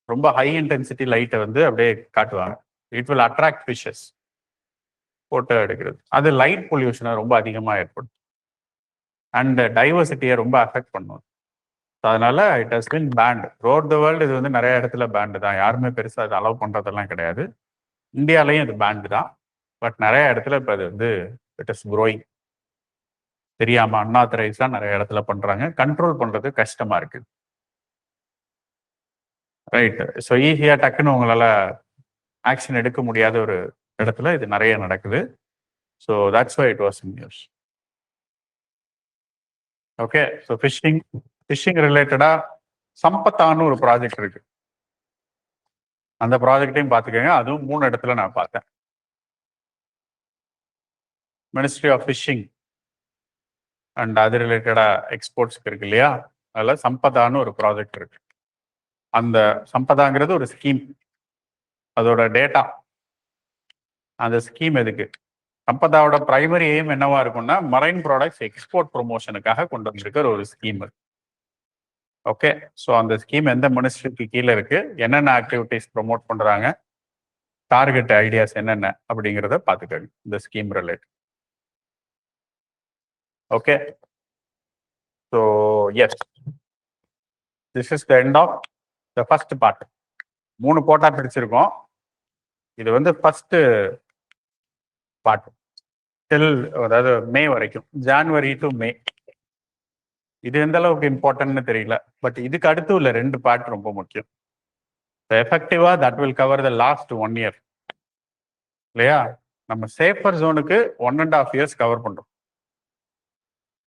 ரொம்ப ஹை இன்டென்சிட்டி லைட்டை வந்து அப்படியே காட்டுவாங்க. It will attract fishes, photo எடுக்கிறது. அது லைட் பொல்யூஷனை ரொம்ப அதிகமாக ஏற்படும் அண்ட் டைவர்சிட்டியை ரொம்ப அஃபெக்ட் பண்ணும். அதனால it has been banned throughout the world. இது வந்து நிறைய இடத்துல பேண்டு தான், யாருமே பெருசாக அதை அலோவ் பண்ணுறதெல்லாம் கிடையாது. இந்தியாலையும் இது பேண்டு தான், பட் நிறைய இடத்துல இப்போ அது வந்து இட் இஸ் க்ரோயிங். தெரியாமல் அன்ஆத்தரைஸாக நிறைய இடத்துல பண்ணுறாங்க, கண்ட்ரோல் பண்ணுறது கஷ்டமாக இருக்கு. ரைட், ஸோ ஈஸியாக டக்குன்னு உங்களால் ஆக்ஷன் எடுக்க முடியாத ஒரு இடத்துல இது நிறைய நடக்குது. So that's why it was in news. Okay, so phishing ரிலேட்டடாக சம்பத்தான்னு ஒரு ப்ராஜெக்ட் இருக்கு. அந்த ப்ராஜெக்டையும் பார்த்துக்கோங்க. அதுவும் 3 இடத்துல நான் பார்த்தேன். மினிஸ்ட்ரி ஆஃப் ஃபிஷிங் அண்ட் அது ரிலேட்டடாக எக்ஸ்போர்ட்ஸ்க்கு இருக்கு இல்லையா, அதில் சம்பதான்னு ஒரு ப்ராஜெக்ட் இருக்கு. அந்த சம்பதாங்கிறது ஒரு ஸ்கீம், அதோட டேட்டா. அந்த ஸ்கீம் எதுக்கு, சம்பதாவோட பிரைமரி எய்ம் என்னவா இருக்கும்னா மரைன் ப்ராடக்ட்ஸ் எக்ஸ்போர்ட் ப்ரொமோஷனுக்காக கொண்டு வந்திருக்கிற ஒரு ஸ்கீம். ஓகே, ஸோ அந்த ஸ்கீம் எந்த மினிஸ்ட்ரிக்கு கீழே இருக்கு, என்னென்ன ஆக்டிவிட்டிஸ் ப்ரொமோட் பண்றாங்க, டார்கெட் ஐடியாஸ் என்னென்ன அப்படிங்கிறத பார்த்துக்கோங்க இந்த scheme related. Okay, so yes, this is the end of the first part. 3 quota பிரிச்சிருக்கோம். இது வந்து ஃபர்ஸ்ட் பார்ட் டில், அதாவது மே வரைக்கும், ஜான்வரி டு மே. இது எந்த அளவுக்கு இம்பார்ட்டன்ட்னு தெரியல, பட் இதுக்கு அடுத்து உள்ள 2 பார்ட் ரொம்ப முக்கியம். எஃபெக்டிவா that will cover the last 1 year இல்லையா. நம்ம சேஃபர் ஜோனுக்கு 1.5 years கவர் பண்றோம்.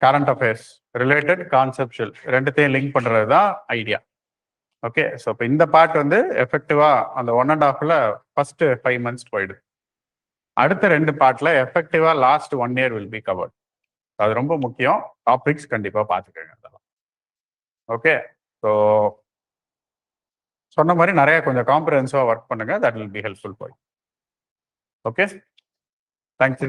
கரண்ட் அஃபேர்ஸ் ரிலேட்டட் கான்செப்சுவல் ரெண்டுத்தையும் லிங்க் பண்றது தான் ஐடியா. ஓகே, ஸோ இப்போ இந்த பார்ட் வந்து எஃபெக்டிவா அந்த 1.5 ஃபர்ஸ்ட் 5 months போயிடுது. அடுத்த 2 பார்ட்ல எஃபெக்டிவா last 1 year will be covered. அது ரொம்ப முக்கியம். டாபிக்ஸ் கண்டிப்பா பார்த்துக்கோங்க அதெல்லாம். ஓகே, ஸோ சொன்ன மாதிரி நிறைய கொஞ்சம் காம்ப்ரிஹென்சிவா ஒர்க் பண்ணுங்க, that will be helpful for you. Okay, thank you.